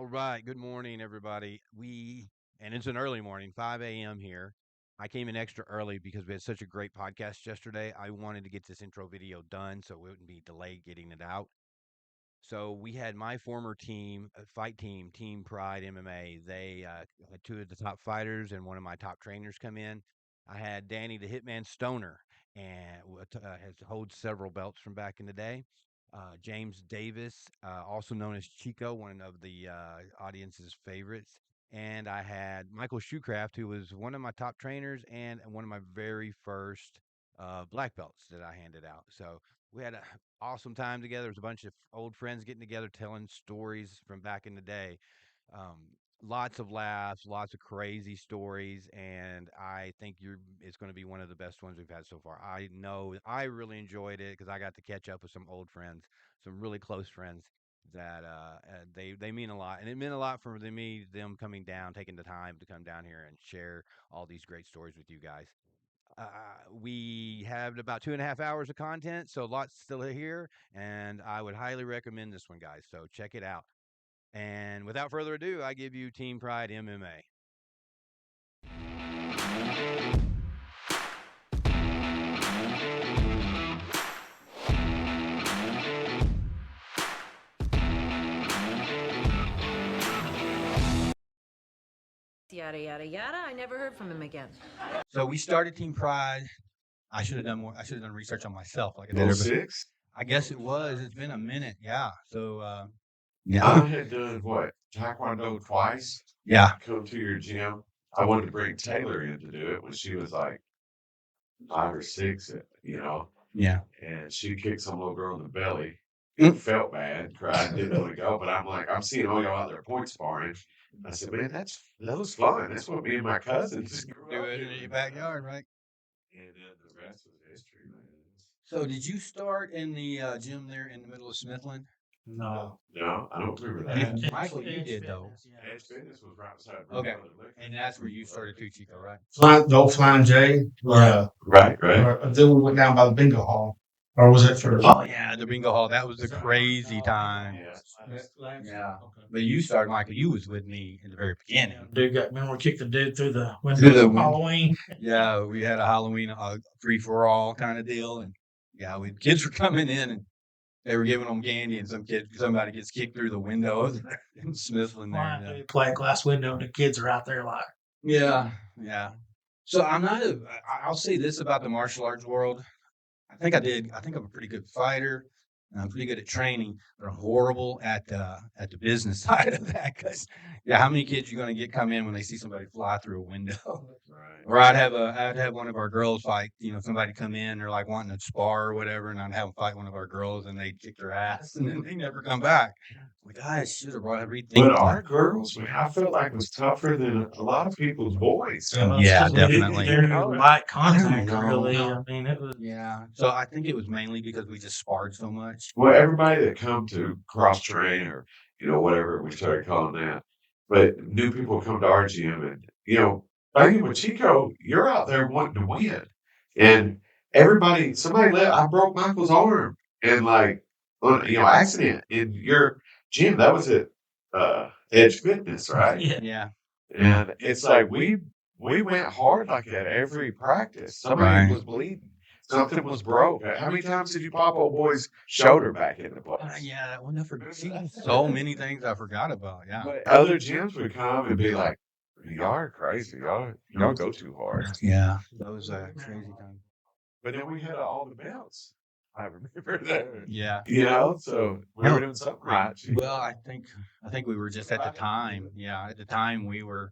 All right. Good morning, everybody. And it's an early morning, 5 a.m. here. I came in extra early because we had such a great podcast yesterday. I wanted to get this intro video done so it wouldn't be delayed getting it out. So we had my former team, fight team, Team Pride MMA. They had two of the top fighters and one of my top trainers come in. I had Danny the Hitman Stoner, and has holds several belts from back in the day. James Davis, also known as Chico, one of the audience's favorites. And I had Michael Shoecraft, who was one of my top trainers and one of my very first black belts that I handed out. So we had an awesome time together. There was a bunch of old friends getting together, telling stories from back in the day. Um, Lots of laughs, lots of crazy stories, and I think it's going to be one of the best ones we've had so far. I know I really enjoyed it because I got to catch up with some old friends, some really close friends that they mean a lot, and it meant a lot for them coming down, taking the time to come down here and share all these great stories with you guys. Uh, we have about 2.5 hours of content, so lots still here, and I would highly recommend this one, guys. So check it out. And without further ado, I give you Team Pride MMA. Yada, yada, yada. I never heard from him again. So we started Team Pride. I should have done more. I should have done research on myself, like I did. Oh, six? I guess it was. It's been a minute. Yeah. So I yeah, had done what? Taekwondo twice. yeah, Come to your gym. I wanted to bring Taylor in to do it when she was like 5 or 6, yeah. and she kicked some little girl in the belly. Mm. Felt bad, cried, didn't want to go, but I'm like, I'm seeing all y'all out there point sparring. I said, man, that was fun. That's what me and my cousins grew Do up it in doing. your backyard, right? And the rest was history, man. So did you start in the gym there in the middle of Smithland? No. No, I don't remember You- that. Michael, you did though. Yeah. Edge Fitness was right beside Okay. Brother Liquor. And that's where you started too, Chico, right? The old Flying J, Right. then we went down by the bingo hall, or was it for? Oh yeah, the bingo hall. That was a crazy time. Yeah. But you started, Michael. You was with me in the very beginning. Remember we kicked the dude through the window Through the of window. Halloween? Yeah, we had a Halloween free for all kind of deal, and yeah, kids were coming in and they were giving them candy, and somebody gets kicked through the window in Smithland there. Yeah. Play a glass window, and the kids are out there like, Yeah, yeah. So I'll say this about the martial arts world. I think I'm a pretty good fighter. And I'm pretty good at training, but I'm horrible at the business side of that. Because yeah, how many kids you going to get come in when they see somebody fly through a window? Right. Or I'd have one of our girls fight. Somebody come in, they're like wanting to spar or whatever, and I'd have them fight one of our girls, and they'd kick their ass, and then they never come back. Like, I should have rethink But that. our girls, man, I felt like was tougher than a lot of people's boys. Yeah, definitely. light contact, No. really. I mean, it was. Yeah. So I think it was mainly because we just sparred so much. Well, everybody that come to cross train or whatever we started calling that, but new people come to our gym and playing with Chico, you're out there wanting to win, and I broke Michael's arm and like on accident in your gym. That was at Edge Fitness, right? Yeah. Yeah. And it's like we went hard like that every practice. Somebody Right. was bleeding. Something was broke. How many times did you pop old boy's shoulder back into place? Yeah, that one I forgot. So many things I forgot about. Yeah. But other gyms would come and be like, y'all are crazy. Y'all go too hard. Yeah. That was a crazy time. But then we had all the belts. I remember that. Yeah. So we were doing something right. Well, I think we were just at the time. Yeah, at the time we were.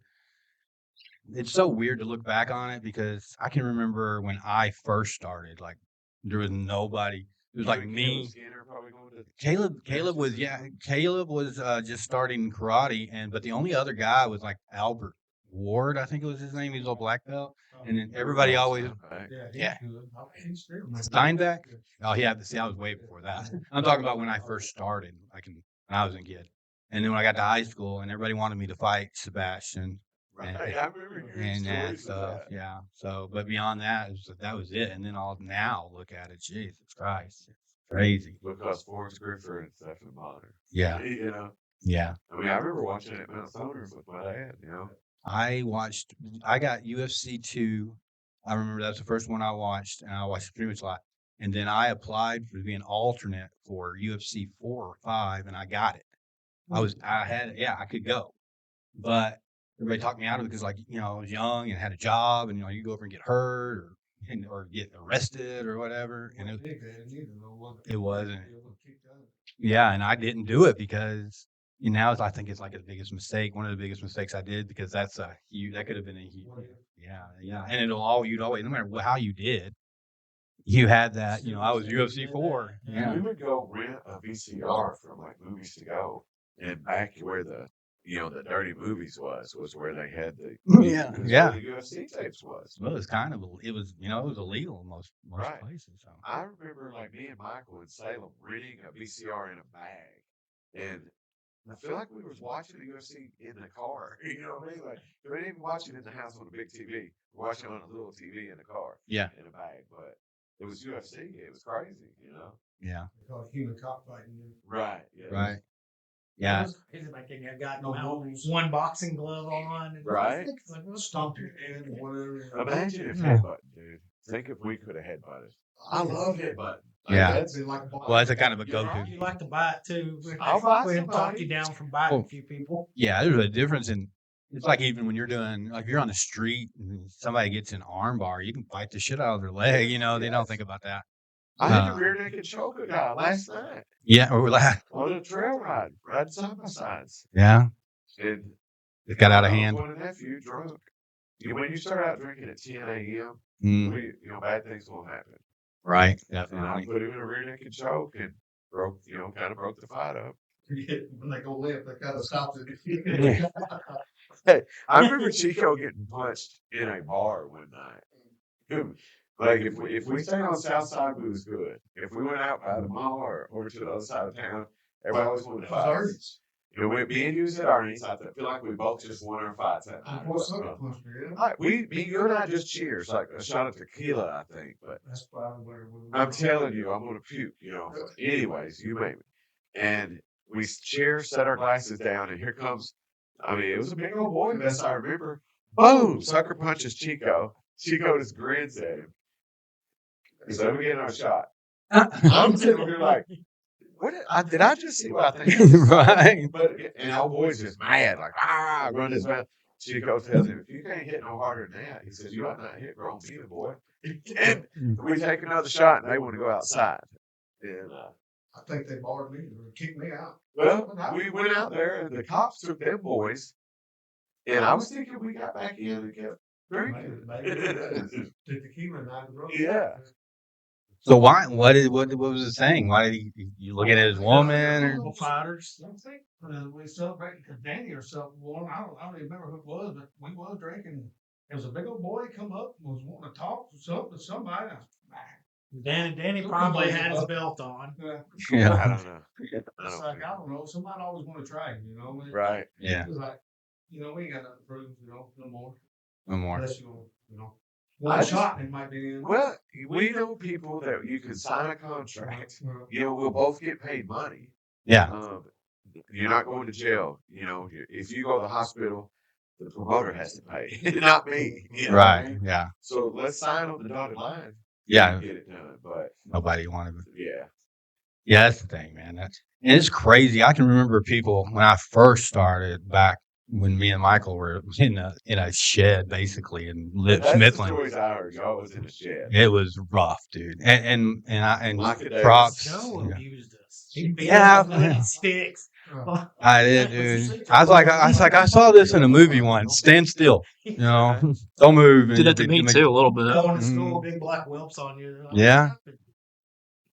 It's so weird to look back on it because I can remember when I first started. Like there was nobody. It was like me. Caleb was just starting karate, but the only other guy was like Albert Ward, I think it was his name. He's a black belt, and then everybody always yeah. Steinbeck. Oh yeah, see, I was way before that. I'm talking about when I first started, when I was a kid, and then when I got to high school, and everybody wanted me to fight Sebastian. Right. I remember hearing And that stories of stuff, that. yeah. So, but beyond that, that was it. And then now look at it, Jesus Christ, it's crazy. Because Forrest Griffin and Stephen Bonner. Yeah. Yeah. I mean, I remember watching it at Mount Stoners with my dad, you know. I got UFC 2. I remember that's the first one I watched, and I watched it pretty much a lot. And then I applied for being alternate for UFC 4 or 5, and I got it. I could go. But everybody talked me out of it because, like, I was young and had a job, and, you go over and get hurt or get arrested or whatever. And it wasn't. Yeah, and I didn't do it because now I think it's like the biggest mistake, one of the biggest mistakes I did because that could have been a huge, yeah, and you'd always, no matter how you did, you had that, I was UFC 4, Yeah. We would go rent a VCR from like Movies to Go, and back where the dirty movies was where they had the yeah, where the UFC tapes was. Well, it was illegal in most Right. places. So. I remember like me and Michael in Salem renting a VCR in a bag, and I feel like we was watching the UFC in the car. You know what I mean? Like we didn't even watch it in the house on a big TV. We're watching it on a little TV in the car. Yeah. In a bag, but it was UFC. It was crazy, Yeah. They call it human cockfighting. Right. Yeah. Right. Yeah. It's like they got one boxing glove on. And right. Like, Stomp your hand or whatever. Imagine if headbutting, dude. Think if we could have headbutted. I love headbutting. Yeah. That's been like Well, that's a kind of a go-to. You like to bite too. I'll bite Go ahead and talk somebody. you down from biting a few people. Yeah, there's a difference in. It's like even when you're doing, like, you're on the street and somebody gets an arm bar, you can bite the shit out of their leg. They don't think about that. I had to rear naked choke a guy last night. Yeah, or on a trail ride, riding side by sides. Yeah, and it got out of hand. One nephew drunk. When you start out drinking at 10 a.m., bad things will happen. Right, definitely. And I put him in a rear naked choke and broke the fight up. When they go left, they kind of stops it. Hey, I remember Chico getting punched in a bar one night. Like if we stayed on the south side, we was good. If we went out by the mall or over to the other side of town, everybody always wanted to fight. Me and you was at Arnie's. I feel like we both just won our fights that night. You and I just cheers, like a shot of tequila, I think. But that's probably where I'm telling you, I'm gonna puke. Anyways, you made me. And we cheers, set our glasses down, and here comes. I mean, it was a big old boy, best I remember. Boom! Sucker punches Chico. Chico just grins at him. He said, "We get another shot." I'm sitting here like, "What did I just see? What I think?" Right. And old boy's just mad, like run his mouth. Chico tells him, "If you can't hit no harder than that," he says, "you ought not hit grown people, boy." And we take another shot, and they want to go outside. And I think they barred me or kicked me out. Well, we went out there, and the cops took them boys. And I was thinking we got back in and kept drinking. The tequila night road. Yeah. So why? What was it saying? Why did you looking at his woman or fighters? I think we celebrated because Danny or something. I don't even remember who it was, but we was drinking. There was a big old boy come up and was wanting to talk to somebody. Danny probably had his belt on. Yeah. I don't know. It's like, I don't know. Somebody always want to try, Right. Yeah. It's like, we ain't got nothing to prove, no more. No more. Unless one shot, it might be. Well, we know people that you can sign a contract. We'll both get paid money. Yeah. You're not going to jail. If you go to the hospital, the promoter has to pay, not me. Right. Yeah. So let's sign on the dotted line. Yeah. Get it done, but nobody wanted it. Yeah. Yeah, that's the thing, man. And it's crazy. I can remember people when I first started back when me and Michael were in a shed basically in Smithland. The stories I heard. Y'all was in a shed. It was rough, dude. And props. Joe abused us. Yeah. Sticks. I did, dude. I was like, I saw this in a movie once. Stand still. Don't move. Did that to me too a little bit. Going to school, big black whelps on you. Yeah.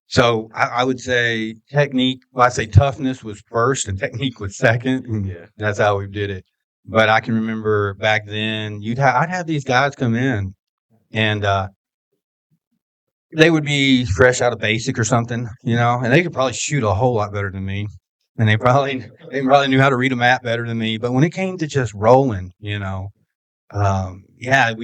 So I would say technique. Well, I say toughness was first and technique was second. Yeah. That's how we did it. But I can remember back then, I'd have these guys come in, and they would be fresh out of basic or something, and they could probably shoot a whole lot better than me, and they probably knew how to read a map better than me. But when it came to just rolling, we'd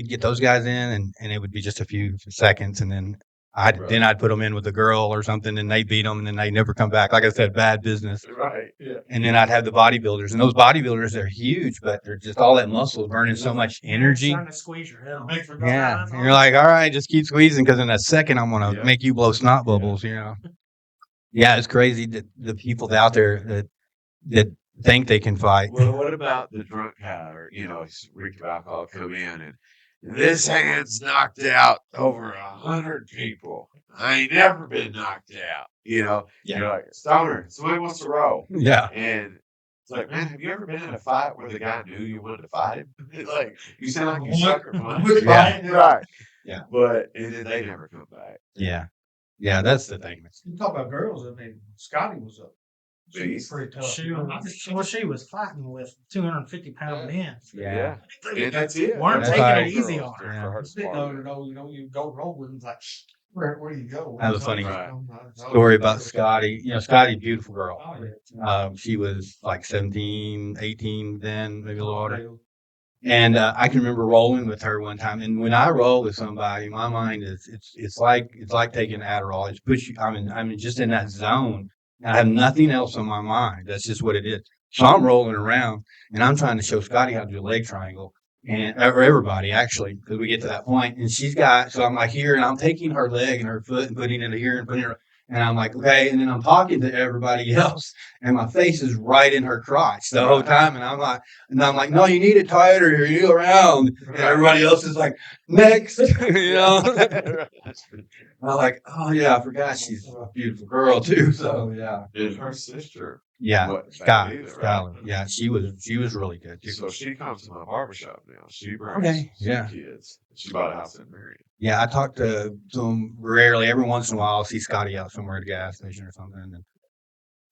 get those guys in, and it would be just a few seconds, and then Then I'd put them in with a girl or something, and they beat them, and then they never come back. Like I said, bad business. Right. Yeah. And then I'd have the bodybuilders, and those bodybuilders, they're huge, but they're just all that muscle burning so much energy. Trying to squeeze your head off. Yeah, and you're like, all right, just keep squeezing, because in a second I'm gonna make you blow snot bubbles. You know. Yeah, it's crazy that the people out there that think they can fight. Well, what about the drunk guy or, reek of alcohol come in and this hand's knocked out over 100 people. I ain't never been knocked out. You're like, Stoner, somebody wants to roll. Yeah. And it's like, man, have you ever been in a fight where the guy knew you wanted to fight him? Like, you sound like you sucker punch. Yeah. Right. Yeah. And then they never come back. Yeah. Yeah, that's the thing. You talk about girls. I mean, Scotty was up. She was Jeez. pretty tough. She was fighting with 250-pound men. Yeah. And that's it. Weren't That's taking right. it easy on her. Yeah. It's big though to know, you go roll with them. It's like, where do you go? That was funny Right. story about Scotty. Scotty, beautiful girl. Oh, yeah. She was like 17, 18 then, maybe a little older. And I can remember rolling with her one time. And when I roll with somebody, my mind is it's like taking Adderall. It's push you. I'm just in that zone. I have nothing else on my mind. That's just what it is. So I'm rolling around, and I'm trying to show Scotty how to do a leg triangle, or everybody actually, because we get to that point. And so I'm like here, and I'm taking her leg and her foot and putting it here and putting it. And I'm like, okay. And then I'm talking to everybody else, and my face is right in her crotch the whole time. And I'm like, no, you need it tighter. You're around. And everybody else is like, next, I'm like, oh yeah, I forgot she's a beautiful girl too. So yeah. And her sister. Yeah. Skylar. Skylar. Yeah, she was really good too. So she comes to my barbershop now. She brings some kids. She bought a house in Marion. Yeah, I talk to them rarely. Every once in a while, I'll see Scotty out somewhere at a gas station or something.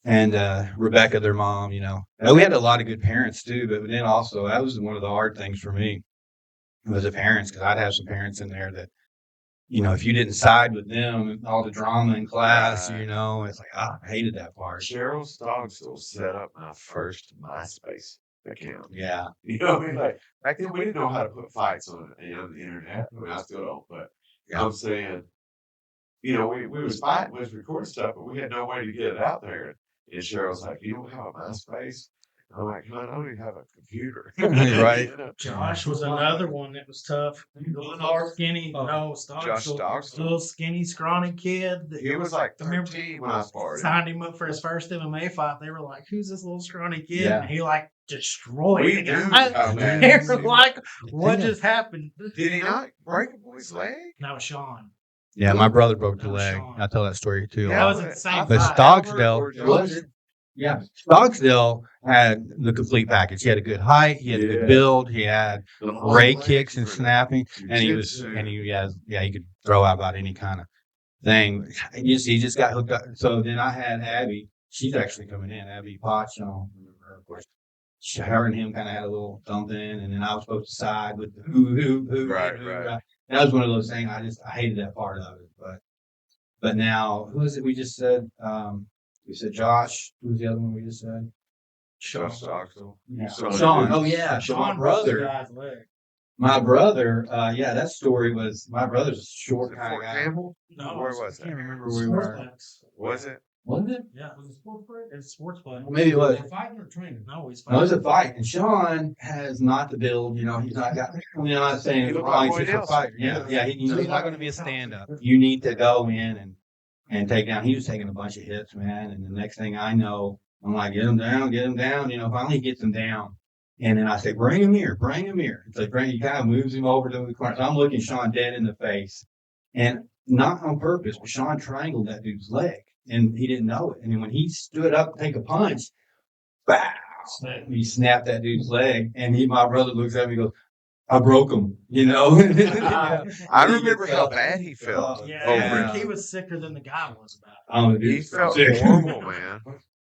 And Rebecca, their mom, And we had a lot of good parents too, but then also that was one of the hard things for me was the parents, because I'd have some parents in there that, if you didn't side with them, all the drama in class, it's like, I hated that part. Cheryl Stogstill set up my first MySpace account. Yeah. You know what I mean? Like, back then we didn't know how to put fights on the internet. I mean, I still don't, but I'm saying, we was fighting, we was recording stuff, but we had no way to get it out there. And Cheryl's like, you don't have a MySpace? I'm like, I don't even have a computer. Right. Josh was another one that was tough. Little skinny, Josh Stogstill. little skinny, scrawny kid. He was like 13 when I started. Signed him up for his first MMA fight. They were like, "Who's this little scrawny kid?" Yeah. And he destroyed We the knew guy. how bad They he were was. like, "What just happened?" Did he not break a boy's leg? That was Sean. Yeah, my brother broke the That was leg. Sean. I tell that story too. That was at the same But fight. Stogsdale, Stogsdale had the complete package. He had a good height, he had a good build, he had great kicks and snapping, and he could throw out about any kind of thing. He just got hooked up. So then I had Abby. She's actually coming in. Abby Potts, of course. Her and him kind of had a little something, and then I was supposed to side with the who. Right. That was one of those things. I hated that part of it. But now, who is it? We just said. We said Josh. Who's the other one we just said? Josh Stogstill. Yeah. So- Sean. Oh yeah, Sean my brother. My brother. That story was my brother's a short kind of Fort guy. Campbell? No, Where was I can't it? remember where we were. Was it? Wasn't it? Yeah, Was it sports break? it's sports play. Maybe it was. Fighting or training? No, he's No, it was a fight, and Sean has not the build. He's not got. I'm not saying He he's looked like just a Lloyd fighter. Nelson. Yeah. So he's not going to be a stand-up. You need to go in and take down. He was taking a bunch of hits, man. And the next thing I know, I'm like, get him down. Finally he gets him down. And then I say, bring him here. It's like, he kind of moves him over to the corner. So I'm looking Sean dead in the face. And not on purpose, but Sean triangled that dude's leg. And he didn't know it. And then when he stood up to take a punch, bow, he snapped that dude's leg. And my brother looks at me and goes, I broke him, I remember how bad he felt. Yeah, over I it. think he was sicker than the guy was about it. Oh, He dude, felt sick. horrible, man.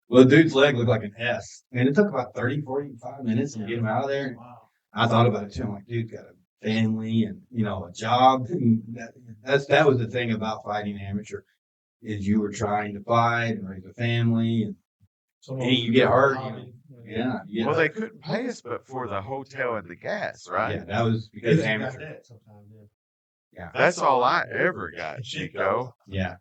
Well, the dude's leg looked like an S. And it took about 30, 45 minutes to get him out of there. Wow. I thought about it too. I'm like, dude's got a family and, a job. And that was the thing about fighting amateur is you were trying to fight and raise a family. And hey, you get hurt. Yeah. You get Well, hurt. they couldn't pay us but for the hotel and the gas, right? Yeah, that was because Got amateur. that sometimes, yeah. Yeah. That's all I ever got, Chico. Yeah.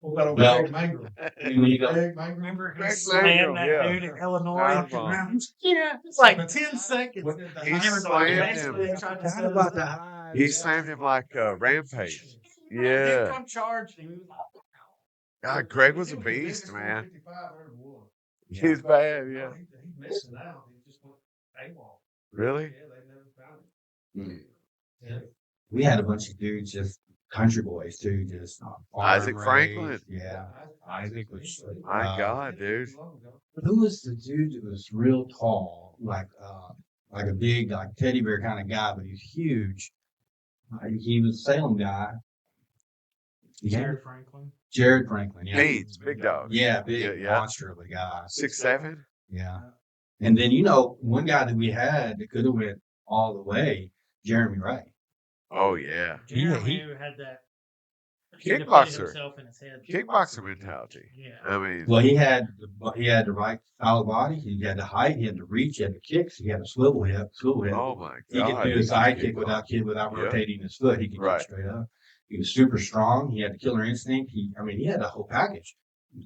What about Well, Greg Mangrum? when you go, Greg Mangrum? Remember Greg him slammed Mangrum, that yeah. dude in Illinois? Come on. Yeah, it's like 10 seconds. What did the He Hammer slammed do? him. Basically, tried to Forgot set about us the up. hive. He Yeah. slammed him like Rampage. He Yeah. come charging. He was like, God, Greg was a He the beast, biggest man. 155 I ever was. He's bad, yeah. Oh, he's missing out. He just went AWOL. Really? Yeah, they never found him. Mm. Yeah. We had a bunch of dudes, just country boys too, just Isaac farm Franklin. raised. Yeah. Isaac was. My God, dude. Who was the dude that was real tall, like a big, like teddy bear kind of guy, but he's huge. He was a Salem guy. Jared Franklin. Jared Franklin. Yeah. Pete, big dog. Yeah, big Yeah, yeah. monster of a guy. 6'7". Yeah. And then one guy that we had that could have went all the way, Jeremy Ray. Oh yeah. Jeremy who had that Kickboxer. himself in his head. Kickboxer mentality. Yeah. I mean, Well, he had the right style of body. He had the height. He had the reach. He had the kicks. He had a swivel hip. oh my He God. could do a side kick kick without Yeah. rotating his foot. He could Right. kick straight up. He was super strong. He had the killer instinct. He had the whole package.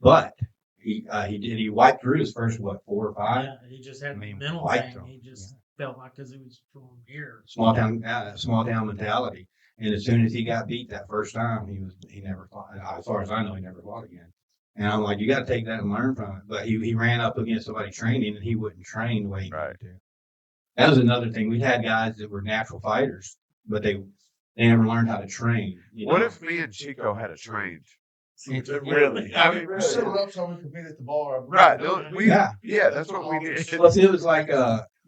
But he wiped through his first 4 or 5 Yeah, he just had I mean, the mental white thing. throw. He just felt like because it was from here. small town mentality. And as soon as he got beat that first time, he never fought. As far as I know, he never fought again. And I'm like, you got to take that and learn from it. But he ran up against somebody training, and he wouldn't train the way he Right. needed to. That was another thing. We had guys that were natural fighters, but they never learned how to train. What if me and Chico had a trained? Really? I mean, We set it really. up so we could meet at the bar. Right. No, Yeah. that's what we did. Plus, it was like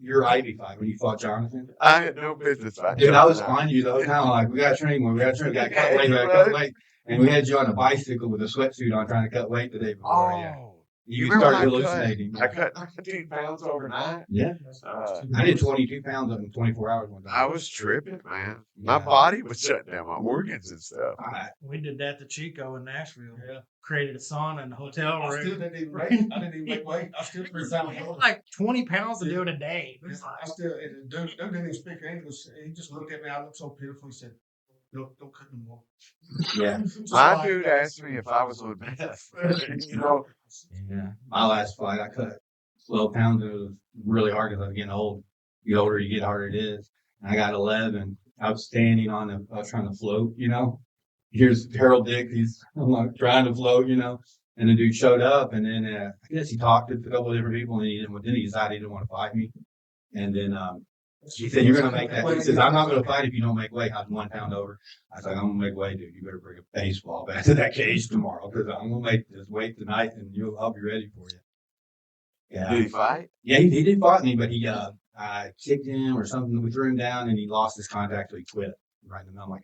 your Ivy fight when you fought Jonathan. I had no business fighting. Dude, I was on you the whole time. Like, we got to train more. We got to train. We got to cut weight. We got to cut weight. And we had you on a bicycle with a sweatsuit on, trying to cut weight the day before. Yeah. Oh, You remember started when hallucinating. I cut 19 pounds overnight. Yeah. I did 22 pounds in 24 hours one time. I was tripping, man. My Yeah. body was shutting down, my organs and stuff. We did that to Chico in Nashville. Yeah. Created a sauna in the hotel I room. still didn't even make weight. I still He pretty was sound. like 20 pounds to do it a day. It was I like, still, and the dude didn't even speak English. He just looked at me. I looked so pitiful. He said, "No, don't cut no more." Yeah. Just My like- dude asked me if I was on meth. You know, Yeah. My last fight, I cut 12 pounds. It was really hard because I was getting old. The older you get, harder it is. And I got 11. I was standing I was trying to float, Here's Harold Dick. I'm like trying to float, And the dude showed up, and then I guess he talked to a couple of different people, and then he decided he didn't want to fight me. And then he said, "You're going to make that." He says, "I'm not going to fight if you don't make weight." I was 1 pound over. I was like, "I'm going to make weight, dude. You better bring a baseball back to that cage tomorrow because I'm going to make this weight tonight, and I'll be ready for you." Yeah. did he fight? Yeah, he did fight me, but I kicked him or something. We threw him down, and he lost his contact, so he quit. Right in the middle, I'm like,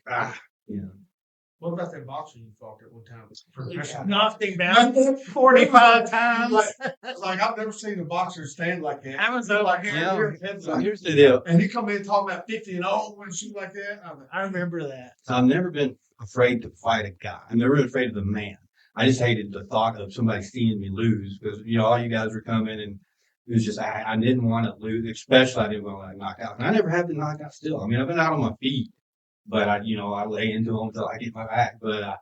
What about that boxer you fought at one time? knocked him down 45 times. Like I've never seen a boxer stand like that. I was over here. Yeah. Your head's So up. here's the deal. And he come in talking about 50 and 0 and shit like that. I'm like, I remember that. So I've never been afraid to fight a guy. I've never been afraid of the man. I just hated the thought of somebody seeing me lose because all you guys were coming, and it was just I didn't want to lose, especially I didn't want to knock out. And I never have been knocked out still. I mean, I've been out on my feet, but I lay into them until I get my back. But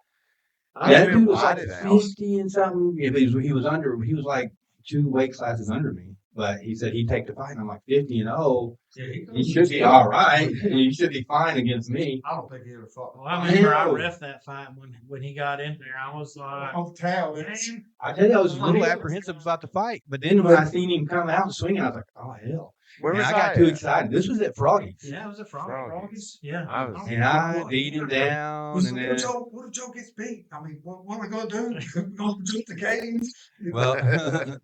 that dude was like 50 and something. Yeah, but he was like 2 weight classes under me. But he said he'd take the fight, and I'm like 50 and 0. yeah, He should be all right. He should be fine against me. I don't think he ever fought. Well, I remember I Hell. ref that fight when he got in there. I was like, On the towel. man, I tell you, I was A a little apprehensive about the fight, but then when I seen him come out swinging, I was like, "Oh hell!" Where And was I got too at? excited. This was at Froggy's, yeah, it was a frog. Froggies. Yeah. I was- and I beat him down. And then, What if Joe gets beat? I mean, what are we going to do? Going to jump the cage? well,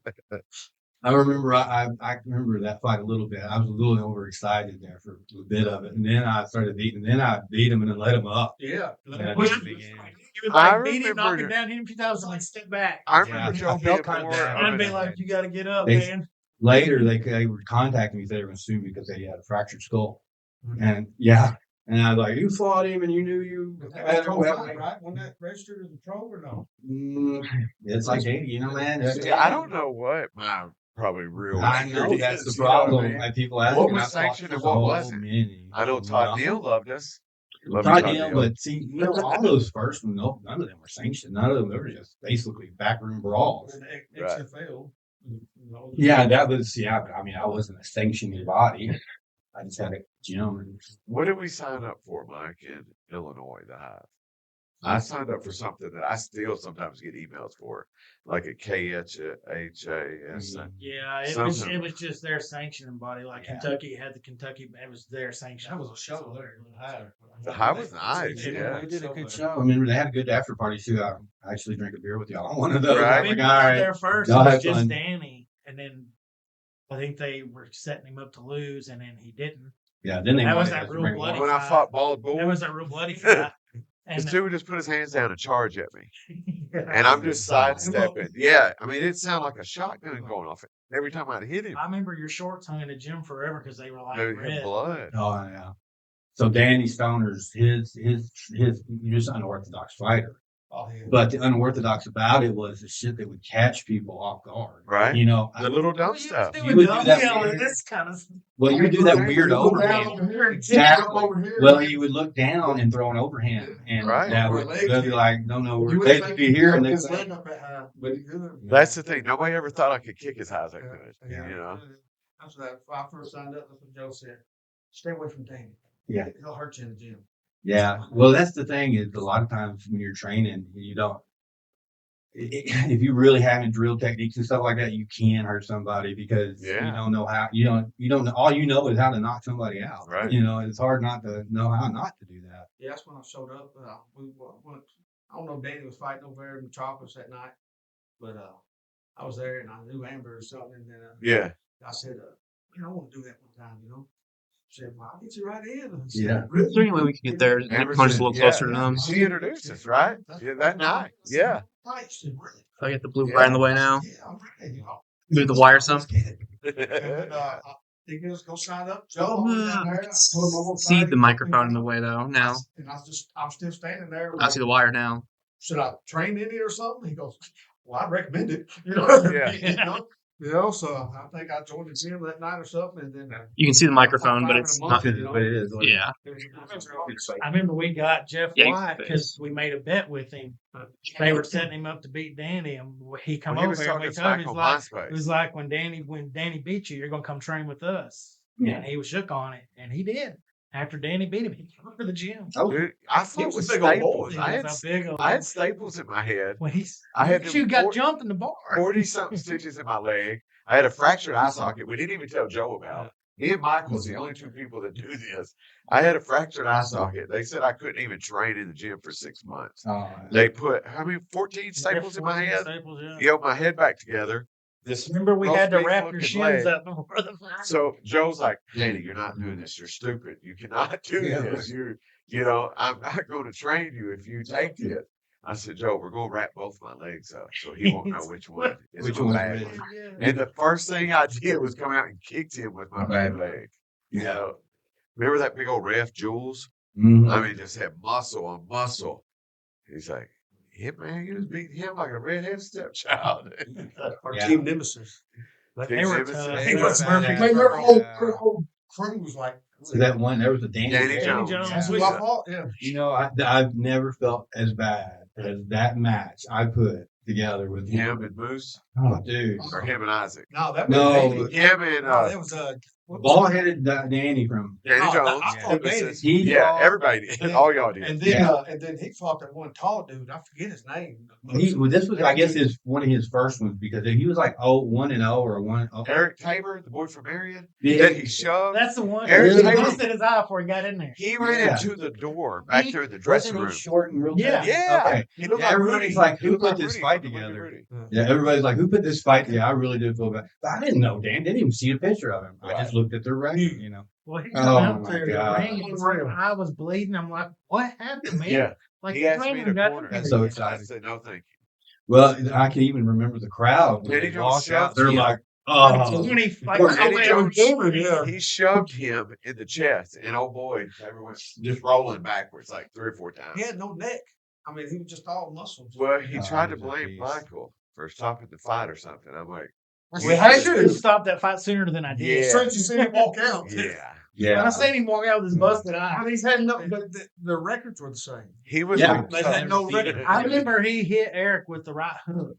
I remember I remember that fight a little bit. I was a little overexcited there for a bit of it, and then I started beating. Then I beat him and then let him up. Yeah. Yeah, Well, just he began. was I like, beat him, knock remember- him down, hit him a few times, and like step back. I remember Yeah, Joe I being felt kinda more bad. of I'd be an- like, you got to get up, They- man. Later, they were contacting me. They were going to sue me because they had a fractured skull, and and I was like, "You fought him, and you knew you." That's pro fight, right? Wasn't that registered as a pro or no? It's like, hey, man. Yeah, I don't know what my probably real. I know record that's is, the you know what I problem. mean? Like people ask What me, was I fought sanctioned and so what wasn't? many. I know Todd Neal loved us. Love Try you, my deal, deal. but see, all those first ones, none of them were sanctioned. None of them, they were just basically backroom brawls. And Right. XFL. Yeah, that was, but I mean, I wasn't a sanctioned body. I just had a gym. What did we sign up for, Mike, in Illinois, the Hive? I signed up for something that I still sometimes get emails for, like a KHAS. Yeah, Something. it was just their sanctioning body. Like Yeah. Kentucky had the Kentucky, it was their sanction. That was a show there. The Hive was nice, They yeah. did a good show. I mean, they had a good after party too. I actually drank a beer with y'all on one of those. Right. I'm We like, got all right. there first. Y'all It was have just fun. Danny, and then I think they were setting him up to lose, and then he didn't. Yeah, then they That was wanted that us to real bring bloody When water. I fought Bald Bull, That was a real bloody fight. this And dude would just put his hands down and charge at me. yeah. And I'm just sidestepping. Yeah, I mean, it sounded like a shotgun going off every time I'd hit him. I remember your shorts hung in the gym forever because they were like Maybe red. had blood. Oh yeah. So Danny Stoner's his just unorthodox fighter. Oh, yeah. But the unorthodox about it was the shit that would catch people off guard. Right. You know, The little dumb Well, you stuff. was You doing would do dumb that yelling, weird- this kind of. well, you would do that weird Look down overhand. over here, Exactly. jump over here. Well, you would look down and throw an overhand, and Right. that Or would a leg they'd be kick. like, no, we're You would supposed to think be here, and his next leg thing, up that high, but he couldn't. That's the thing. Nobody ever thought I could kick as high as I could. Yeah. You know. That's that. When I first signed up, that's what Joe said. Stay away from Danny. Yeah. He'll hurt you in the gym. yeah. Well, that's the thing is a lot of times when you're training, you don't. If you really haven't drilled techniques and stuff like that, you can hurt somebody because you Yeah. don't know how. You don't know. All you know is how to knock somebody out. Right. You know, it's hard not to know how not to do that. Yeah, that's when I showed up. We went. I don't know if Danny was fighting over there in Metropolis that night, but I was there and I knew Amber or something. And then Yeah. I said, man, I want to do that one time, you know. She said, well, I'll get you right in. I Yeah. said, really? Is there any way we can get there? Amber Punch said, a little yeah, closer to them. She introduced us, right? Yeah, that night. Yeah. Right. She said, really? If I get the blue Yeah. right in the way now. Yeah, I'm ready. You know. Move the wire some. Let's get it. And he goes, go sign up. Joe, I went down there. I told him I won't See fight the him. microphone in the way though. Now And I'm still standing there. I see the wire now. Should I train in it or something? He goes, well, I recommend it. You know, Yeah. So I think I joined the gym that night or something, and then You can see the microphone, but Five it's in a not. month, you know? But it is. Yeah. I remember we got Jeff Yeah, White because we made a bet with him. They were setting him up to beat Danny, and he come When he over was here and we talking told him smack on it MySpace. was like when Danny beat you, you're gonna come train with us. Yeah. And he was shook on it, and he did. After Danny beat him, he came over to the gym. Oh, Dude, I He fought was with a big old staples. boy. I He had, was a big old. I had staples in my head. when he's I had you them got 40 jumped in the bar. 40-something stitches in my leg. I had a fractured eye socket. We didn't even tell Joe about it. Me and Michael was the only two people that knew this. I had a fractured eye socket. They said I couldn't even train in the gym for 6 months. They put, 14 staples in my head? Staples, yeah. You held my head back together. This Remember we roast had to beef wrap your looking shins leg. up before the fight. So Joe's like, Danny, you're not doing this. You're stupid. You cannot do Yeah. this. I'm not going to train you if you take this. I said, Joe, we're going to wrap both my legs up so he won't know which one is Which my one's bad which. one. Yeah. And the first thing I did was come out and kicked him with my bad leg. You know, remember that big old ref, Jules? Mhm. I mean, just had muscle on muscle. He's like, yeah, man, you was beating him like a redheaded stepchild. Our Yeah. team nemesis. They were Nemesis. tough. He They was were perfect. badass. Man, their whole crew was like, So that one, there was a Danny. Danny Day. Jones. Jones. that's Yeah. who I fought. Yeah. You know, I've never felt as bad as that match I put together with Him and Moose, Oh, dude. or him and Isaac. No, that was No. Danny. Him and No, that was Bald headed Danny from. Danny Oh, Jones. I fought Danny. Nemesis. He Yeah, fought- everybody did. All y'all did. and then he fought that one tall dude. I forget his name. This was, I guess, one of his first ones because he was like 1-0 or 1-0. Eric Tabor, the boy from Marion, Yeah. that he shoved. That's the one. Eric He Taylor- busted his eye before he got in there. He ran Yeah. into the door back He- there in the dressing Wasn't room. he short and real Yeah. tiny? Yeah. Okay. He looked Yeah, like everybody's Rudy. like, He who looked put like this Rudy fight from Wicked together? Rudy. Yeah, everybody's like, who put this fight together? I really did feel bad. But I didn't know Dan. Didn't even see a picture of him. I just looked at the record, you know. Well, he Oh, come out my there in the God. ring and his eye was bleeding. I'm like, what happened, man? Yeah. Like He the asked me trainer to got corner. him That's here. so I exciting. said, no, thank you. Well, I can even remember the crowd. When Danny they Jones walked out, shoved they're him. like, Like, oh. when he, like, Danny somebody Jones- was- Yeah. He shoved him in the chest, and oh boy, everyone's just rolling backwards like 3 or 4 times. He had no neck. I mean, he was just all muscles. Well, he Oh, tried to he's a blame beast. Michael for stopping the fight or something. I'm like, I should have stopped that fight sooner than I did. Yeah. As soon as you see him walk out. yeah. When I seen him walk out with his busted eye. He's had no, but the records were the same. He was Yeah. like, They had no record. I remember he hit Eric with the right hook,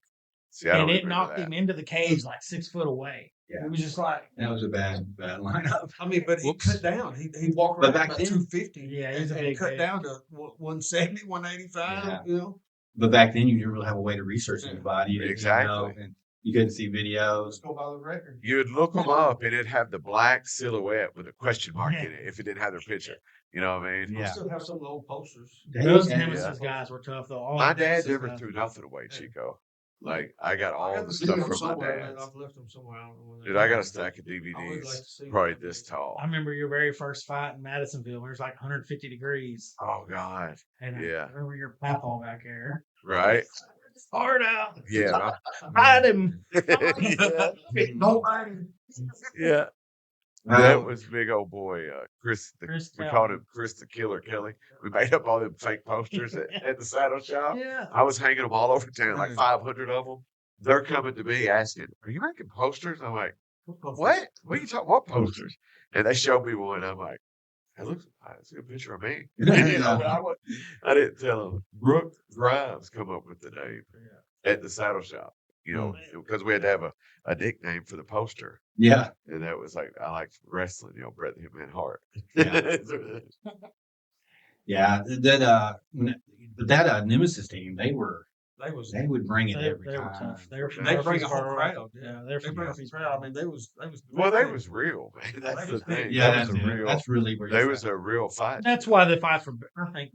see, I don't and it remember knocked that. him into the cage like 6 foot away. Yeah. It was just like, That was a bad lineup. I mean, but he Whoops. cut down. He walked But around back about then- 250. Yeah, he's a and big cut kid. down to 170, 185. Yeah. You know, But back then, you didn't really have a way to research Yeah. anybody. You didn't Exactly. know, and you couldn't see videos. let's go by the record. You'd look them up, and it'd have the black silhouette with a question mark Yeah. in it if it didn't have their picture. You know what I mean? We Yeah. still have some of the old posters. those Yeah. Nemesis guys were tough though. All My the dad Nemesis never guys. threw nothing away, Chico. Like I got all got the to stuff them from my somewhere, man. dad's. I've left them somewhere. I don't know where they Dude, I got are. a stack of I always like DVDs, to see probably them. this tall. I remember your very first fight in Madisonville. It was like 150 degrees. Oh God, And Yeah. I remember your papaw back there. right? Hard out. Yeah, Hide him. yeah, Nobody. yeah. Um, That was big old boy, Chris. Chris We Kelly. called him Chris the Killer Kelly. We made up all them fake posters at the saddle shop. Yeah. I was hanging them all over town, like 500 of them. They're coming to me asking, "Are you making posters?" I'm like, "What? What are you talking? What posters?" And they showed me one. I'm like, "It looks. It's a good picture of me." You know, but I didn't tell them. Brooke Grimes come up with the name at the saddle shop. You know, because we had to have a nickname for the poster. Yeah. And that was like, I liked wrestling, you know, Bret the Hitman Hart. Yeah. Yeah. But that Nemesis team, they would bring it every They were time. tough. They were from They bring a whole Murfreesboro. crowd. Yeah, they're They from bring a Murfreesboro. crowd. I mean, they was. Well, they was real, man. That's the was big. thing. Yeah, That was that's really where They you was a real fight. That's why the fights were, I think,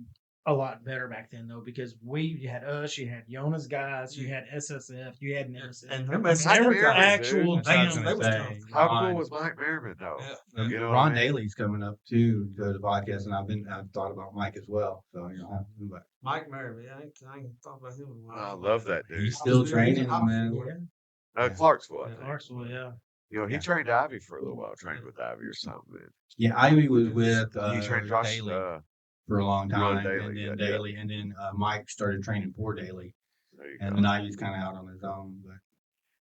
a lot better back then, though, because you had us, you had Yona's guys, you had SSF, you had Nemesis. And there them was Mike Merriman, actual dude. They damn. was- they was tough. How Ron- cool was Mike Merriman, though? Yeah. You know Ron what I mean? Daly's coming up too to the podcast, and I've thought about Mike as well. So but Mike Merriman. I ain't thought about him in a while. I love that dude. he's still He's training, out man. for it. Clarksville, I Yeah, think. Clarksville, yeah. You know, he Yeah. trained Ivy for a little while, trained with Ivy or something. Yeah, Ivy was with He trained Josh. Daly for a long Ron time, Daly, and then yeah, Daly, and then Mike started training for Daly, There you and go. then Ivy's kind of out on his own. But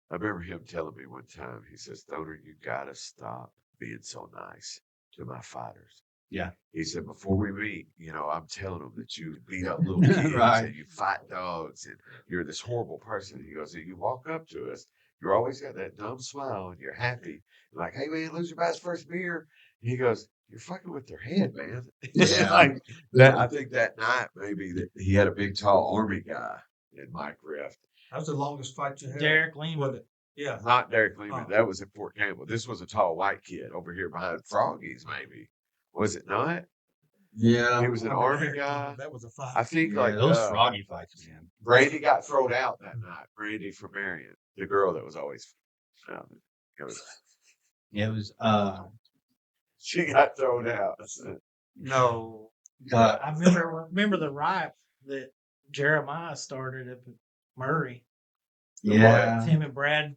I remember him telling me one time, he says, "Stoner, you gotta stop being so nice to my fighters." Yeah. He said, "Before we meet, you know, I'm telling them that you beat up little kids Right. and you fight dogs and you're this horrible person." He goes, "You walk up to us, you're always got that dumb smile and you're happy. Like, hey man, lose your guy's first beer." And he goes, "You're fucking with their head, man." Yeah. Like that. I think that night maybe that he had a big tall army guy in Mike Rift. That was the longest fight you had. Derek Lehman. Was it? Yeah. Not Derek Lehman. Oh. That was at Fort Campbell. This was a tall white kid over here behind Froggies, maybe. Was it not? yeah, He was an I mean, army Derek, guy. That was a fight. I think yeah, like those froggy fights, man. Brandy got thrown out that night. Brandy from Marion, the girl that was always, it was, Yeah, it was. she got thrown out. No. I remember the riot that Jeremiah started at Murray. Yeah, Him and Brad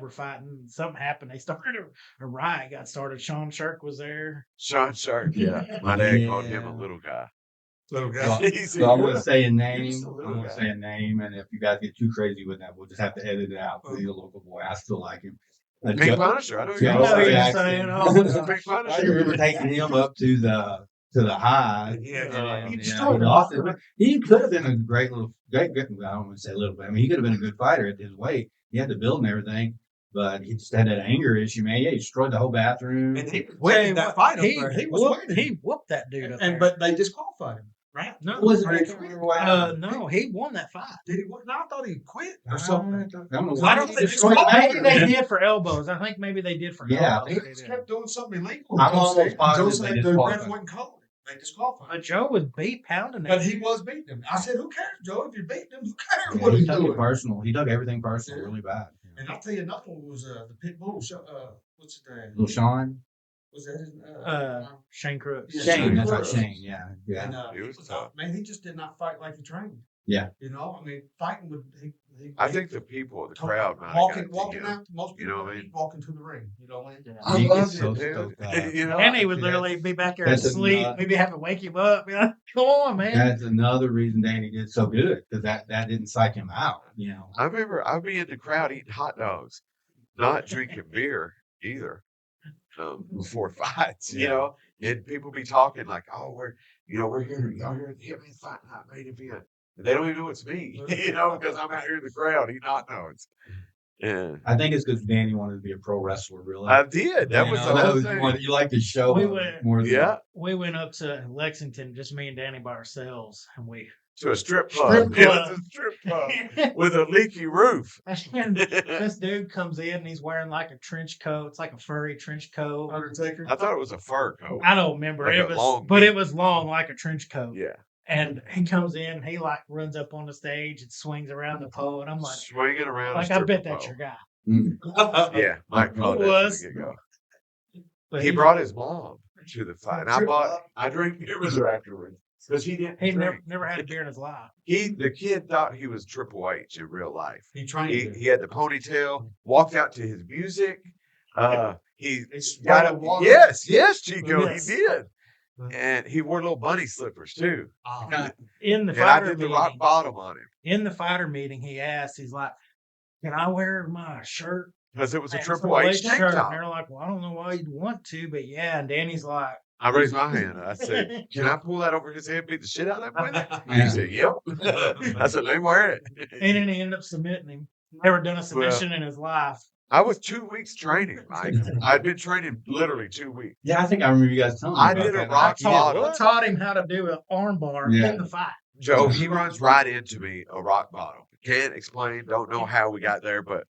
were fighting. Something happened. They started a riot. Got started. Sean Shirk was there. Sean Sharp, yeah. My dad called him a Yeah. little guy. Little So, guy. so I'm gonna say a name. just a little I'm gonna guy. say a name, and if you guys get too crazy with that, we'll just have to edit it out. He's a local boy. I still like him. Pink Punisher. I know Joe you're know you're Jackson. saying, oh, He's a Pink I Punisher. remember taking him up to the high. Yeah, And, he yeah, started he lost it. He could have been a great little, great. I don't want to say little bit. I mean, he could have been a good fighter at his weight. He had the build and everything, but he just had that anger issue, man. Yeah, he destroyed the whole bathroom. And he was winning that fight up there. He was winning. He whooped that dude up there. And but they disqualified him, right? no, Was it? no, he won that fight. Did he win? No, I thought he quit or something. I don't know. I don't think maybe they did for elbows. I think maybe they did for Yeah, elbows. He They just did. kept doing something illegal. I'm almost Joe positive said they the disqualified ref wouldn't call it. They disqualified him. But Joe was pounding that. But he was beating him. I said, "Who cares, Joe? If you're beating him, who cares Yeah, what he he's took it doing?" personal. He took everything personal, Yeah. really bad. And I'll tell you another one was the pit bull. What's his name? Little Sean, Was that his? Shane Crooks. Yeah, Shane, that's right, Crooks. Shane. Yeah, yeah. And, He he was was tough. man. He just did not fight like he trained. Yeah. You know, I mean, fighting would. I think the people, the crowd, might have walking got to him. out. Most You people know what I mean? walking to the ring. You know what I mean? Yeah. I He love gets it, so dude. stoked up. You know, And he would Yeah. literally be back there That's asleep. enough. Maybe have to wake him up. Be like, come on, man. That's another reason Danny did so good because that didn't psych him out. You know. I remember I'd be in the crowd eating hot dogs, not drinking beer either. before fights, you Yeah. know, and people be talking like, "Oh, we're here, y'all here at the Hitman Fight Night main event," and they don't even know it's me, you know, because I'm out here in the crowd. He not knows. Yeah, I think it's because Danny wanted to be a pro wrestler, really. I did. That You was know, the that whole was thing. you like to show We him went- more than Yeah, We went up to Lexington, just me and Danny by ourselves, and we to a strip club. Strip It was club. a strip club with a leaky roof. and this dude comes in and he's wearing like a trench coat. It's like a furry trench coat. Undertaker. I thought it was a fur coat. I don't remember. Like It a was, long but beat. it was long like a trench coat. Yeah, And he comes in, he like runs up on the stage and swings around the pole, and I'm like, swinging around. I a bet stripper that's pole. your guy. Yeah, Mike called It that was. from the get-go. But He brought his mom to the fight. And I drank beer with her afterwards because he didn't he drink. never had a beer in his life. The kid thought he was Triple H in real life. He trained He, him. he had the ponytail, walked out to his music. He They got sprayed up. water. Yes, Chico, Yes. he did. And he wore little bunny slippers too. Oh, In the And I fighter did the meeting, rock bottom on him in the fighter meeting, he asked, he's like, "Can I wear my shirt?" because it was a And Triple H tank shirt. top. And they're like, "Well, I don't know why you'd want to, but yeah." And Danny's like, I raised my hand. I said, "Can I pull that over his head, beat the shit out of him with it?" Yeah. He said, "Yep." I said, "Let him wear it." and then he ended up submitting him. Never done a submission in his life. I was 2 weeks training, Mike. I'd been training literally 2 weeks. Yeah, I think I remember you guys telling me. I about did a that. rock Yeah, bottom. I taught him how to do an arm bar Yeah. in the fight. Joe, he runs right into me, a rock bottom. Can't explain, don't know how we got there, but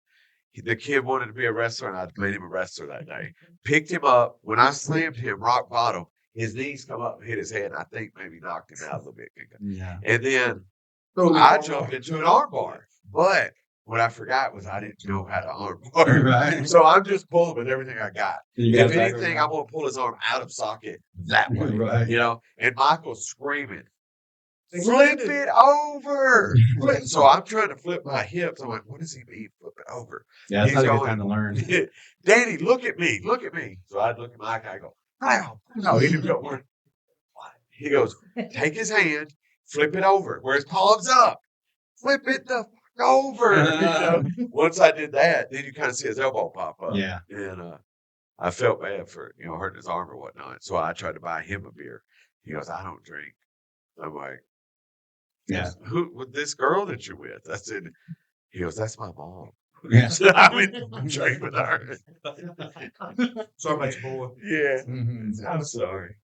the kid wanted to be a wrestler, and I made him a wrestler that day. Picked him up. When I slammed him rock bottom, his knees come up and hit his head, and I think maybe knocked him out a little bit. Yeah. And then I jumped into an arm bar. But what I forgot was I didn't know how to arm bar. Right. So I'm just pulling with everything I got. You got If back anything, around. I'm going to pull his arm out of socket that way. Right. You know? And Michael's screaming, "Flip it over." So I'm trying to flip my hips. I'm like, what does he mean, flip it over? Yeah, that's He's not a good going- time to learn. Danny, look at me. Look at me. So I'd look at Mike. I go, "Wow." No, he didn't go, "What?" He goes, "Take his hand, flip it over where his palm's up. Flip it the fuck over." You know? Once I did that, then you kind of see his elbow pop up. Yeah. And I felt bad for, hurting his arm or whatnot. So I tried to buy him a beer. He goes, "I don't drink." I'm like, Yeah. "Who with this girl that you're with?" I said, he goes, "That's my mom." Yeah. So I went to drink with her. sorry about your boy. Yeah. Mhm. I'm sorry.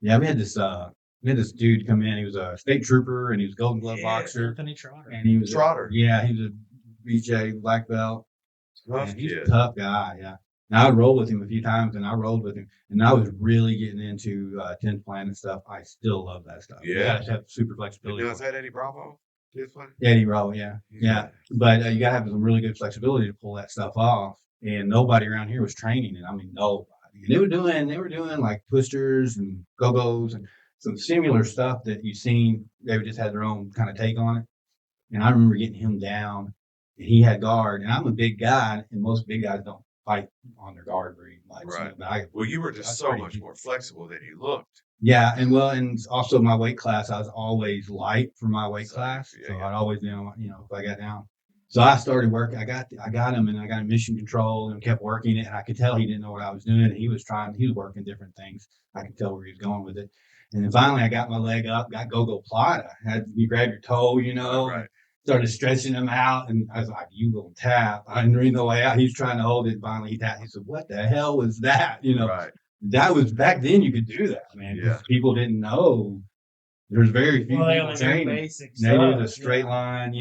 Yeah, we had this dude come in. He was a state trooper and he was a Golden Glove boxer. Anthony Trotter. And he was Trotter. Yeah, he was a BJ black belt. Tough And he's a kid. tough guy. Yeah. And I rolled with him a few times, and I rolled with him, and I was really getting into 10th Planet stuff. I still love that stuff. You Yeah. gotta have super You flexibility. know, is that Eddie Bravo? This one? Eddie Roll, yeah. Yeah. But you gotta have some really good flexibility to pull that stuff off. And nobody around here was training it. I mean, nobody. They were doing like twisters and go-go's and some similar stuff that you've seen. They just had their own kind of take on it. And I remember getting him down, and he had guard. And I'm a big guy, and most big guys don't fight on their guard very much. Right. But Well, you were just That's so pretty much deep. more flexible than you looked. yeah, and also my weight class, I was always light for my weight So, class. yeah, So yeah. I'd always, if I got down. So I started working. I got him, and I got him mission control, and kept working it. And I could tell he didn't know what I was doing. And he was working different things. I could tell where he was going with it. And then finally, I got my leg up, got go plot. I had you grab your toe, Right. started stretching him out, and I was like, "You go tap." I didn't read the way out. He's trying to hold it. Finally, he tapped. He said, "What the hell was that?" Right. That was back then. You could do that, man. 'Cause Yeah. people didn't know. There's very few Well, they people only do training. basic They did stuff, a straight line,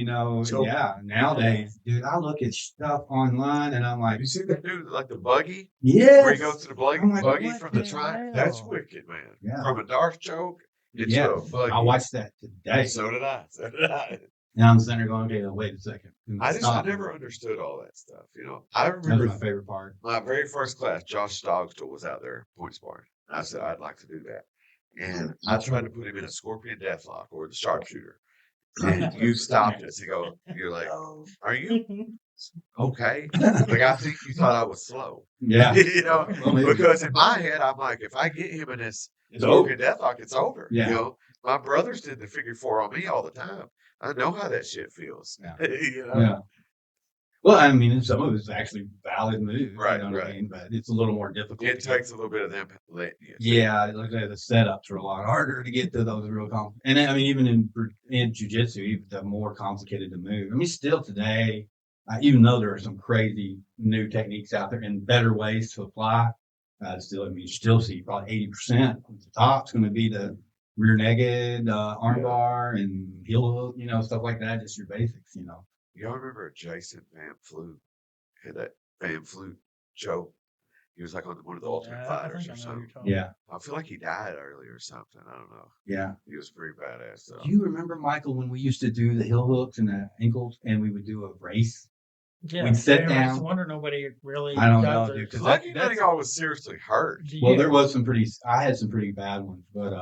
So- yeah. Nowadays, dude, I look at stuff online and I'm like, Have you seen that dude like the buggy? yes. Where he goes to the buggy, I'm like, buggy what from the the track? That's hell? wicked, man. Yeah. From a dark choke into Yeah. a buggy. I watched that today. So did I. So did I. And I'm sitting there going, okay, wait a second. I Stop. never understood all that stuff. I That was remember my favorite part. my very first class, Josh Stogstall was out there point sparring. I said, I'd like to do that. And I tried to put him in a scorpion deathlock or the sharpshooter. And you stopped us. You're like, are you okay? Like, I think you thought I was slow. Yeah. Well, maybe. Because in my head, I'm like, if I get him in this It's scorpion deathlock, it's over. Yeah. My brothers did the figure 4 on me all the time. I know how that shit feels. Yeah. You know? Yeah. Well, I mean, some of it's actually valid moves, Right, you know what I right. mean? But it's a little more difficult. It takes a little bit of them letting you. Yeah, it looks like the setups are a lot harder to get to those real and I mean, even in jujitsu, even the more complicated to move. I mean, still today, even though there are some crazy new techniques out there and better ways to apply, still, I mean, you still see probably 80% of the top's going to be the rear naked, armbar and heel hook, you know, stuff like that. Just your basics, you know. Y'all remember Jason Van Flute had that Van Flute choke? He was like on one of the Ultimate I Fighters think or I know who something. you're talking Yeah, I feel like he died early or something. I don't know. yeah. He was pretty badass though. Do you remember, Michael, when we used to do the heel hooks and the ankles and we would do a race? Yeah, We'd sit it's down. a wonder nobody really I don't got know, the. dude, 'cause Lucky none of that's y'all was seriously hurt. well, there was some I had some pretty bad ones, but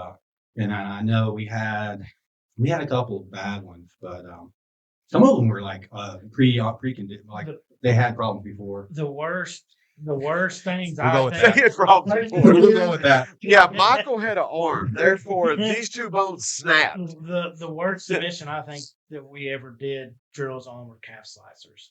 and I know we had a couple of bad ones, but some of them were like pre-conditioned, like they had problems before. the worst things We'll go I with think. They had problems before. We'll go with that. Yeah, Michael had an arm. Therefore, these two bones snapped. The worst submission I think that we ever did drills on were calf slicers.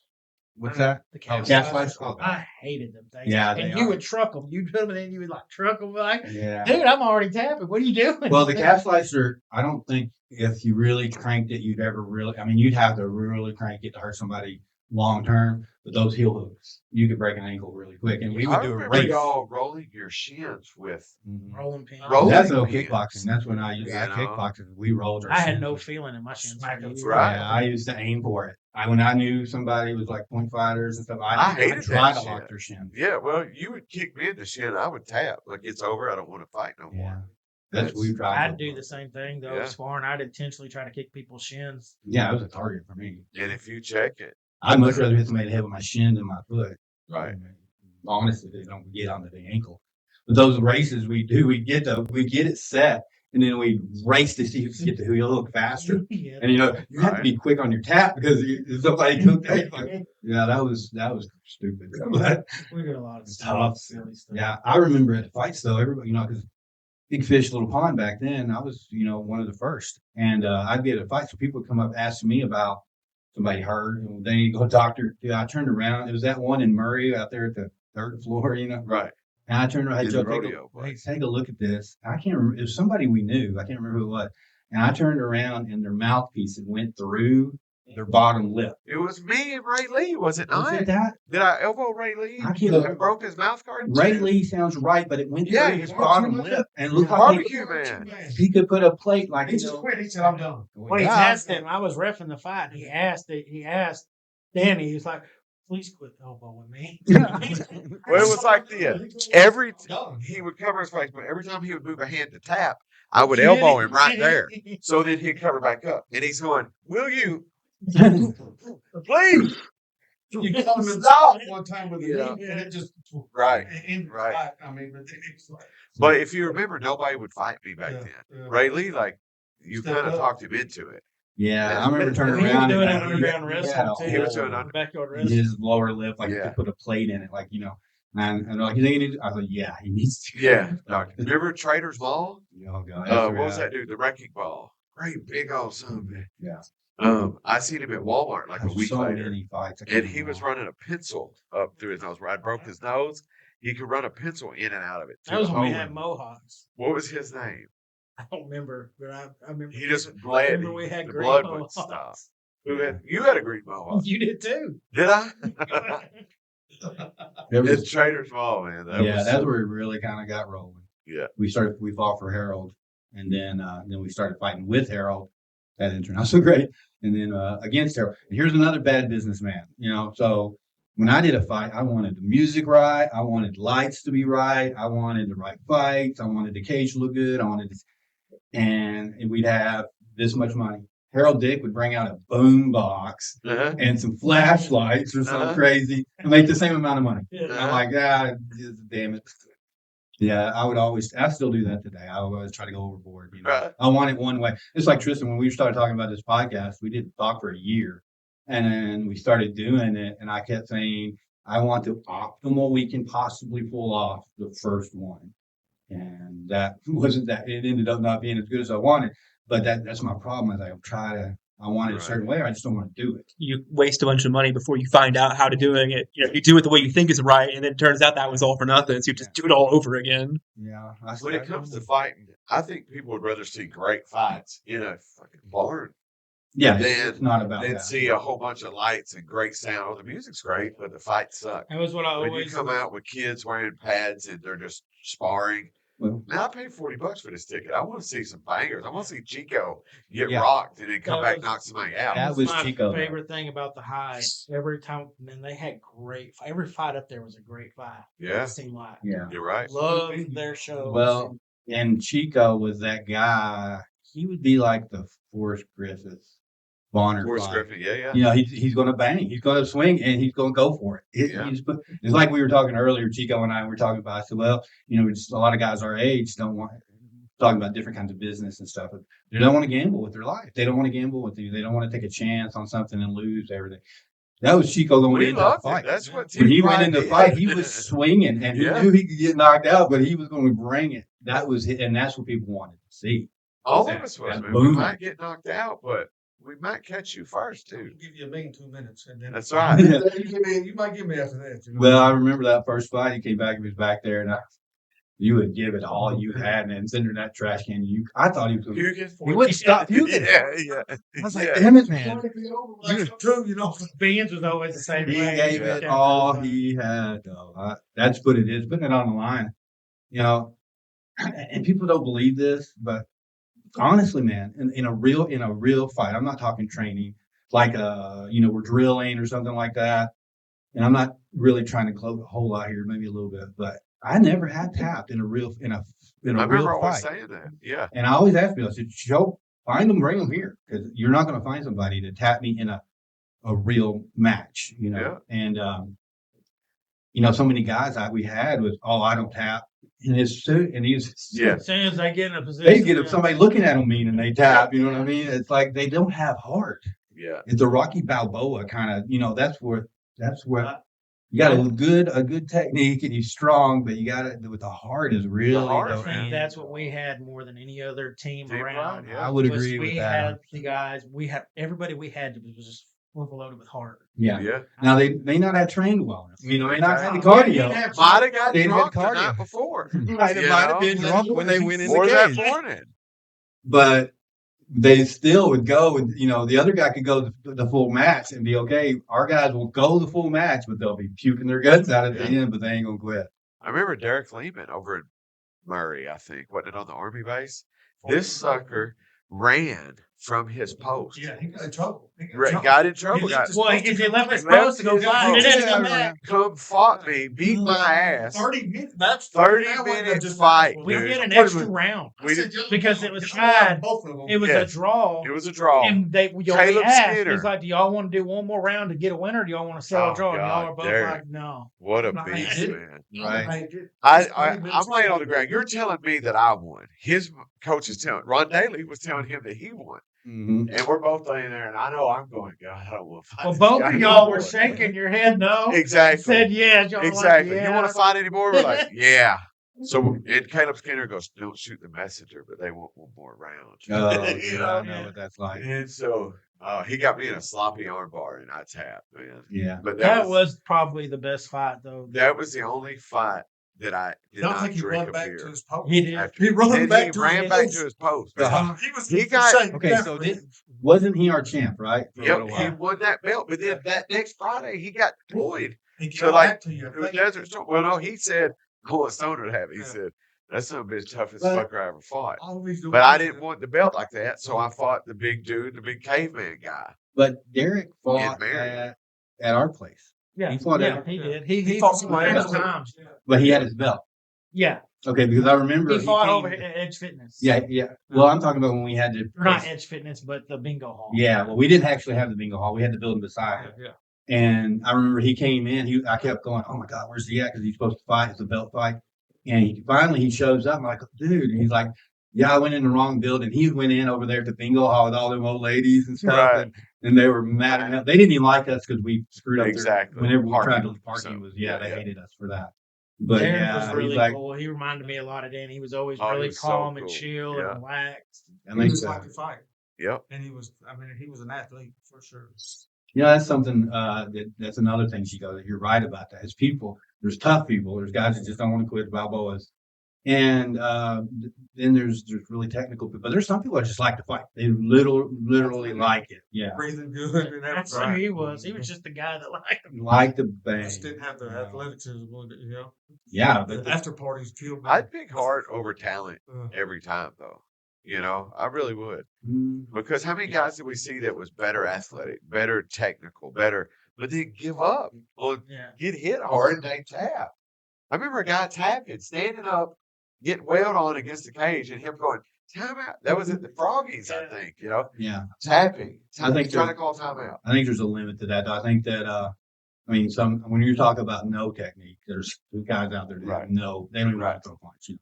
What's that? The Oh, calf calf slicers. slicers? Oh, I hated them things. Yeah, and they you are. would truck them. You'd do them, and then you would like truck them. Like, Yeah. dude, I'm already tapping. What are you doing? Well, the calf slicer, I don't think if you really cranked it, you'd ever really. I mean, you'd have to really crank it to hurt somebody long term. But those heel hooks, you could break an ankle really quick, and we would I do a remember race. y'all rolling your shins with rolling pins. Rolling That's no pins. kickboxing. That's when I used to You know? kickboxing. We rolled our I had shins no with- feeling in my shins. Smack 'em. Right. Yeah, I used to aim for it. When I knew somebody was like point fighters and stuff, I hated I'd try that to lock shit. their shins. Yeah, well, you would kick me in the shin. I would tap. Like, it's over. I don't want to fight no Yeah, more. that's what we tried. I'd do the same thing though. Yeah. Sparring, I'd intentionally try to kick people's shins. Yeah, it was a target for me. And if you check it, I'd much rather hit somebody in the head with my shin than my foot. right. Honestly, they don't get onto the ankle. But those races we do, we get it set, and then we race to see who can get the heel hook faster. Yeah. And you know, you have to be quick on your tap because if somebody took that, like, yeah, that was stupid. But We did a lot of It's stuff, tough. silly stuff. yeah, I remember at fights though, everybody, you know, because big fish, little pond back then, I was, you know, one of the first, and I'd be at a fight, so people would come up asking me about somebody hurt, and then you go doctor. Dude, I turned around. It was that one in Murray out there at the third floor, you know. Right. And I turned around, In hey, the Joe, rodeo hey, place. take a look at this. I can't remember. It was somebody we knew. I can't remember who it was. And I turned around, and their mouthpiece had went through their bottom lip. It was me and Ray Lee, was it Was not? it that? Did I elbow Ray Lee? I can't And remember. broke his mouth guard? Ray Lee sounds right, but it went Yeah, through his he's bottom barbecue lip, and it looked like Barbecue man. he could put a plate like He just quit. He said, "I'm done." When he asked him, I was reffing the fight. He asked Danny. He was like, "Please quit elbowing me." Well, it was like this. He would cover his face, but every time he would move a hand to tap, I would elbow him right there. So then he'd cover back up. And he's going, will you? Please. You called him a Stop. dog one time with a Yeah. knee, and it just Right, in right. fight. I mean, but it's like, But if you remember, nobody would fight me back yeah, then. yeah. Ray Lee, like, you Stepped kind of up. talked him into it. Yeah, I remember turning He was around doing and that underground he had wrestling a too. He was doing hole backyard in wrestling. his lower lip, like you Yeah. could put a plate in it, like, you know. And they're like, you think you need to? I was like, yeah, he needs to. Yeah. Remember Trader's Mall? Oh, God. What was that dude? The wrecking ball. Great big old son, man. Yeah. I seen him at Walmart like a week so later. many fights. And he was running a pencil up through his nose. Where I broke his nose, he could run a pencil in and out of it. That was when we Oh, had mohawks. what was his name? I don't remember, but I remember. He just I bled. remember we had The green blood wouldn't mohawks. stop. You had a green mohawk? You did too. Did I? There was- It's Trader's Mall, man. that's where we really kind of got rolling. Yeah. We fought for Harold, and then we started fighting with Harold. That didn't turn out so great. And then against Harold. And here's another bad businessman, you know. So when I did a fight, I wanted the music right. I wanted lights to be right. I wanted the right fights. I wanted the cage to look good. And we'd have this much money. Harold Dick would bring out a boom box Uh-huh. and some flashlights or something Uh-huh. crazy and make the same amount of money. Yeah. I'm like, damn it. Yeah, I still do that today. I always try to go overboard. You know, Right. I want it one way. It's like Tristan, when we started talking about this podcast, we didn't talk for a year. And then we started doing it. And I kept saying, I want the optimal we can possibly pull off the first one. And that wasn't that. It ended up not being as good as I wanted. But that's my problem is I want it a Right. certain way, or I just don't want to do it. You waste a bunch of money before you find out how to doing it. You know, you do it the way you think is right, and then it turns out that was all for nothing. So you just do it all over again. Yeah. When it comes to fighting, I think people would rather see great fights in a fucking barn yeah, than it's not about than that. see a whole bunch of lights and great sound. Oh, the music's great, but the fights suck. That was what I When you always come out with kids wearing pads and they're just sparring. Well, Now I paid $40 for this ticket. I want to see some bangers. I want to see Chico get Yeah. rocked and then come That back was- knock somebody That out. was my Chico, though. favorite thing about the Hive. Every time, man, they had every fight up there was a great fight. Yeah. It seemed like. Yeah. You're right. Loved their shows. Well, and Chico was that guy. He would be like the Forrest Griffiths, Bonner Forrest fight. Griffin, yeah. You know, he's going to bang, he's going to swing, and he's going to go for it. Yeah. It's like we were talking earlier, Chico and I were talking about. I said, well, you know, just a lot of guys our age don't want talking about different kinds of business and stuff. But they don't want to gamble with their life. They don't want to gamble with you. They don't want to take a chance on something and lose everything. That was Chico going We into the loved fight. it. That's what When he Team went Pride in the did. fight, he was swinging, and he Yeah. knew he could get knocked out, but he was going to bring it. That was it, and that's what people wanted to see. All that- of us was, that man. We boom. might get knocked out, but we might catch you first, I'll too. give you a mean 2 minutes, and then That's right. you might give me after that. You know? Well, I remember that first fight. He came back. He was back there, and you would give it all you had, and then send her in that trash can. I thought he was going to. Puking? He wouldn't stop puking. Yeah. I was like, Yeah. damn it, man. That's true, you know. Beans was always the same He way. gave it all he had, though. That's what it is, putting it on the line. You know, and people don't believe this, but honestly, man, in a real fight, I'm not talking training, like we're drilling or something like that. And I'm not really trying to close a whole lot here, maybe a little bit, but I never had tapped in a real I real remember always fight. saying that. Yeah. And I always ask people, I said, find them, bring them here, because you're not going to find somebody to tap me in a real match, you know. And so many guys we had was, I don't tap, and he's Yeah. As soon as they get in a position, they get somebody looking at them mean and they tap, you know what I mean? It's like they don't have heart. Yeah. It's a Rocky Balboa kind of, that's where you got a good technique and he's strong, but you got it with the heart is really heart, dope. man. that's what we had more than any other team Team around. Pride, yeah. I would was agree with we that. had the guys. We had everybody. We had was just overloaded with heart. Yeah. Yeah. Now they may not have trained well enough. They not had the Exactly. cardio. Might have got They didn't have drunk the cardio. night before. Might You have know? been drunk when they went in Or the that cage. morning. But they still would go, and the other guy could go the full match and be okay. Our guys will go the full match, but they'll be puking their guts out at the end, but they ain't gonna quit. I remember Derek Lehman over at Murray, I think, wasn't it on the Army base? This sucker ran from his post. Yeah, he got in trouble. Got in trouble. He left his Well, post if to he go left his fight. post to go fight, he he didn't Yeah, come I back. Come fought me, beat my ass. 30 minutes. That's 30 that wasn't minute just fight, We dude. did an extra round We did, because it was tied. tied. Both of them. It was Yeah. a draw. it was a draw. And we Caleb asked, Skinner. he's like, do y'all want to do one more round to get a winner? Or do y'all want to sell Oh, a draw? And y'all God, are both Derek. like, no. What a No, I beast, did. man. Right. I'm laying on the ground. You're telling me that I won. His coach is telling Ron Daly was telling him that he won. Mm-hmm. And we're both laying there, and I know I'm going, God, I don't want to fight. Well, this both guy of y'all were anymore." shaking your head no. Exactly. Said yes. Y'all were Exactly. Like, You yeah. want to fight anymore? We're like, yeah. So, and Caleb Skinner goes, don't shoot the messenger, but they want one more round. Oh, You yeah, know? I know what that's like. And so he got me in a sloppy armbar, and I tapped, man. Yeah. But That was probably the best fight, though. that was the only fight that I did Don't not think he drink ran a back beer. to his post. He did. After- He ran Then back he to ran his back post. to his post. He got- saying Okay, so referee. wasn't he our champ, right? For a Yep, little he while. won that belt, but then that next Friday he got deployed He So, came like, back to you. to a desert storm. Well, no, he said, I want Stoner to have it. He Yeah. said, that's some bitch toughest But- fucker I ever fought. Always do But I it. didn't want the belt like that, so I fought the big dude, the big caveman guy. But Derek fought Marion. at our place, Yeah, He fought yeah, at- he did. He fought fought somebody several else. times. but he had his belt. Yeah, Okay, because I remember he fought came- over at Edge Fitness. Yeah, yeah. Well, I'm talking about when we had to. Or not Edge Fitness, but the bingo hall. Yeah, well, we didn't actually have the bingo hall. We had the building beside it. Yeah. And I remember he came in. I kept going, "Oh my God, where's he at?" Because he's supposed to fight. It's a belt fight. And he shows up. I'm like, "Dude," and he's like, "Yeah, I went in the wrong building." He went in over there to bingo hall with all them old ladies and stuff, Right. and they were mad at him. They didn't even like us because we screwed up. Exactly. Whenever we tried Parking. to parking So, was yeah, they yeah. hated us for that. But Darren yeah, was he's really like, cool. He reminded me a lot of Dan. He was always Oh, he really was so calm and cool. chill Yeah. and relaxed. that He makes just sense. like to fight. Yep. And he was an athlete for sure. You know, that's something that's another thing she goes. You're right about that. As people, there's tough people. There's guys that just don't want to quit Balboas, and then there's really technical people. But there's some people that just like to fight. They literally like it. Yeah, Breathing good and That's who he was. He was just the guy that liked him. like the bang. Just didn't have the athleticism, you know. Yeah, The but after parties killed me. I'd pick heart over talent Uh, every time, though. You know, I really would. mm, Because how many guys did we see that was better athletic, better technical, better, but they give up or Yeah. get hit hard and they tap? I remember a guy tapping, standing up, getting wailed on against the cage, and him going, time out. That was at the Froggies, I think, you know, yeah. tapping. I think trying to call timeout. I think there's a limit to that. I think that I mean, when you talk about no technique, there's guys out there that Right. have no, they don't even Right. want to throw punch. You know?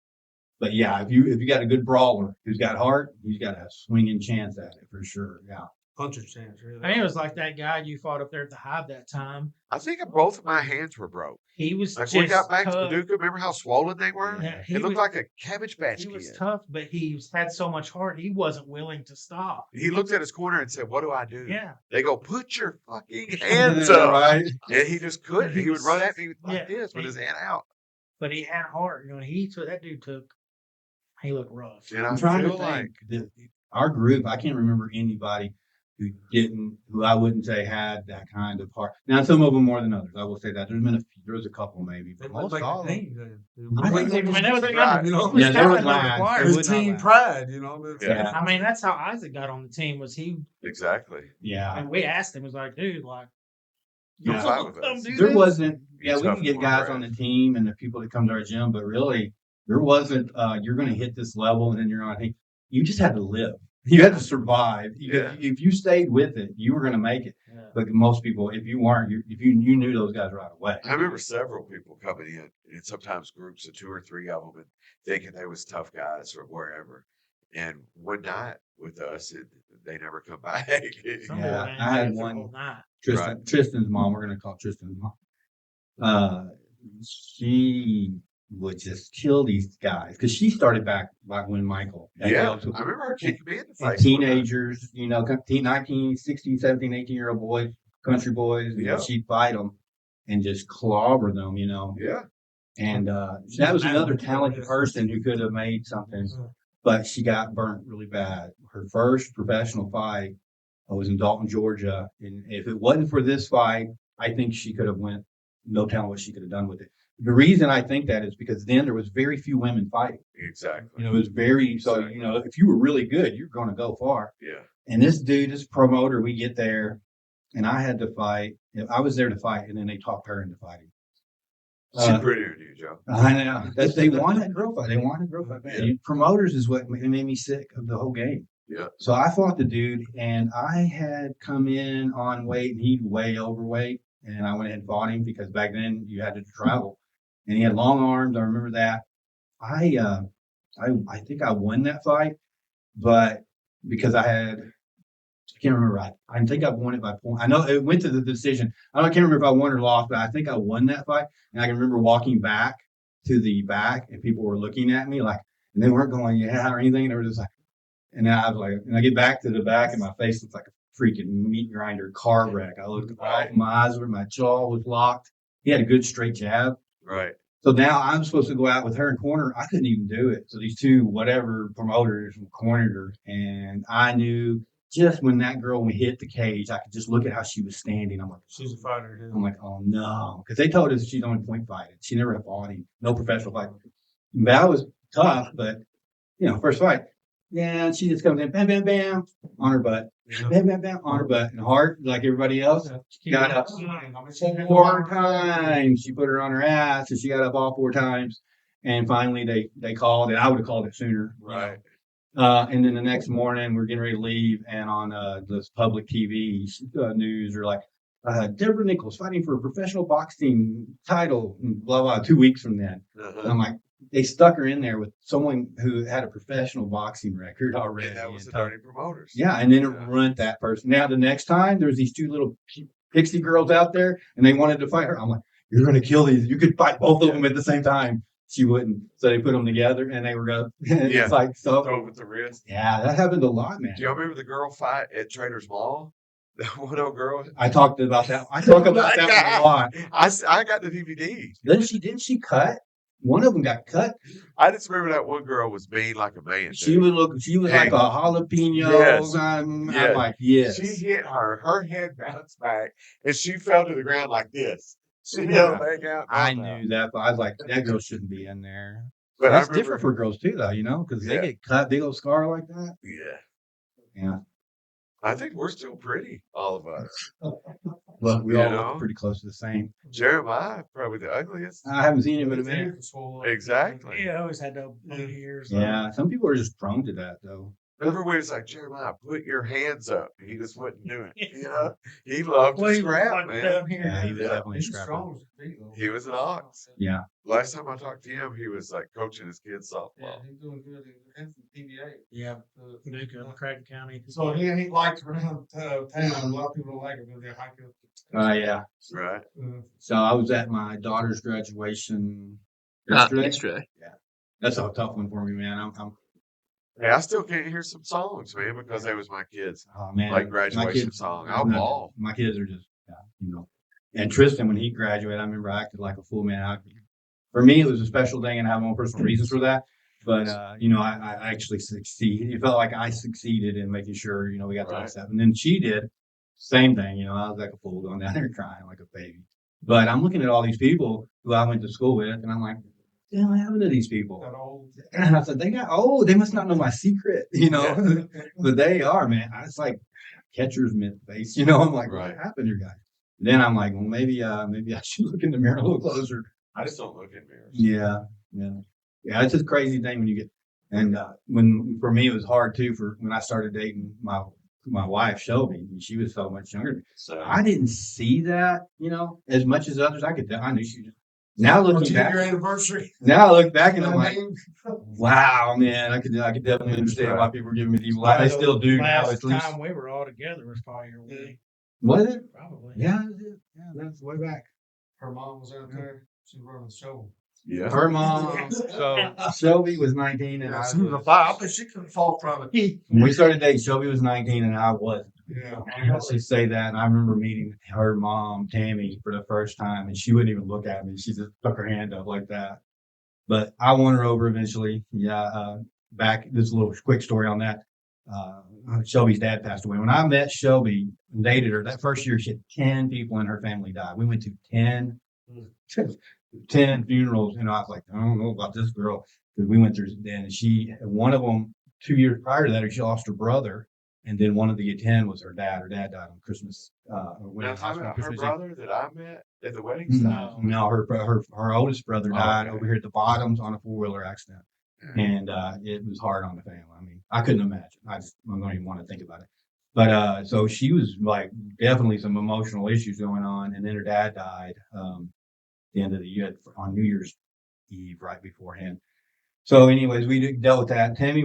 But yeah, if you got a good brawler who's got heart, he's got a swinging chance at it for sure. Yeah. puncher's chance, really. I mean, it was like that guy you fought up there at the Hive that time. I think both of my hands were broke. He was Like just when we got back to tough. Paducah, remember how swollen they were? Yeah, It looked like a Cabbage Patch he Kid. was tough, but he had so much heart. He wasn't willing to stop. He looked at his corner and said, "What do I do?" Yeah. They go, "Put your fucking hands up." Right. And he just couldn't. He He would was- run at me like yeah, this with his hand out. But he had heart. You know, that dude took. He looked rough. And I I'm trying to feel like think. Our group, I can't remember anybody who I wouldn't say had that kind of heart. Now, some of them more than others. I will say that. There was a couple maybe, They but might most make all a of them. team then. I think I mean, that was Right. You know, Yeah, there was kind of lines. required. There it was was not team lines. pride, you know. Yeah. I mean, that's how Isaac got on the team. Was he? exactly. Yeah. And we asked him, was like, dude, like, Yeah. You'll fight with us. do There this? wasn't, Be yeah, we tough can get for guys Brad. on the team and the people that come to our gym, but really, there wasn't, you're going to hit this level and then you're on. I think you just had to live. You had to survive. Yeah. If you stayed with it, you were going to make it. Yeah. But most people, if you weren't, if you knew those guys right away. I remember several people coming in, and sometimes groups of 2 or 3 of them, and thinking they was tough guys from wherever, and one night with us, and they never come back. Some Yeah, boy ran I had the one- whole night. Tristan's mom, we're going to call Tristan's mom. She would just kill these guys because she started back when Michael. Yeah, I remember her kicking me in the And face. one night. teenagers, 19, 16, 17, 18-year-old boys, country boys, Yeah. she'd fight them and just clobber them, Yeah, And that was another talented person who could have made something, but she got burnt really bad. Her first professional fight was in Dalton, Georgia. And if it wasn't for this fight, I think she could have went, no telling what she could have done with it. The reason I think that is because then there was very few women fighting. exactly. It was very, so, if you were really good, you're going to go far. Yeah, And this dude, this promoter, we get there and I had to fight. I was there to fight and then they talked her into fighting. she's prettier than you, Joe. I know. They want that girl fight. They want a girl fight. Man. Yeah. Promoters is what made me sick of the whole game. Yeah. So I fought the dude and I had come in on weight and he'd way overweight. And I went ahead and fought him because back then you had to travel. And he had long arms. I remember that. I think I won that fight, but because I can't remember. I think I won it by point. I know it went to the decision. I can't remember if I won or lost, but I think I won that fight. And I can remember walking back to the back and people were looking at me like, and they weren't going, yeah, or anything. They were just like, and then I was like, and I get back to the back and my face looks like a freaking meat grinder car wreck. I looked, my jaw was locked. He had a good straight jab. Right. So now I'm supposed to go out with her in corner. I couldn't even do it. So these two, whatever promoters cornered her. And I knew just when that girl hit the cage, I could just look at how she was standing. I'm like, She's a fighter. Dude. I'm like, oh no. Because they told us she's only point fighting. She never had fought him. No professional fight. That was tough, but first fight. Yeah, she just comes in, bam, bam, bam, on her butt. Bam, bam, bam, on her butt. And hard, like everybody else, got up 4 times. She put her on her ass, and she got up all 4 times. And finally, they called, and I would have called it sooner. Right. And then the next morning, we're getting ready to leave, and on this public TV news, are like, Deborah Nichols fighting for a professional boxing title, and blah, blah, 2 weeks from then. Uh-huh. And I'm like, they stuck her in there with someone who had a professional boxing record already. And that was the dirty promoters. Yeah, and then it ruined that person. Now, the next time, there's these 2 little pixie girls out there, and they wanted to fight her. I'm like, you're going to kill these. You could fight both of them at the same time. she wouldn't. So they put them together, and they were going. Yeah. It's like so. Throw with the wrist. Yeah, that happened a lot, man. Do y'all remember the girl fight at Trader's Mall? The one old girl. I talked about that. I talk about that one a lot. I got the DVD. Didn't she cut? One of them got cut. I just remember that one girl was mean like a man. She dude. was like a jalapeno. Yes. I'm Yes. like, yes. She hit her. Her head bounced back, and she fell to the ground like this. She held her leg out. I knew that, but I was like, that girl shouldn't be in there. But That's I remember, different for girls too, though, because Yeah. they get cut, big old scar like that. Yeah. Yeah. I think we're still pretty, all of us. Well, we You all know? look pretty close to the same. Jeremiah, probably the ugliest. I haven't seen him in a minute. Exactly. Yeah, I always had no blue ears. Yeah, some people are just prone to that, though. Everybody was like, Jeremiah, put your hands up. He just wouldn't do it. You know? He loved to scrap, man. Yeah, he was Yeah. definitely He's scrappy. strong as a beat, though. He was an ox. Yeah. Last time I talked to him, he was like coaching his kids Yeah, softball. he's doing good. He's in PBA. Yeah, Uh, Paducah, Craig County. So he likes around town. A lot of people don't like him because they're hiking. Yeah. Right. So I was at my daughter's graduation yesterday. Yesterday. That's a tough one for me, man. Hey, I still can't hear some songs, man, because they was my kids. Oh man, Like my graduation kids- song. I'll ball. My kids are just, And Tristan, when he graduated, I remember I acted like a fool, man. For me, it was a special thing, and I have my own personal reasons for that. But I actually succeeded. It felt like I succeeded in making sure we got to Right. that stuff. And then she did same thing. I was like a fool going down there crying like a baby. But I'm looking at all these people who I went to school with, and I'm like, what the hell happened to these people? Got old. And I said, they got old. They must not know my secret, But they are, man. It's like catcher's mitt face, I'm like, Right. what happened here, guys? Then I'm like, well, maybe I should look in the mirror a little closer. I just don't look in mirrors. Yeah. It's a crazy thing when you get, and when for me it was hard too. For when I started dating my wife Shelby, and she was so much younger. So I didn't see that, as much as others. I knew she was. Now looking back, Your anniversary. now I look back and I'm like, wow, man, I could definitely understand why people were giving me evil. I still do now. Last At least. time we were all together was probably your wedding. Was it? Probably. Yeah, that's way back. Her mom was out there. She was running the show. yeah. Her mom. So Shelby was 19, and She was a fire. She couldn't fall from it. when we started dating, Shelby was 19, and I wasn't. Yeah. Let's just say that. And I remember meeting her mom, Tammy, for the first time, and she wouldn't even look at me. She just stuck her hand up like that. But I won her over eventually. Yeah. Back, this is a little quick story on that. Shelby's dad passed away. When I met Shelby and dated her, that first year, she had 10 people in her family die. We went to 10 funerals. I was like, I don't know about this girl. Because we went through then, and one of them, 2 years prior to that, she lost her brother. And then one of the 10 was her dad. Her dad died on Christmas. Now, talking about her Christmas Eve. brother that I met at the wedding stuff. No, her oldest brother died okay. over here at the Bottoms on a 4-wheeler accident. And it was hard on the family. I mean, I couldn't imagine. I don't even want to think about it. But so she was like definitely some emotional issues going on. And then her dad died the end of the year on New Year's Eve, right beforehand. So, anyways, we dealt with that. Tammy,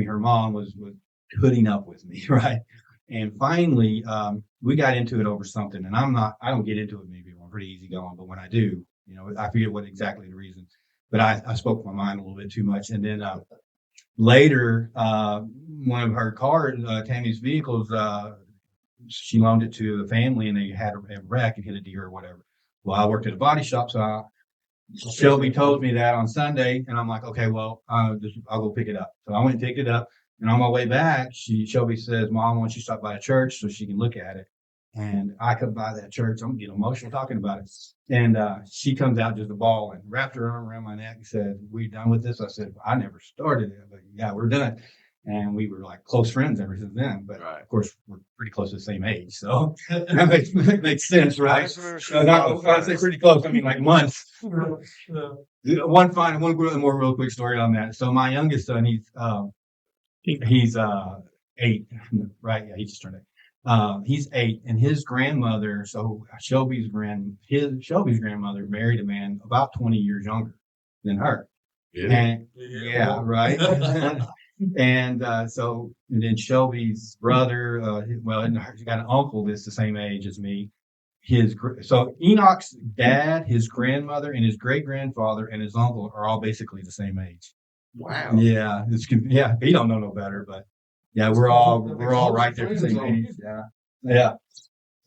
her mom was putting up with me, right? And finally, we got into it over something. And I don't get into it maybe. I'm pretty easygoing, but when I do, I forget what exactly the reason. But I spoke my mind a little bit too much. And then later, one of her cars, Tammy's vehicles, she loaned it to the family, and they had a wreck and hit a deer or whatever. Well, I worked at a body shop, so Shelby told me that on Sunday, and I'm like, okay, well, I'll go pick it up. So I went and picked it up, and on my way back, Shelby says, Mom, why don't you stop by a church so she can look at it? And I come by that church. I'm getting emotional talking about it. And she comes out just a ball and wrapped her arm around my neck and said, we done with this? I said, I never started it, but yeah, we're done. And we were like close friends ever since then. But Right. of course, we're pretty close to the same age. So that makes sense, I right? just remember she So was I say pretty close. I mean, like months. One more real quick story on that. So my youngest son, he's 8, right? Yeah, he just turned 8. He's 8, and his grandmother. So Shelby's grandmother married a man about 20 years younger than her. And, yeah, right. And then Shelby's brother, he's got an uncle that's the same age as me. So Enoch's dad, his grandmother, and his great grandfather and his uncle are all basically the same age. Wow. Yeah, he don't know no better, but yeah, we're all right there at the same age. Yeah, yeah.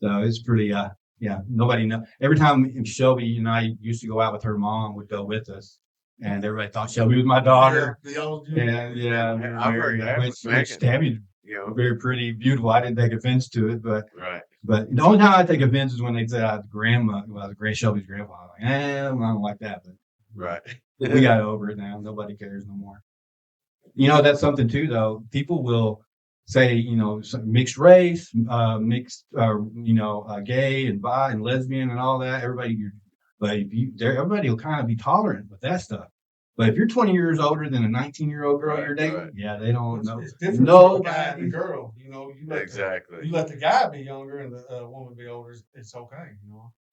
So it's pretty. Yeah. Nobody know. Every time Shelby and I used to go out with her mom, would go with us, and everybody thought Shelby was my daughter. And yeah, we were I've heard married, that which with Megan. Tabby's You know, very pretty, beautiful. I didn't take offense to it, but right. the only time I take offense is when they say I was Shelby's grandpa. I'm like, I don't like that, but Right. we got over it now. Nobody cares no more. You know, that's something too, though. People will say, mixed race, mixed, gay and bi and lesbian and all that. Everybody will kind of be tolerant with that stuff. But if you're 20 years older than a 19-year-old girl you're dating, yeah, they don't know. It's different for the guy and the girl. Exactly. You let the guy be younger and the woman be older. It's okay.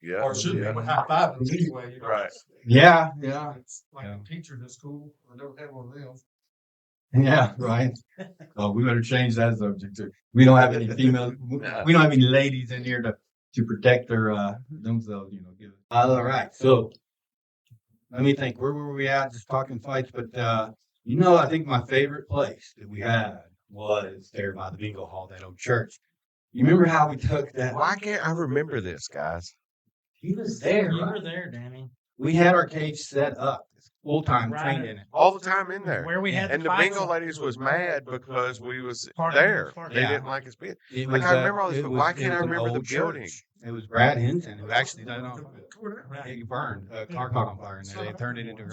Yeah. Or it should be. Yeah. With high five them anyway. Right. Yeah. It's like teachers at school. I never had one of them. Yeah, right. Oh, we better change that subject too. We don't have any female. We don't have any ladies in here to protect themselves. All right. So let me think. Where were we at? Just talking fights, but I think my favorite place that we had was there by the bingo hall, that old church. You remember how we took that? Why can't I remember this, guys? He was there. You Right? were there, Danny. We had our cage set up, full time Right. trained in it. All the time in there. Where we had And the fights bingo at. ladies was mad because we was Parking there. lot. They Yeah. didn't like us being. It Like, was, I remember all this, it but was- why it can't I was an remember the old building? church. It was Brad Hinton who actually done it. He burned. A car caught on fire, and they turned it into.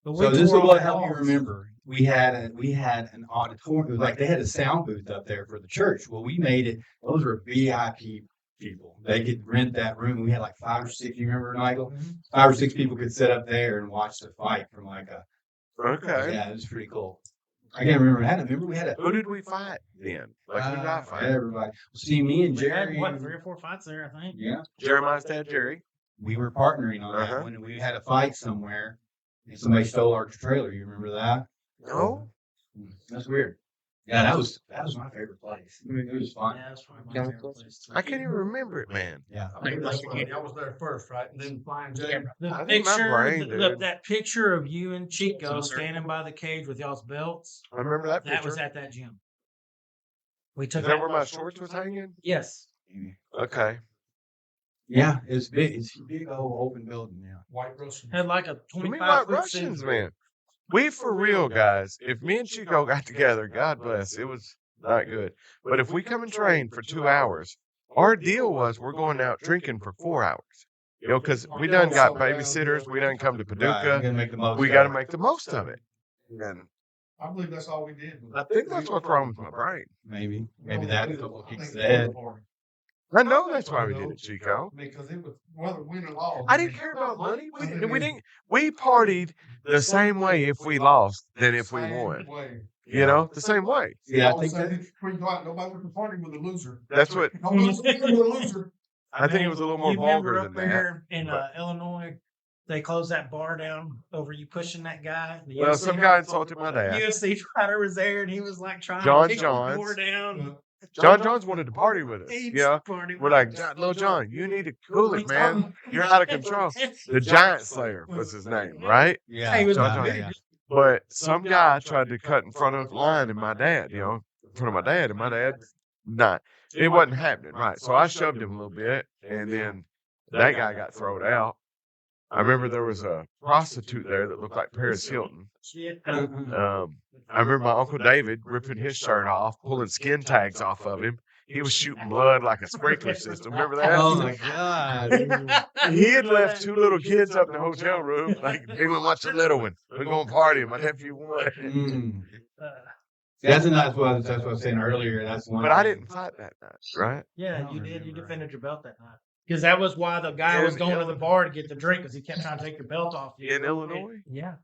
So this is what helped me remember. We had an auditorium. It was like they had a sound booth up there for the church. Well, we made it. Those were VIP people. They could rent that room. We had like 5 or 6. You remember, Nigel? 5 or 6 people could sit up there and watch the fight from like a. Okay. Yeah, it was pretty cool. I can't remember. We had a. Who did we fight then? Like, who did I fight? Everybody. See, me and We Jerry. had, 3 or 4 fights there, I think. Yeah. Jeremiah's dad, Jerry. We were partnering on that when we had a fight somewhere, and somebody stole our trailer. You remember that? No. That's weird. Yeah, that was my favorite place. It was fun. Yeah, that's probably my favorite place too. I can't even remember it, man. Yeah. I was there first, right? And then Flying J. The I think my picture, brain, dude. that picture of you and Chico standing by the cage with y'all's belts, I remember that that picture. was at that gym. We took Is that where my shorts was hanging? Yes. Okay. Yeah, it's big. It's a big old open building. Yeah. White Russian. Had like a I mean, 25 White foot Russians, ceiling. man. We for real, guys. If me and Chico got together, God bless, it was not good. But if we come and train for 2 hours, our deal was we're going out drinking for 4 hours. Because we done got babysitters. We done come to Right, Paducah. gotta make the most We of got to it. make the most of it. And I believe that's all we did. I think that's what's wrong with my brain. Maybe that. A couple of kicks to the head. I know that's why we did it, Chico. Because it was whether win or loss. I didn't care about money. We partied the same way if we lost than if we won. The same way. Yeah, I think that. Before you go out, nobody was partying with a loser. That's what Nobody was partying with a loser. I think it was a little more you remember vulgar up than that. there in but- Illinois, they closed that bar down over you pushing that guy. The Well, UFC some guy insulted my dad. UFC fighter was there, and he was like trying John to kick Johns. the door down. John Jones wanted to party with us. He Yeah. party We're with like, us. Little John, you need to cool it, man. You're out of control. The Giant Slayer was his name, right? Yeah, He was John Jones. yeah. But some guy tried to cut in front of the line and my dad, in front of my dad, and my dad, nah, it wasn't happening, right? So I shoved him a little bit, and then that guy got thrown out. I remember there was a prostitute there that looked like Paris Hilton. Shit. I remember my Uncle David ripping his shirt off, pulling skin tags off of him. He was shooting blood like a sprinkler system. Remember that? Oh my God. He had left 2 little kids up in the hotel room. Like, hey, we watch the little one. We're going to party. My nephew won. Mm. That's what I was saying earlier. That's one. But I didn't fight that night, right? Yeah, you did. You defended your belt that night. Because that was why the guy was going to the bar to get the drink, because he kept trying to take your belt off you. In Illinois? Yeah.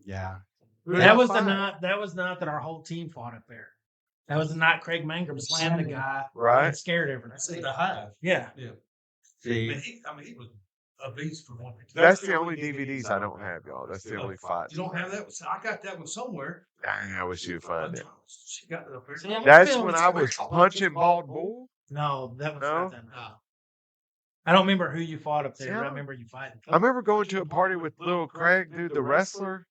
Yeah. Who did That I was the fight? night. That was not that our whole team fought up there. That was the night Craig Mangrum slammed the guy Right. and scared everyone. The Hive. Yeah. See, He was a beast for one. That's the only DVDs I don't have, y'all. That's the only fight. You don't have that? I got that one somewhere. Dang, I wish you'd find it. She got it up there. See, I'm That's feeling when I was punching Bald Bull. No, that was No? not that night. I don't remember who you fought up there. Yeah. I remember you fighting. I remember going to a party with Little Craig, dude, the wrestler.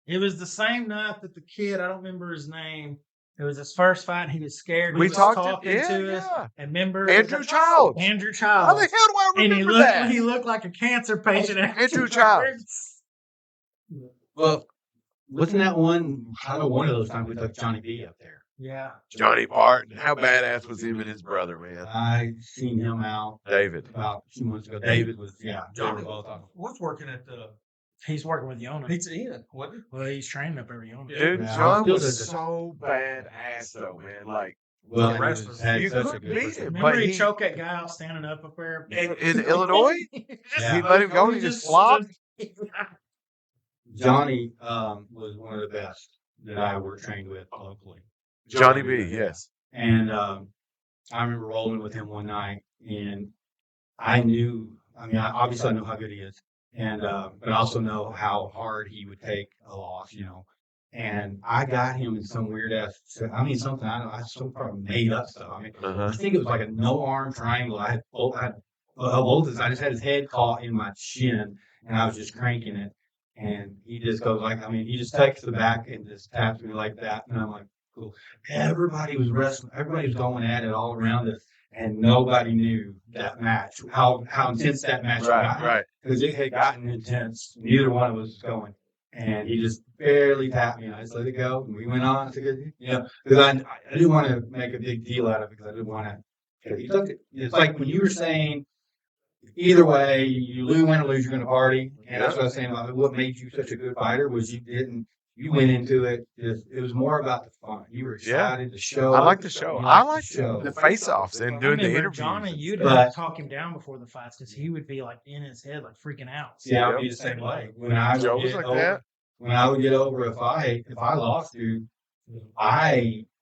It was the same night that the kid, I don't remember his name. It was his first fight. He was scared. We He was talked to- talking yeah, to us. yeah. And remember Andrew Childs. Andrew How the Childs. hell do I And remember that? he looked like a cancer patient. Andrew Childs. Well, wasn't that one? I don't know. One of those times we took Johnny B up there. Yeah. Johnny Barton. How badass was him and his brother, man? I seen him out David. about 2 months ago. David was John was both of them. What's working at the He's working with Yona. Pizza Inn? What? Well, he's training up every Yona. Dude, Yeah, John still was does it. so badass, though, man. Like, Well, The he wrestler. was- had You such a couldn't good beat person. him. Remember but he he- choked that guy out standing up there? in Illinois? Yeah. He let him go and he just flopped? Johnny was one of the best that I ever trained with locally. Johnny B, yes. And I remember rolling with him one night, and I knew. I mean, obviously I know how good he is, and but I also know how hard he would take a loss, you know. And I got him in some weird ass. I mean, something I don't. I still probably made up stuff. I mean, Uh-huh. I think it was like a no arm triangle. I had both. I just had his head caught in my shin, and I was just cranking it. And he just goes like, I mean, he just takes the back and just taps me like that, and I'm like, cool. Everybody was wrestling. Everybody was going at it all around us, and nobody knew that match, how intense that match got. Right. Because it had gotten intense. Neither one of us was going. And he just barely tapped me. I just let it go. And we went on. It's a good, because I didn't want to make a big deal out of it because I didn't want to. He took it. It's like when you were saying, either way, you win or lose, you're going to party. And that's what I was saying about what made you such a good fighter was you went into it. It was more about the fun. You were excited to show. I like the show. You I liked like the show. the face-offs and doing the remember interviews. Johnny, and you'd stuff. have to talk him down before the fights because he would be like in his head, like freaking out. Yeah, I'd be the same way. When I Joe would was get like over, that. when I would get over a fight, if I lost, dude,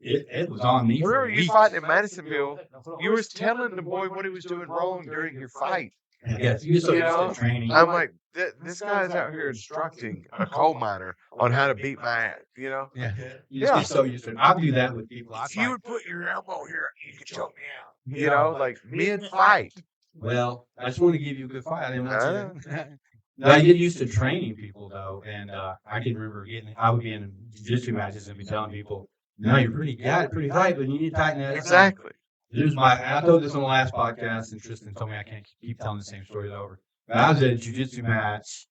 it was on me. Remember for you weeks. fighting in Madisonville? You was telling the boy what he was doing wrong during your fight. Yes, you so You used know, to training. I'm like, this guy's out here instructing a coal miner on how to beat my ass. You know? Yeah, you just get so used to it. I do that with people. I If you fight. would put your elbow here, you could choke me out. You know, like mid-fight. Well, I just want to give you a good fight. I didn't want I you. No, I get used to training people though, and I can remember I would be in jiu-jitsu matches and be telling people, "No, you're pretty tight, but you need to tighten that up." Exactly. I told this on the last podcast, and Tristan told me I can't keep telling the same stories over. But I was at a jiu-jitsu match,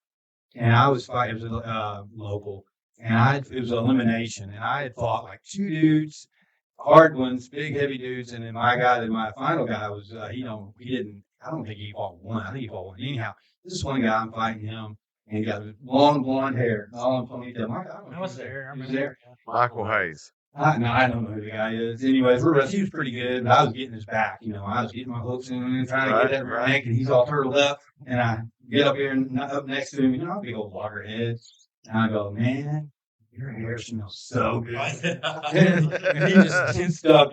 and I was fighting. It was local, and it was an elimination, and I had fought like two dudes, hard ones, big heavy dudes, and then my final guy was he didn't. I don't think he fought one. I think he fought one. Anyhow, this one guy, I'm fighting him, and he got long blonde hair, all in ponytail. I was there. I He was remember. there. Michael Hayes. I don't know who the guy is. Anyways, he was pretty good, but I was getting his back. I was getting my hooks in and trying to get that rear neck, and he's all turtled up. And I get up here and up next to him, big old loggerhead. And I go, man, your hair smells so good. And he just tensed up,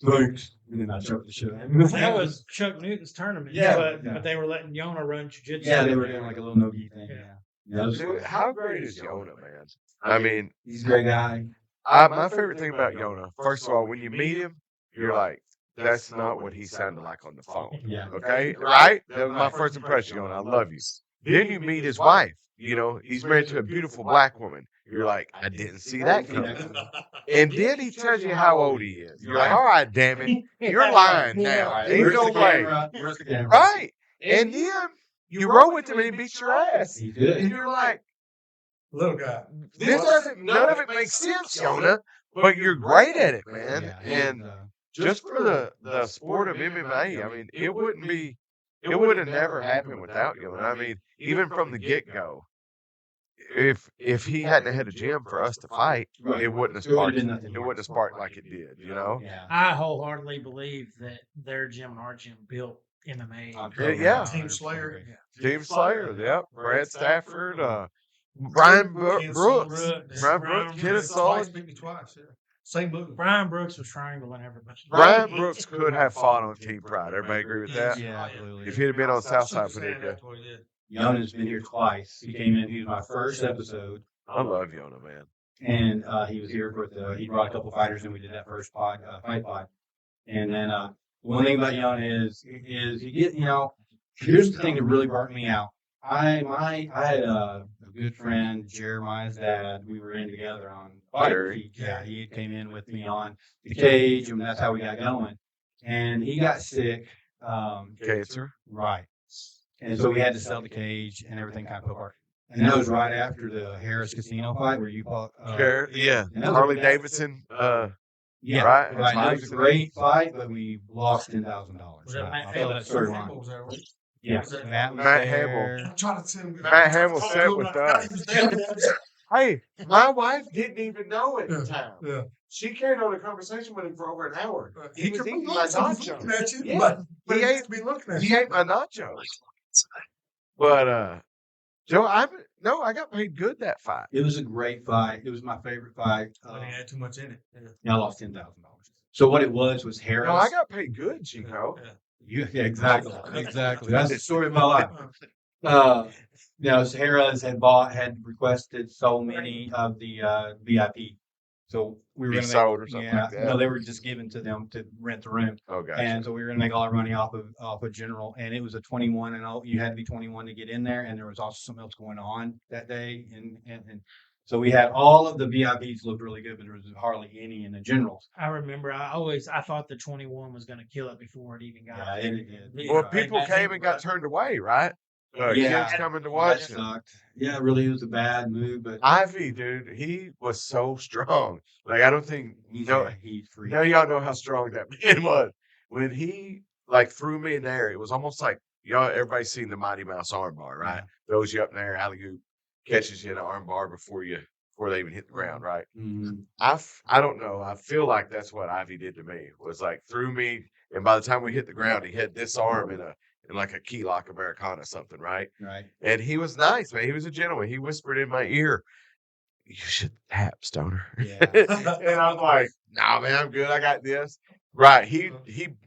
Thanks. And then I choked the shit out of him. That was Chuck Newton's tournament. Yeah. But they were letting Yona run jiu-jitsu. Yeah, they were doing like a little no-gi thing. Yeah. That was Dude, how great is Yona, man? I mean, he's a great guy. my favorite thing about Yona, first of all, when you meet him, you're like, that's not what he sounded like on the phone. Yeah. Okay? Right? That was my first impression, Yona. I love you. Then you meet his wife. He's married to a beautiful black woman. You're like, I didn't see that coming. And then he tells you how old he is. You're like, all right, damn it. You're lying now. Ain't no way. Where's the camera? Right? And then you roll with him and he beats your ass. He's good. And you're like, Little guy. none of it makes sense, Yona, but you're great at it, man. Yeah, And just for the sport of MMA, I mean, it would have never happened without Yona. I mean, even from the get-go, if he hadn't had a gym for us to fight, it wouldn't have sparked. It wouldn't have sparked like it did, Yeah. I wholeheartly believe that their gym and our gym built MMA. Yeah. Team Slayer. Team Slayer, yep. Brad Stafford, Brian Brooks, Kenneth Twice, Sullivan. beat me twice. Yeah. Same move. Brian Brooks was triangling everybody. Brian Brooks could have fought on Team Pride. Everybody agree with that? Yeah, absolutely. If he'd have been on Southside Paducah. That's what he did. Yona's been here twice. He came in. He was my first episode, I love Yona, man. and he was here he brought a couple fighters, and we did that first fight pod. And then One thing about Yana is you get, here's the thing that really burnt me out. I had a good friend, Jeremiah's dad. We were in together on bike Jerry. feet. Yeah, he came in with me on the cage, and that's how we got going. And he got sick. Cancer. Right. And so we had to sell the cage and everything kind of fell apart. And that was right after the Harris Casino fight where you fought. Yeah. and that was Harley a- Davidson. Yeah, Right. right. That was a great fight, but we lost $10,000. Was that Matt I feel that story Hamill wrong. was there, right? Yeah, Was that- Matt was Matt there. Hamill. I'm trying to tell him. Matt Hamill sat with I us. was there. Hey, my wife didn't even know at the Yeah. time. Yeah. She carried on a conversation with him for over an hour. He was could be eating my looking nachos. at you, Yeah. but He he ate- ain't be looking at He you. ate my nachos. But Joe, I got paid good that fight. It was a great fight. It was my favorite fight. But he had too much in it. I lost $10,000. So what it was Harris. No, I got paid good, Chico. Yeah, exactly. That's the story of my life. Harris had requested so many of the VIP. So we were Be going to sold or something like that. No, they were just given to them to rent the room. Oh, gotcha. And so we were going to make all our money off of general, and it was a 21 and you had to be 21 to get in there, and there was also something else going on that day, and so we had all of the VIPs looked really good, but there was hardly any in the generals. I remember I thought the 21 was going to kill it before it even got. Yeah, it did. Well, Right. people came and got turned away, right? Yeah. Kids coming to That watch. sucked. Yeah, it really was a bad move, but Ivy, dude, he was so strong. Like I don't think he's free. now y'all know how strong that man was. When he like threw me in there, it was almost like everybody's seen the Mighty Mouse arm bar, right? Throws you up in there, alley oop, catches you in the arm bar before they even hit the ground, right? Mm-hmm. I don't know. I feel like that's what Ivy did to me. Was like threw me, and by the time we hit the ground, he had this arm in like a key lock Americana something, right? Right. And he was nice, man. He was a gentleman. He whispered in my ear, "You should tap, Stoner." Yeah. And I'm like, "Nah, man, I'm good. I got this." Right. He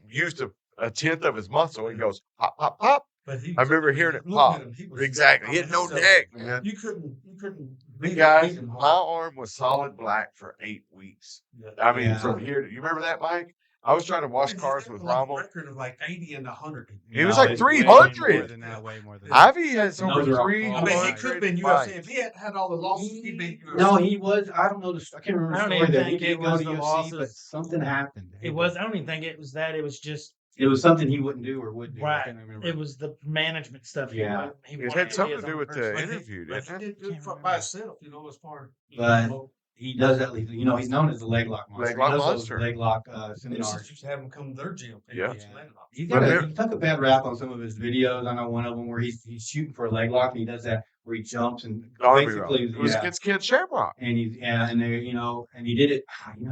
used a tenth of his muscle. He goes pop, pop, pop. But I remember hearing it look pop. at him, he was- Exactly. He had no neck, man. You couldn't The beat guys, him my hard. arm was solid black for 8 weeks. Yeah. I mean, Yeah. from here, you remember that, Mike? I was trying to wash cars with Like a Rommel. record of like 80 and 100. He was No, like it's way 300. more than that, way more than that. Ivy has over Those are all- 300. I mean, he could have been fights. UFC. If he had all the losses, he'd been UFC. No, he was. I don't know. I can't remember I the don't story even that he think did it go was to the UFC, but losses. something happened. It was. I don't even think it was that. It was just It was something he wouldn't do or would do. I right. can't remember. It was the management stuff. Yeah. It had something to do with the But he- interview, but didn't he it? did good Can't by remember. himself, as part But he does that. He's known as the leg lock monster. Leg lock He does those monster. leg lock They seminars. used to have him come to their gym. and Yeah. teach leg lock. He But took a bad rap on some of his videos. I know one of them where he's shooting for a leg lock and he does that where he jumps and Army roll. basically It was against Ken Shamrock. and and he did it.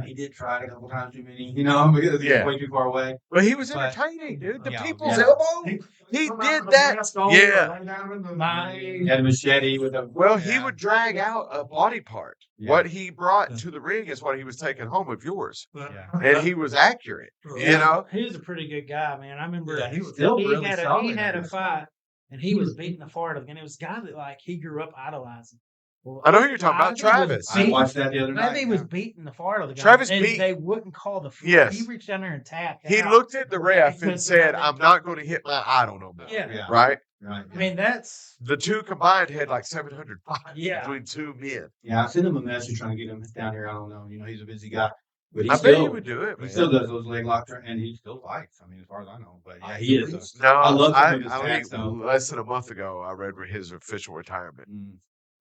He did try it a couple times too many. Because he was Yeah. way too far away. But he was But- entertaining, dude. The Yeah, people's yeah. elbow. He Come out did with a that. mask on, Yeah. lay down in the- He had a machete with a. Well, he would drag out a body part. Yeah. What he brought to the ring is what he was taking home of yours. But- Yeah. And he was accurate, you know? He was a pretty good guy, man. I remember Yeah, he was still he really had solid. he had a fight, and he was beating the fart of, and it was a guy that like he grew up idolizing. Well, I know who you're talking about, Ivy Travis. was I beating- watched that the other night. Ivy was beating the fart of the guy. Travis and beat- They wouldn't call the fight. Yes. He reached down there and tapped. He out. looked at the ref and Because said, of "I'm not going to hit my idol no more." Yeah. Yeah. Right? Right. I mean, that's The two combined had like 700 fights Yeah. between two men. Yeah, I sent him a message trying to get him down here. I don't know. He's a busy guy, but he I bet still he would do it, he man. still does those leg locks and he still fights. I mean, as far as I know, but yeah, he is. No, I love some I of his think stats, though. less than a month ago, I read his official retirement.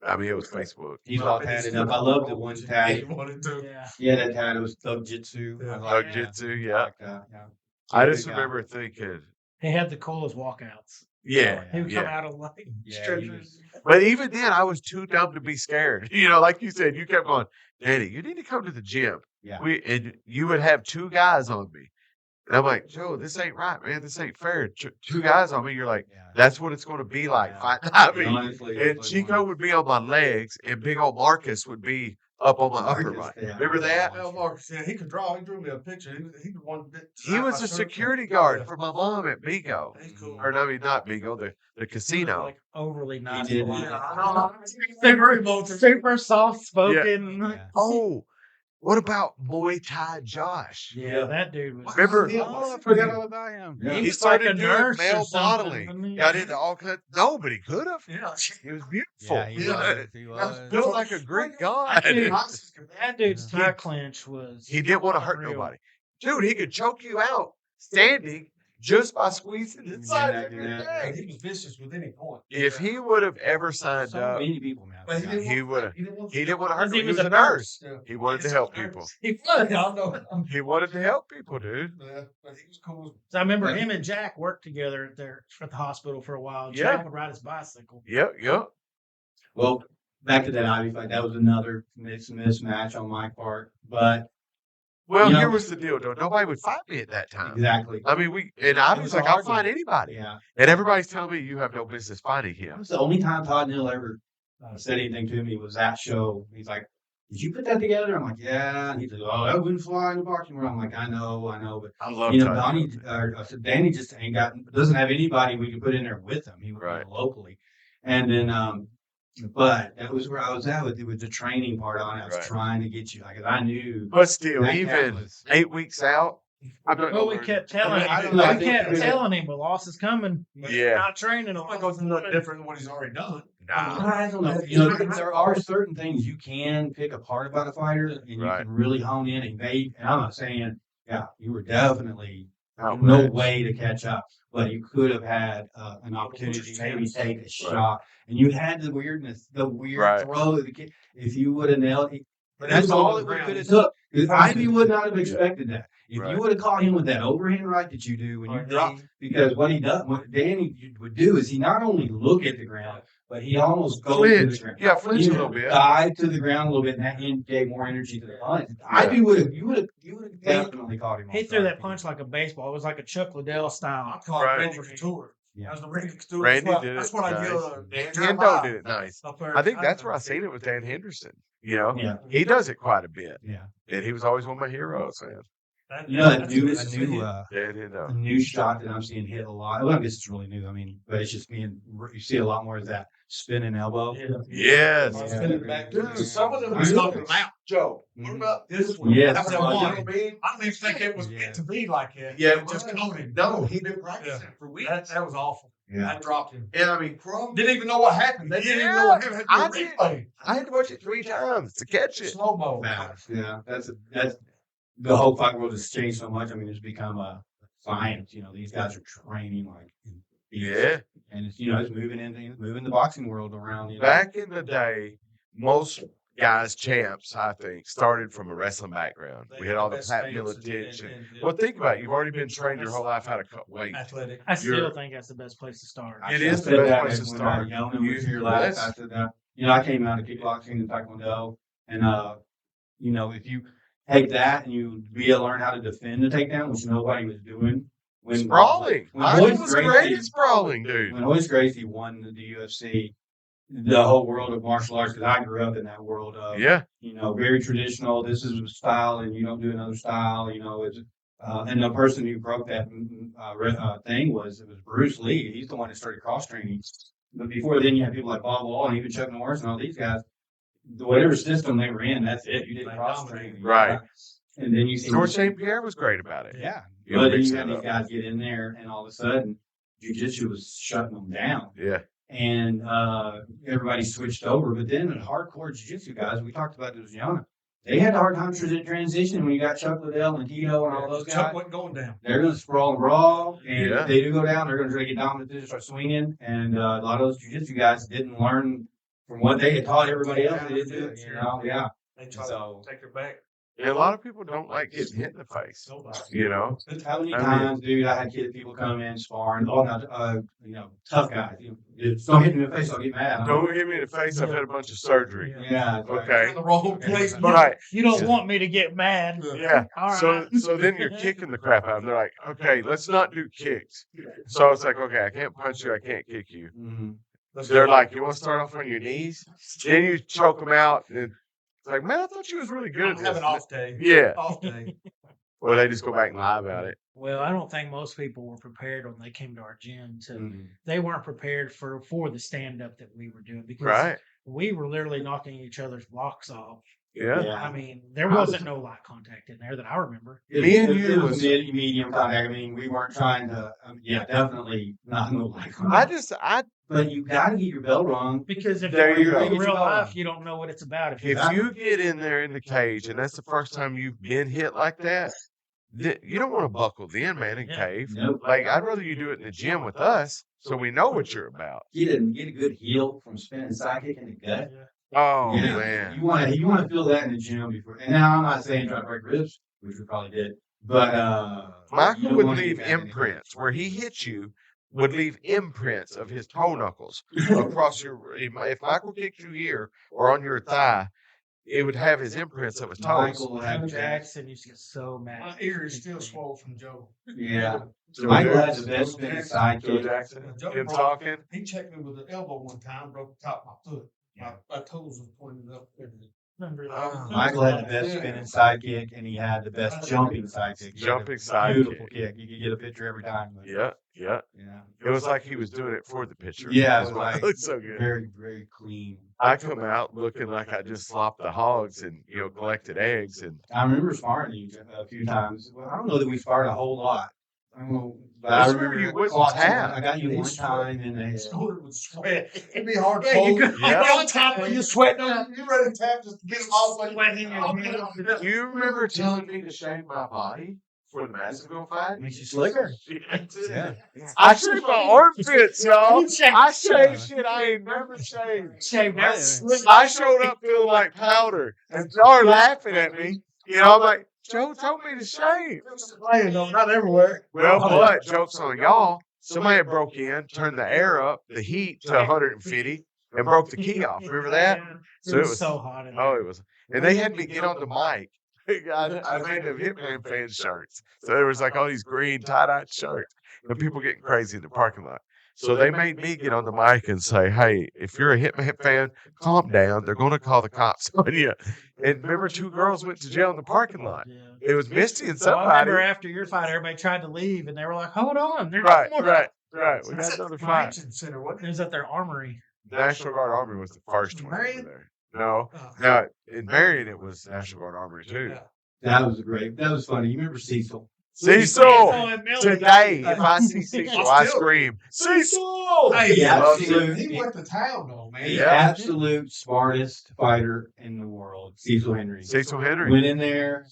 I mean, it was Facebook. He's all tatted up. I love the one He tat. wanted to. yeah. Yeah, that tat. It was Thug Jitsu. Yeah. I like Thug that. Jitsu, I yeah. like that, yeah. I Good just guy. remember thinking, He had the coolest walkouts. yeah, He would come yeah. out of like Yeah, he stretchers. was- But even then, I was too dumb to be scared. Like you said, you kept going, Danny, you need to come to the gym. Yeah. And you would have two guys on me. And I'm like, Joe, this ain't right, man. This ain't fair. Two guys on me. You're like, Yeah. that's what it's going to be like. Yeah. Fighting. I mean, Honestly, and it's like Chico one- would be on my legs, and big old Marcus would be up on my upper Marcus, body. yeah. Remember that? Well, Marcus, yeah, he could draw. He drew me a picture. He was one bit. He was a security guard for my mom at Bigo. He's cool. Or, I mean, not Bigo, the casino. Like overly nice. did. polite. Yeah, I know. Super soft spoken. Yeah. Oh, What about Muay Thai Josh? Yeah, that dude was. Remember, Oh, I forgot all about him. Yeah. He he was like started a doing nurse or male something, modeling. wasn't he? Got into all kinds. No, but he could have. Yeah. He was beautiful. Yeah, he was. He was. Built like a Greek god. That dude's Yeah. tie clinch was. He didn't want to hurt unreal. nobody. Dude, he could choke you out standing just by squeezing inside Yeah, of your yeah. neck. He was vicious with any point. If he would have ever signed So up, many people now. But Yeah. he would have. He didn't want to hurt Because he nobody. He was was a a nurse. Yeah. He wanted to help people. He was. Yeah, I know. He wanted to help people, dude. Yeah, but he was cool. So I remember him and Jack worked together at the hospital for a while. Yeah. Jack would ride his bicycle. Yep. Well, back to that Ivy fight. That was another mismatch on my part. But Well, You know- here was the deal, though. Nobody would fight me at that time. exactly. I mean, I It was was like, a I'll hard fight one. anybody. Yeah. And everybody's telling me you have no business fighting That him. was the only time Todd Neal ever said anything to me was that show. He's like, "Did you put that together?" I'm like, "Yeah." And he's like, "Oh, that wouldn't fly in the boxing world." I'm like, "I know, but I love Danny, Danny just doesn't have anybody we can put in there with him. He was Right. locally, and then but that was where I was at with the training part on it. I was Right. trying to get you, like, 'cause I knew But still, that even cat was- 8 weeks out, I'm not Well, we gonna kept telling him. I don't know, I We think kept it was- telling him, "The loss is coming. Yeah. Not training him." I go through nothing different than what he's already done. Nah. I don't know. There are certain things you can pick apart about a fighter, and you Right. can really hone in. And I'm not saying, yeah, you were definitely no Outmatched. way to catch up, but you could have had an opportunity to maybe take a Right. shot, and you had the weirdness, the weird Right. throw. If you would have nailed it, But that's it was all on it the could ground. have took. 'Cause Ivy would not have Yeah. expected that. If Right. you would have caught him with that overhand right that you do when you Right. drop, because what Danny would do is he not only look at the ground, but he almost goes to the Flinch. ground. Yeah, flinch He a little bit. dive to the ground a little bit, and that gave more energy to the punch. Ivy would have, you would have definitely caught him. He off threw guard. that punch like a baseball. It was like a Chuck Liddell I style. caught Right. Randy Couture. Yeah. That was the Randy Couture. Randy That's did That's it what I nice. give Dan Hendo Jeremiah did it nice. up there. I think that's where I seen it with Dan Henderson. You know, Yeah. he does it quite a bit, Yeah. and he was always one of my heroes, man. You know, that's vicious a hit. new Dan Hendo. a new shot that I'm seeing hit a lot. Well, I guess it's really new. I mean, but it's just being you see a lot more of that spinning elbow. Yeah. Yes. Yeah. Spinning back. Dude, some of them I was know. knocking him out. Joe, what Mhm. about this one? Yes. That's the Oh, one. yeah. I don't even think it was Yeah. meant to be like that. Yeah, It just caught him. No, he'd been practicing Yeah. for weeks. That was awful. Yeah. That dropped him. And I mean, Crum, Didn't even know what happened. They didn't even know what happened. I Had to did. do a replay. I had to watch it 3 times to catch it. Slow mo. Fast. Yeah, that's the whole fight world has changed so much. I mean, it's become a science. You know, these guys are training like Yeah. and it's it's moving the boxing world around. Back in the day, most guys, champs, I think, started from a wrestling background. We had all the Pat Miletich. Well, think about it. You've already been trained your whole life how to cut weight. Athletic. I still You're- think that's the best place to start. It I is the said best that place to when start. Yona was You- here last. yes. I said that. I came out of kickboxing and taekwondo, and if you take that and you learn how to defend the takedown, which nobody was doing. When Sprawling. when I Royce was great at Gracie- sprawling, dude. when Royce Gracie won the UFC, the whole world of martial arts, because I grew up in that world of Yeah. very traditional. This is a style, and you don't do another style. It's and the person who broke that thing was Bruce Lee. He's the one that started cross training. But before then, you had people like Bob Wall and even Chuck Norris and all these guys. Whatever system they were in, that's it. You did cross training, Right. And then you see George St. Pierre was great about it. yeah. You know, But then mix you that had these up. guys get in there, and all of a sudden, jiu-jitsu was shutting them down. Yeah. And everybody switched over. But then the hardcore jiu-jitsu guys, we talked about this, Yana, they had a hard time transitioning when you got Chuck Liddell and Tito and all those Chuck guys. wasn't going down. They're going to sprawl and brawl, and Yeah. if they do go down, they're going to try to get dominant, and start swinging. And a lot of those jiu-jitsu guys didn't learn from what they had taught everybody else. They didn't do it, yeah. They tried So- to take her back. And a lot of people don't like getting hit in the face. Nobody. You know? How many I mean- times, dude, I had people come in sparring, tough guys. Just don't hit me in the face, I'll get mad. Don't hit me in the face. I've had a bunch of surgery. Yeah. it's like- Okay. In the wrong place. Right. You don't Yeah. want me to get mad. Yeah. All So right. so then you're kicking the crap out of them. They're like, okay, let's not do kicks. So it's like, okay, I can't punch you, I can't kick you. Mhm. They're like, you want to start off on your knees? Then you choke them out. And it's like, man, I thought you was really good at I'm having this. off day. Yeah. Off day. Or they just go back and lie about it. Well, I don't think most people were prepared when they came to our gym. Mhm. They weren't prepared for the stand up that we were doing because Right. we were literally knocking each other's blocks off. Yeah. I mean, there wasn't no light contact in there that I remember. Me and it you was was- medium contact. I mean, we weren't trying to. Definitely not no like. But you got to get your bell rung. Because if There you you're in go. real life, you don't know what it's about. If you get in there in the cage and that's the first time you've been hit like that, you don't want to buckle then, man, and cave. Nope. Like, I'd rather you do it in the gym with us so we know what you're about. Get a good heel from spinning sidekick in the gut. Oh, Yeah. man. You want to feel that in the gym before. And now I'm not saying try to break ribs, which we probably did, but Michael you don't would wanna leave get that in the imprints where he hit you. Would leave imprints of his toe knuckles across your. If Michael kicked you here or on your thigh, it would have his imprints of his toes. Michael had Joe Jackson. Jackson used to get so mad. My ear is still swollen from Joe. Yeah. Joe Michael Jackson. has the best spinning Joe sidekick. Jackson. Joe Him broke- talking. He checked me with the elbow one time, broke the top of my foot. My toes was pointed up. Everything. Remember that? Oh, Michael had the best spinning sidekick, and he had the best jumping sidekick. He had a Jumping sidekick. Beautiful kick. You could get a picture every time. Yeah. Yeah. It was like he was doing it for the picture. Yeah, That's it was why like it looked so good. very, very clean. I come out looking like I just slopped the hogs and collected eggs and. I remember sparring you a few times. Well, I don't know that we sparred a whole lot. I don't know, but I I remember remember you wouldn't caught tap. I got you one time in the head. Snorted with sweat. It'd be hard to Yeah, hold. you could- Yeah. You're on top of you sweating. You ready to tap just to get them off like Do you remember telling me to shave my body for the Madisonville fight? Makes you slicker. Yeah. I shaved my armpits, y'all. I shaved shit I ain't never shaved. I showed up feeling like powder, and y'all are laughing at me. I'm like, Joe told me to shave. playing though, not everywhere. Well, but joke's on y'all. Somebody had broke in, turned the air up, the heat to 150, and broke the key off. Remember that? It was so hot in there. Oh, it was. And they had me get on the mic. I made them Hitman fan shirts. So there was like all these green tie-dye shirts and people getting crazy in the parking lot. So they made me get on the mic and say, hey, if you're a Hitman fan, calm down. They're going to call the cops on you. And remember, 2 girls went to jail in the parking lot. Yeah. It was Misty and So I somebody. remember after your fight, everybody tried to leave, and they were like, "Hold on, there's Right. more." We got another fight. Convention center, wasn't It was at their armory. National Guard Armory was the first one over Marion? there. No. it? Now, in Marion, it was National Guard Armory, too. Yeah. That was funny. You remember Cecil? Cecil! Today, if I see Cecil, I Still- scream, Cecil! Hey, He absolute- he went to town though, man. The Yeah. absolute smartest fighter in the world, Cecil Henry. Cecil Henry. Went in there,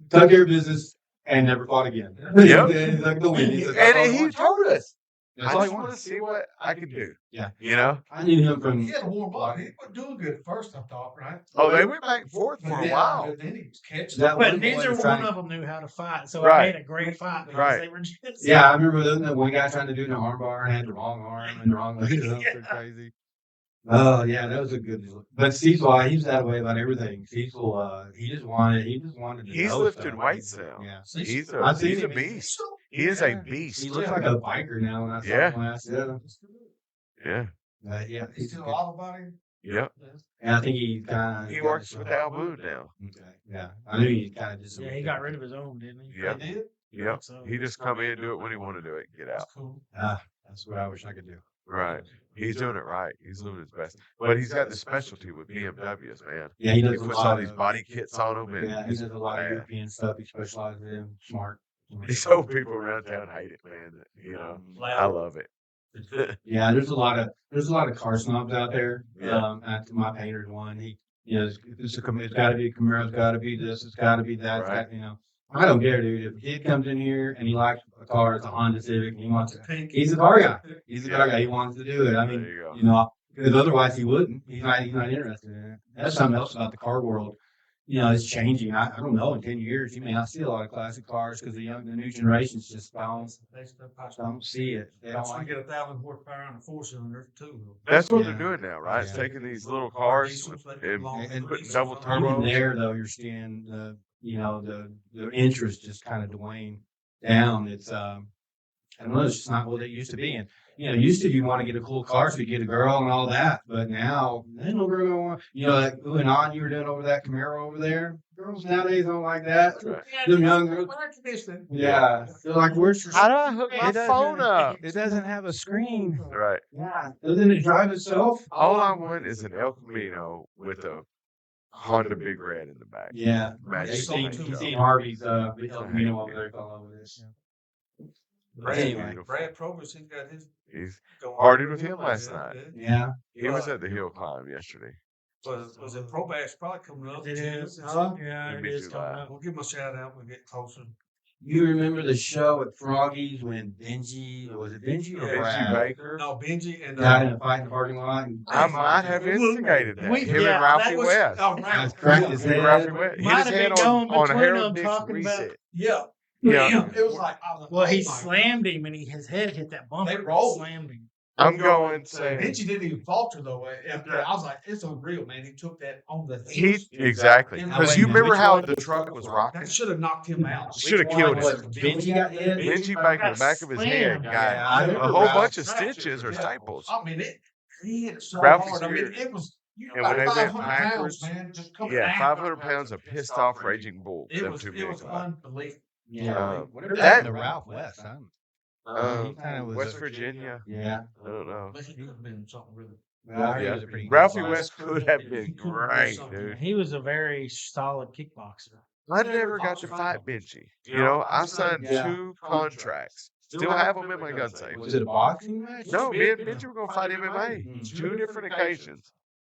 took care of business, and never fought again. Yep. He's like the win. He's like, "That's all I And he want." told us, That's I all he just want to wanted. see what I can do. Yeah. I knew him from. He had a warm up. He wasn't doing good at first, I thought, right? Oh, they went back and forth for But a then- while. but Then he was catching. That up. one But neither was one trying- of them knew how to fight, so Right. it made a great fight because Right. they were just Yeah, I remember that one guy trying to do the armbar and had the wrong arm and the wrong leg. That was pretty crazy. Oh yeah, that was a good deal. But Cecil, he was that way about everything. Cecil, he just wanted to. He's know lifting stuff. weights now. Yeah, He's I've seen a him. beast. He is a beast. He looks like a biker now. When I saw Yeah. him last. Yeah, Yeah. yeah. He's still all about him. Yep. And I think he kind of. He works with Al Boone now. Okay. Yeah, I knew he kind of just. yeah. He got rid of his own, didn't he? Yeah. He did. Yep. So He just come in, do it when he want to do it, get out. That's cool. That's what I wish I could do. Right. He's doing it right. He's living his best. But he's got the specialty with BMWs, man. Yeah, he He does a puts lot all of these body kits on them, and Yeah, he does a lot of Yeah. European stuff. He specializes in. Smart. these old people around town hate it, man. I love it. Yeah, there's a lot of car snobs out there. Yeah. My painter's one. It's got to be a Camaro. It's got to be this. It's got to be that. Right. I don't care, dude. If a kid comes in here and he likes a car, it's a Honda Civic, and he wants it. Pink. He's a car guy. He's a car guy. He wants to do it. I mean, There you go. because otherwise he wouldn't. He's not interested in it. That's something else about the car world. It's changing. I don't know. In 10 years, you may not see a lot of classic cars because the new generations just don't see it. They don't That's like get it. 1,000 horsepower on a 4-cylinder too. That's what Yeah. they're doing now, right? It's Yeah. taking these little cars and putting double Even turbos. there, though, you're seeing the interest just kind of wane down. It's I don't know. It's just not what it used to be. And used to you want to get a cool car so you get a girl and all that, but now ain't no girl gonna want. Like going on, you were doing over that Camaro over there. Girls nowadays don't like that. Right. Them young girls. Yeah, they're like, where's your? How do I hook my It doesn't- phone up? It doesn't have a screen. Right. Yeah, doesn't it drive itself? All I want is an El Camino with a Honda Big Red in the back. Yeah. Magic He's Paint seen, Job. seen Harvey's El It's a Camino hang over it. there fell over this. That's Anyway. beautiful. Brad Probus, he's got his. He's going partied on with him last night. Yeah. He was at the hill climb yesterday. Was it Probash probably coming up? It June? is. Huh? Yeah, It'd it be is July. coming up. We'll give him a shout out when we get closer. You remember the show at Froggy's when Benji, was it Benji or Yeah. Benji Brad? Baker. No, Benji and Got in a fight in the parking lot. And I might have instigated that. We- Him yeah, and Ralphie that was- West. oh, That's cracked his Him and head. Ralphie West. Hit Might his have head been on going a between Harold them Dix talking about- reset. Yeah. Yeah. It was like, I was like, Well, he oh my slammed him, and his head hit that bumper. They and rolled. Slammed him. I'm going God. saying Benji didn't even falter though. After I was like, it's unreal, man. He took that on the he heels. exactly And because wait you a minute, remember which how one? the truck was rocking. That should have knocked him out. Should have Which killed one him. was it? Benji got hit? Benji Baker, the back of his head, Slammed. got Yeah, I a remember whole Ralph. bunch of stitches or staples. I mean, he hit so Ralphie's hard. I mean, here. it was, And when they went 500 backwards, pounds, man, just coming Yeah, down. 500 pounds of pissed off raging bull. It Them was, two it big was guys. unbelievable. Yeah. That- Whatever happened to Ralph West? He Um, kinda was West a- Virginia. Yeah. I don't know. But he could have been something really. Well, he Yeah. was a pretty good Ralphie fighter. West could have been He could have been great, something. dude. He was a very solid kickboxer. I never got to fight Benji. You know, I signed Yeah. 2 contracts. Still have them in my gun safe. Was it a boxing match? No, me and Benji were going to fight MMA. Mm. 2 different occasions.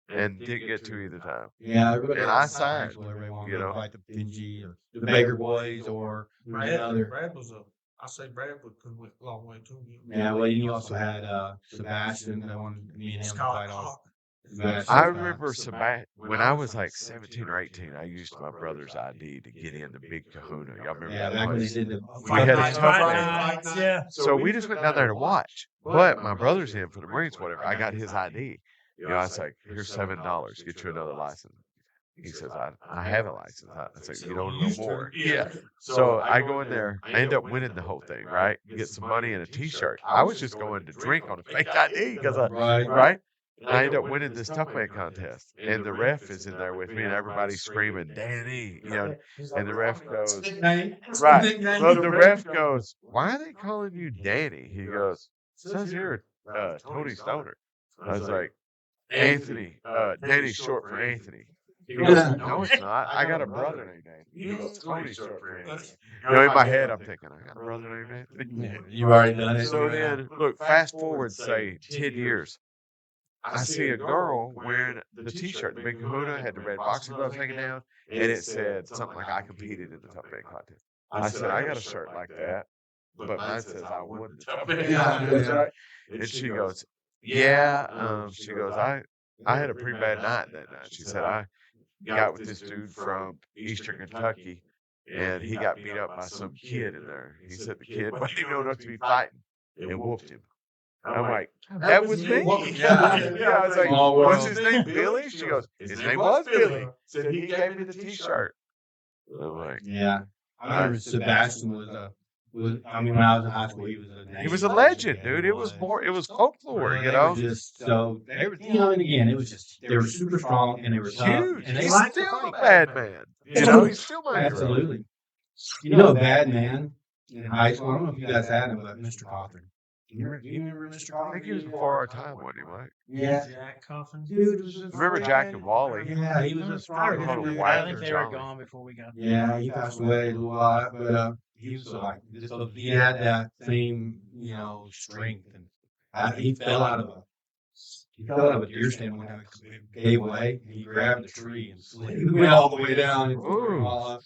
And didn't get to either time. Yeah, everybody And else I signed, everybody wanted you to know. fight the Benji or the Baker boys or another. Brad was I say Brad could have went a long way too. Yeah, well, you also had Sebastian. That one, me and him to fight all. I remember when I was like 17 or 18, I used my brother's ID to get in the Big Kahuna. Y'all remember Yeah, that back when they place? did the We had a Fight tough night. man. Yeah. So we just went down there to watch. But my brother's in for the Marines, whatever. I got his ID. You know, I was like, here's $7, get you another license. He says, I have a license. I said, you don't know more. Yeah. So I go in there. I end up winning the whole thing, right? Get some money and a T-shirt. I was just going to drink on a fake ID because right? And I end up winning this tough man contest. And the ref is in there with me and everybody's screaming, Danny, you know, and the ref goes, right. Well, the ref goes, why are they calling you Danny? He goes, it says here, Tony Stoner. I was like, Anthony, Danny's short for Anthony. He goes, no, it's not. I got a brother named Anthony. He goes, Tony's short for Anthony. You know, in my head, I'm thinking, I got a brother named Anthony. You already done it. So then, look, fast forward, say, 10 years. I see a girl wearing the T-shirt. The Big Kahuna had the red boxing gloves hanging down, and it said something like, I competed in the Tough Man contest. I said, I got a shirt like that, but mine says I won the Tough Man contest, right? And she goes, yeah. She goes, I had a pretty bad night that night. She said, I got with this dude from Eastern Kentucky, and he got beat up by some kid in there. He said the kid wasn't even old enough to be fighting, and whooped him. I'm like, that was me. Yeah, I was like, what's his name, Billy? She goes, his name was Billy. Said he gave me the T-shirt. I'm like, Yeah, I remember Sebastian was I mean, when I was in high school, he was a legend, dude. It was folklore, you know. Just so they were, you know, and again, it was just they were super strong and they were tough, Huge. and they He's liked to still a fight. bad man. You know, he's still my hero. Absolutely. You know, a bad man in high school. I don't know if you guys had him, but Mr. Cawthon. Do you remember Mr. I Cawthon? think he was before our time, wasn't he, Mike? Yeah. Jack Coffin. Dude, was just Remember Jack and Wally? Yeah, he was a strong Called him dude. Wyatt I think or they were Johnny. gone before we got there. Yeah, he passed away a little while, but he was like, he had that same, you know, strength, and he fell out of a deer stand one time, it gave way, and he grabbed the tree and slid. He went all the way down. And Ooh. I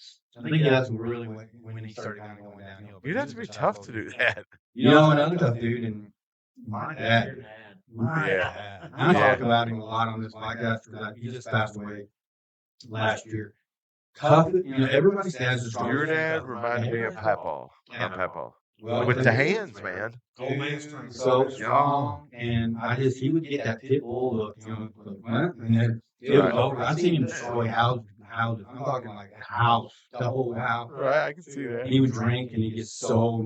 think that's really when he started kind of going downhill. You'd have to be tough to do that. You know, another tough dude, and my dad. Yeah. I Yeah. talk about him a lot on this podcast because he just passed away last year. Tough, you know, everybody's dad's a strong. Your dad reminded me of Papa. Yeah. With the hands, man. Old man strength. So strong, and he would get that pit bull look, you know, and then it was over. I've seen him destroy houses. I'm talking like a house, the whole house. Right, I can see that. He would drink, and he gets so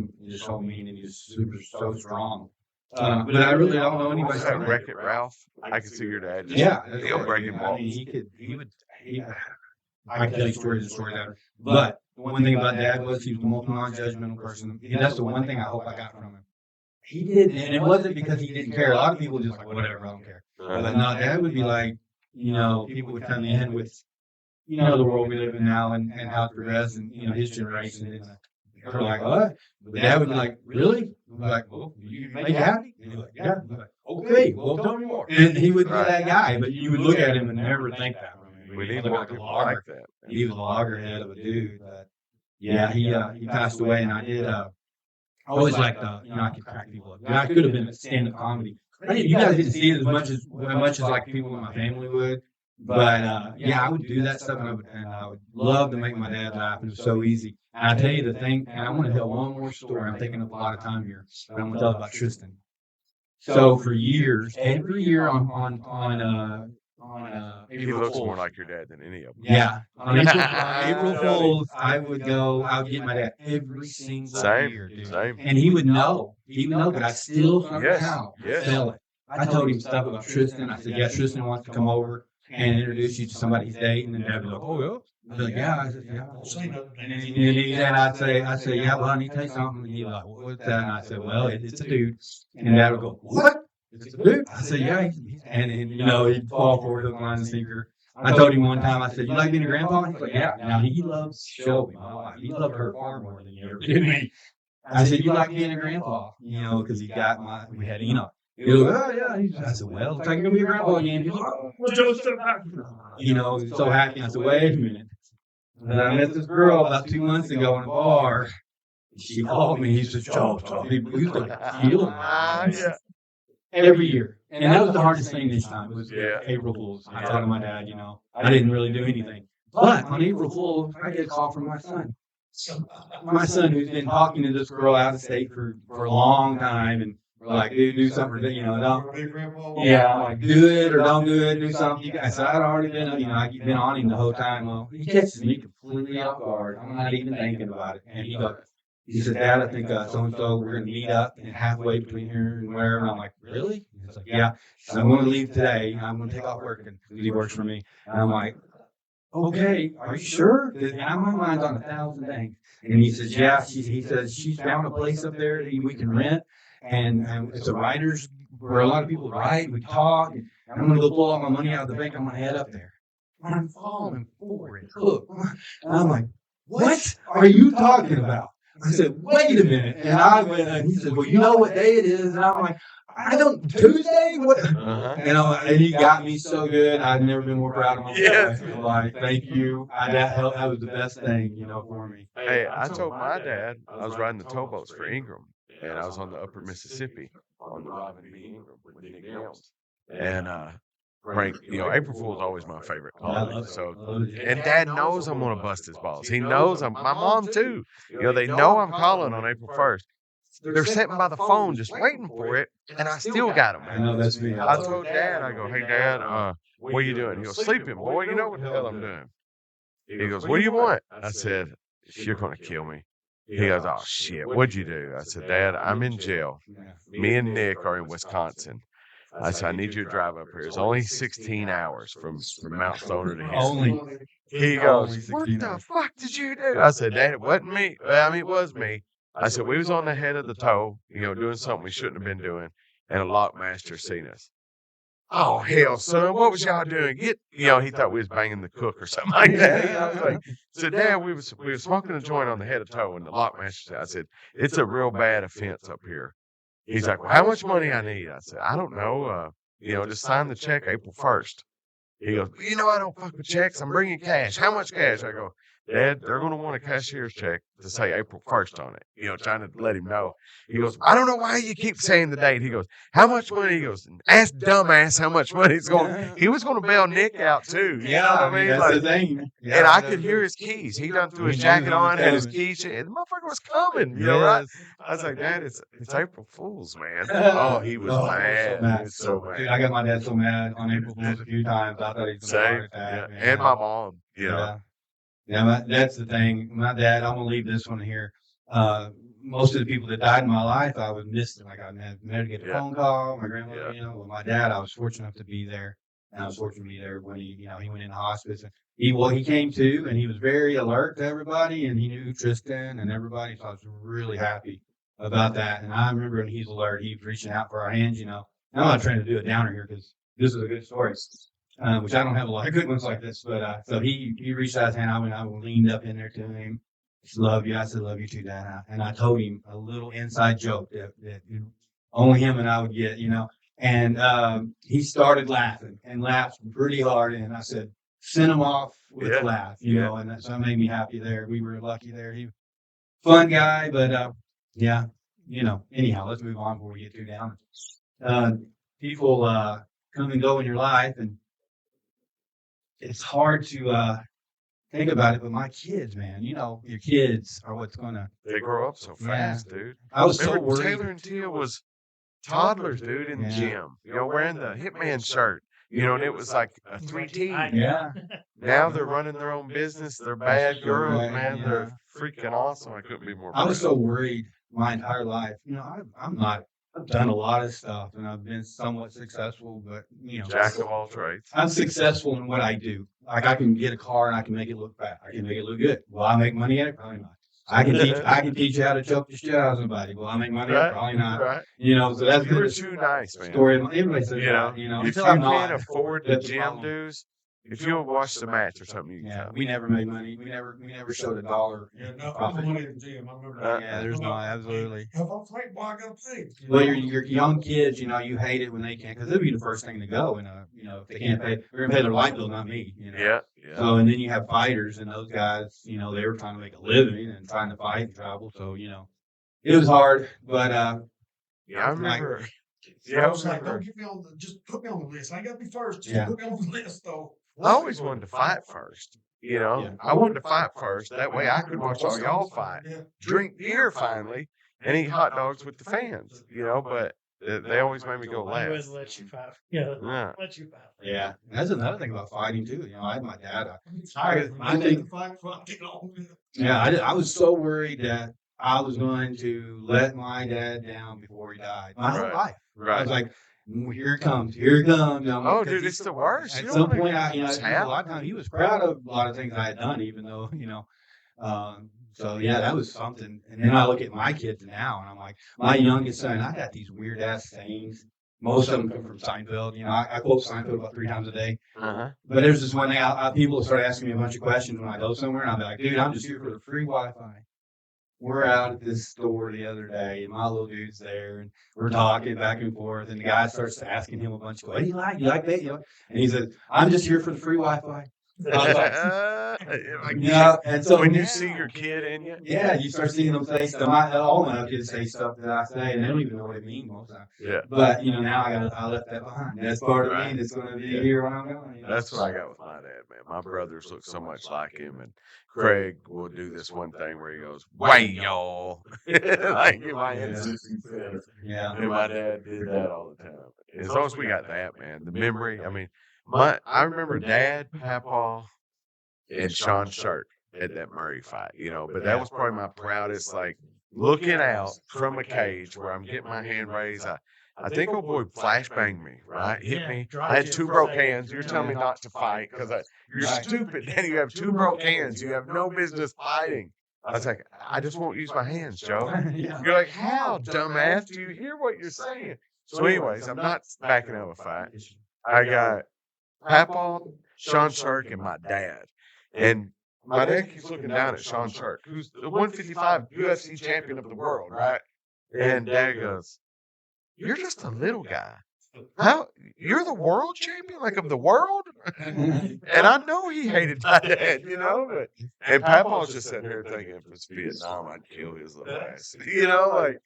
mean, and he's so strong. But I really don't know anybody. What's that Wreck-It Ralph? I can see your dad just Yeah, he'll break him I off. mean, I can tell you stories and stories out. But the one thing about Dad was he was the most non-judgmental person. And that's the one thing I hope I got from him. He didn't, and it wasn't because he didn't care. A lot of people just like, whatever, I don't care. But no, Dad would be like, you know, people would come in with the world we live in now and how it's progressed and, his generation. And they're like, what? But Dad would be like, really? We'd be like, well, you make you happy? And he'd be like, yeah. We'd be like, okay, well, tell me more. And he would be that guy, but you would look at him and never think that. We He need was more like a people logger. like that. He was a loggerhead of a dude. But yeah, he passed away, and I did. I always liked, I could crack people up. I could have been a stand-up comedy. You guys didn't see it as much as like people in my family would. But yeah, I would do that stuff, and I would love to make my dad laugh. It was so easy. And I tell you the thing, and I want to tell one more story. I'm taking up a lot of time here, but I'm going to tell about Tristan. So for years, every year on He April looks Fool's, more like your dad than any of them. yeah, on April Fool's, I would get my dad every single year, dude. Same. And he would know, but I still somehow Yes. felt it. I told him stuff about Tristan. I said, yeah, Tristan wants to come over and introduce you to somebody he's dating. And Dad would be like, oh, yeah. I'd be like, yeah. I said, yeah. Don't say nothing. And I'd say, yeah, well, I need to tell you something. And he'd be like, what's that? And I said, well, it's a dude. And Dad would go, what? It's a dude? I said, yeah. And he'd fall for it, hook, line, and sinker. I told him one time, I said, you like being a grandpa? He's like, yeah. Now, he loves Shelby, my wife. He loved her far more than he ever did me. I said, you like being a grandpa? Because we had Enoch. He goes, oh, yeah. I said, well, looks like you're going to be a grandpa again. He's like, oh, so happy. I said, wait a minute. And I met this girl about 2 months ago in a bar. She called me. He said, Joe, we used to kill him. Yeah. Every year. And that was the hardest thing this time, was Yeah. April Fool's. I told my dad, I didn't really do anything. But on April Fool's, I get a call from my son. My son, who's been talking to this girl out of state for a long time, and we're like, dude, do something, don't, yeah, I'm like, do it or don't do it, do something. I said, I'd already been, I've been on him the whole time. Well, he catches me completely off guard. I'm not even thinking about it. And he said, Dad, I think so-and-so, we're going to meet up and halfway between here and wherever. And I'm like, really? He's like, yeah. So I'm going to leave today. I'm going to take off working because he works for me. And I'm like, okay, are you sure? And my mind's on 1,000 things. And he says, yeah. He says, she's found a place up there that we can rent. And it's a writer's where a lot of people write, we talk. And I'm going to go pull all my money out of the bank. I'm going to head up there. And I'm falling for it. Look. And I'm like, what are you talking about? I said, wait a minute. And I went, and he said, well, you know what day it is? And I'm like, I don't, Tuesday? What? And he got me so good. I've never been more proud of myself. Yes. Like, thank you. That was the best thing, for me. Hey, I told my dad I was riding the towboats for Ingram, and I was on the upper Mississippi on the Robin B. Ingram with Nick Nelms. And Frank, April Fool's always my favorite holiday. So, and Dad knows I'm gonna bust his balls. He knows my mom too. They know I'm calling on April 1st. They're sitting by the phone just waiting for it, and I still got them. I know, that's me. I told Dad, I go, hey Dad, what are you doing? He goes, sleeping, boy. You know what the hell I'm doing. He goes, what do you want? I said, you're gonna kill me. He goes, oh shit, what'd you do? I said, Dad, I'm in jail. Me and Nick are in Wisconsin. I said, I need you to drive up here. It's only 16 hours from Mount Stoner to here. Only. He goes, what the fuck did you do? I said, Dad, it wasn't me. Well, I mean, it was me. I said, we was on the head of the tow, doing something we shouldn't have been doing, and a lockmaster seen us. Oh, hell, son, what was y'all doing? He thought we was banging the cook or something like that. I was like, so Dad, we were smoking a joint on the head of tow, and the lockmaster said, I said, it's a real bad offense up here. He's like, well, how much money I need? I said, I don't know. Just sign the check April 1st. He goes, well, I don't fuck with checks. I'm bringing cash. How much cash? I go, Dad, they're going to want a cashier's check to say April 1st on it, trying to let him know. He goes, I don't know why you keep saying the date. He goes, how much money? He goes, ask dumbass how much money he's going. He was going to bail Nick out too. You know what I mean? That's the thing. Yeah, and I could hear his keys. He done threw his jacket on, had his keys. And the motherfucker was coming. Right? I was like, Dad, it's April Fool's, man. Oh, he was mad. He was so mad. Dude, I got my dad so mad on April Fool's a few times. I thought he was going to heart attack. Yeah. And my mom, Yeah, that's the thing. My dad, I'm going to leave this one here. Most of the people that died in my life, I would miss them. Like I never get a phone call. My grandmother, with my dad, I was fortunate enough to be there. And I was fortunate to be there when he went into hospice. And he came to, and he was very alert to everybody, and he knew Tristan and everybody. So I was really happy about that. And I remember when he's alert, he was reaching out for our hands, And I'm not trying to do a downer here because this is a good story. which I don't have a lot of good ones like this. But so he reached out his hand. I leaned up in there to him. Love you. I said, love you too, Dad. And I told him a little inside joke that only him and I would get, And he started laughing and laughed pretty hard. And I said, send him off with a laugh, and so it made me happy there. We were lucky there. He fun guy, but yeah, anyhow, let's move on before we get too down. People come and go in your life, and it's hard to think about it, but my kids, man, your kids are what's gonna. They grow up so fast, dude. I was so Remember worried. Taylor and Tia was toddlers, dude, in the gym, wearing the Hitman shirt, and it was like a 3-team. Yeah. Now they're running their own business. They're bad girls, man. Yeah. They're freaking awesome. I couldn't be more I was proud. so worried my entire life. I've done a lot of stuff and I've been somewhat successful, but Jack of all trades. I'm successful in what I do. Like I can get a car and I can make it look bad. I can make it look good. Will I make money at it? Probably not. I can teach you how to choke the shit out of somebody. Will I make money at it? Probably not. Right. So that's You were too nice, man. story. Everybody says that, if until you I'm can't not, afford the that's the gym problem. dues, if you'll watch the match or something, you can come. We never made money. We never showed $1. Yeah, no, profit. money in the gym. I remember that. Yeah, there's no absolutely. If I'm fighting, boy, I gotta pay. Well, your young kids, you hate it when they can't, because they'll be the first thing to go. And if they can't pay, they're gonna pay their light bill, not me. Yeah. So and then you have fighters, and those guys, they were trying to make a living and trying to fight and travel. So it was hard, but Yeah, I remember. I was like, don't get me on just put me on the list. I ain't gotta be first. Just put me on the list, though. I always wanted to fight first. I wanted to fight first. That way I could watch all y'all fight, drink beer finally, and eat hot dogs with the fans. But they always made me go I always last. let you fight. Yeah, let you fight. yeah, that's another thing about fighting too. I had my dad. I think fight before I get on with it. Yeah, I was so worried that I was going to let my dad down before he died. My whole Right. life. I Right. was like, here it comes. Oh, dude, it's the worst. At You some don't point, wanna just a have lot of times he was proud of a lot of things I had done, even though, so yeah, that was something. And then I look at my kids now and I'm like, my youngest son, I got these weird ass sayings. Most of them come from Seinfeld. I quote Seinfeld about 3 times a day. Uh-huh. But there's this one thing, people start asking me a bunch of questions when I go somewhere, and I'll be like, dude, I'm just here for the free Wi-Fi. We're out at this store the other day, and my little dude's there, and we're talking back and forth, and the guy starts asking him a bunch of questions. What do you like that? And he says, I'm just here for the free Wi-Fi. I was like, yeah, and so when you see your kid in you, you start seeing them say stuff. All my kids say stuff that I say, and they don't even know what it means most of the time. yeah, But now I left that behind. That's part of me that's going to be here when I'm going. that's what I got with my dad, man. My brothers look so much like him, and Craig will do this one thing where he goes, "Way y'all," like in my NCC says. Yeah. And my dad did that all the time. As long as we got that, man, the memory. I mean, I remember Dad, Papa, and Sean Shirk at that Murray fight, but that was probably my proudest, like, looking out from a cage where I'm getting my hand raised. I think old boy flashbanged me, right? Hit me. I had 2 broke hands. You're telling me not to fight because you're stupid. Then you have 2 broke hands. You have no business fighting. I was like, I just won't use my hands, Joe. You're like, how, dumbass? Do you hear what you're saying? So anyways, I'm not backing out of a fight. I got Papa, Sean Shirk, and my dad. And my dad keeps looking down at Sean Shirk, who's the 155 UFC champion of the world, right? And Dad goes, "You're just a little guy. How? You're the world champion, like of the world?" And I know he hated my dad, but and Papa's just sitting here thinking, if it's Vietnam, I'd kill his little ass, like.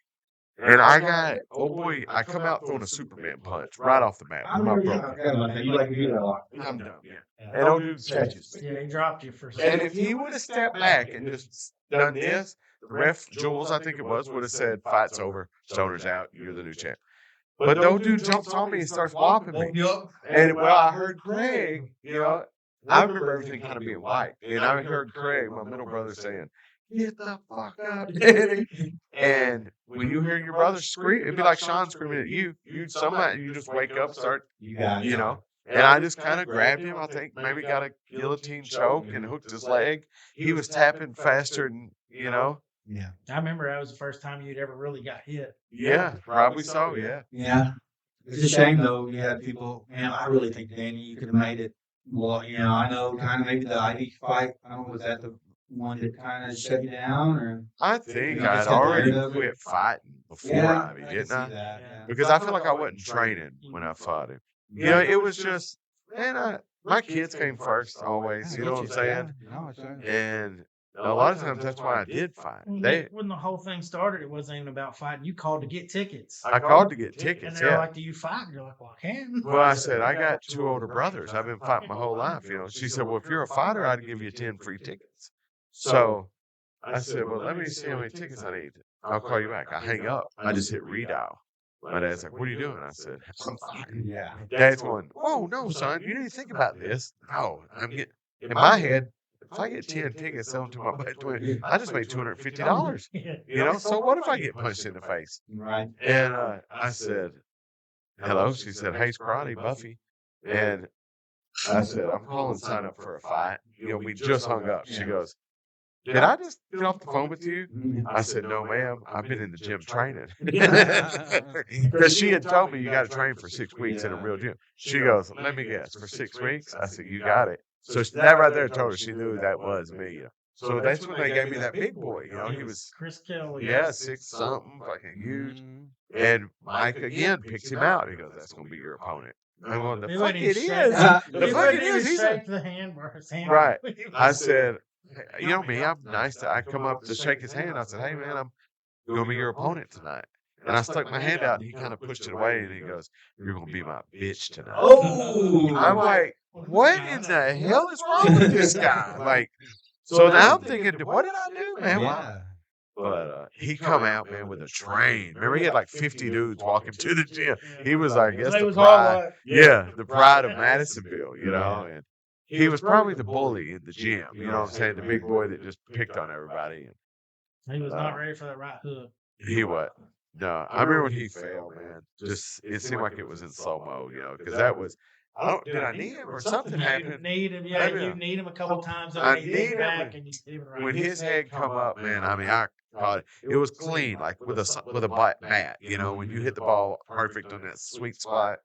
And I got, oh boy, I come out throwing a Superman punch right off the bat. I remember you like to do that a lot. I'm done, yeah. And old dude catches me. Yeah, he dropped you for a And second. if he would have stepped back and just done this, the ref, Jules, I think it was, would have said, "Fight's over, Stoner's out, you're the new champ." But the old dude jumps on me and starts whopping me. And I heard Craig, I remember everything kind of being white. And I heard Craig, my middle brother, saying, "Get the fuck up, Daddy." And when you hear your brother scream, it'd be like Sean screaming at you. You just wake up, start, And I just kind of grabbed him. I think maybe got a guillotine choke and hooked his leg. He was tapping faster than, Yeah. I remember that was the first time you'd ever really got hit. Yeah, probably so, yeah. Yeah. It's a shame though. You had people, man. I really think Danny, you could have made it. Well, I know kind of maybe the Ivy fight. I don't know, was that the one that kind of shut you down, or I you think just I'd got already tired of it? quit fighting before Yeah, Ivy, I can didn't see I? that. Yeah. Yeah. Because I feel like I wasn't training when I fought him. It was just, man, my kids came first always. You know what I'm saying? No, it's right. And a lot of times that's why I did fight. When the whole thing started, it wasn't even about fighting. You called to get tickets. I called to get And tickets. they're Yeah. like, "Do you fight?" And you're like, "Well, I can." Well, I said I got 2 older brothers. I've been fighting my whole life. She said, "Well, if you're a fighter, I'd give you 10 free tickets." So I said, "Well, let me see how many tickets I need. I'll call you back." I hang up. I just hit redial. My dad's like, "What are you doing?" I said, "I'm fighting." Yeah. Dad's going, "Whoa, no, son, you need to think about this." No, I'm getting in my head. If I get 10 tickets, sell them to my buddy, I just made $250. So what if I get punched in the face? Right. And I said, "Hello." She said, "Hey, Karate, Buffy." And I said, "I'm calling to sign up for a fight." We just hung up. She goes, "Did I just get off the phone with you?" I said, "No, ma'am. I've been in the gym training." Because she had told me you got to train for 6 weeks in a real gym. She goes, "Let me guess, for 6 weeks?" I said, "You got it." So that right there told her she knew that was me. So that's when they gave me that big boy. He was, Chris Kelly. yeah, 6 something, fucking huge. And Mike again picks him out. He goes, "That's going to be your opponent." I'm going, "The He fuck wouldn't it even is. shake- The he fuck wouldn't it even is. He's a shake the hand. right." He was- I said, me, I'm nice. I come up to shake his hand. I said, "Hey, man, I'm going to be your opponent tonight." And I stuck my hand out, and he kind of pushed it away, and he goes, "You're going to be my bitch tonight." Oh, I'm like, what in the hell is wrong with this guy? Like, so now I'm thinking, what did I do, man? Why? yeah. But he come out, man, with a train. Remember, he had like 50 dudes walking to the gym. He was, I guess, They the was all pride. like, Yeah, the pride of Madisonville, and he was probably the bully in the gym. You know what I'm saying? The big boy that just picked on everybody. he was not ready for that right hook. He what? No, I remember when he fell, man. Just it seemed like it was in slow mo, because that was. I don't. Did I knee him or something You happened? need him, Maybe you need him a couple times. I And he need hit him back, and you hit him right. when his head come up, man. I mean, I caught it. It was clean, like with a bat. When you hit the ball perfect on that sweet spot,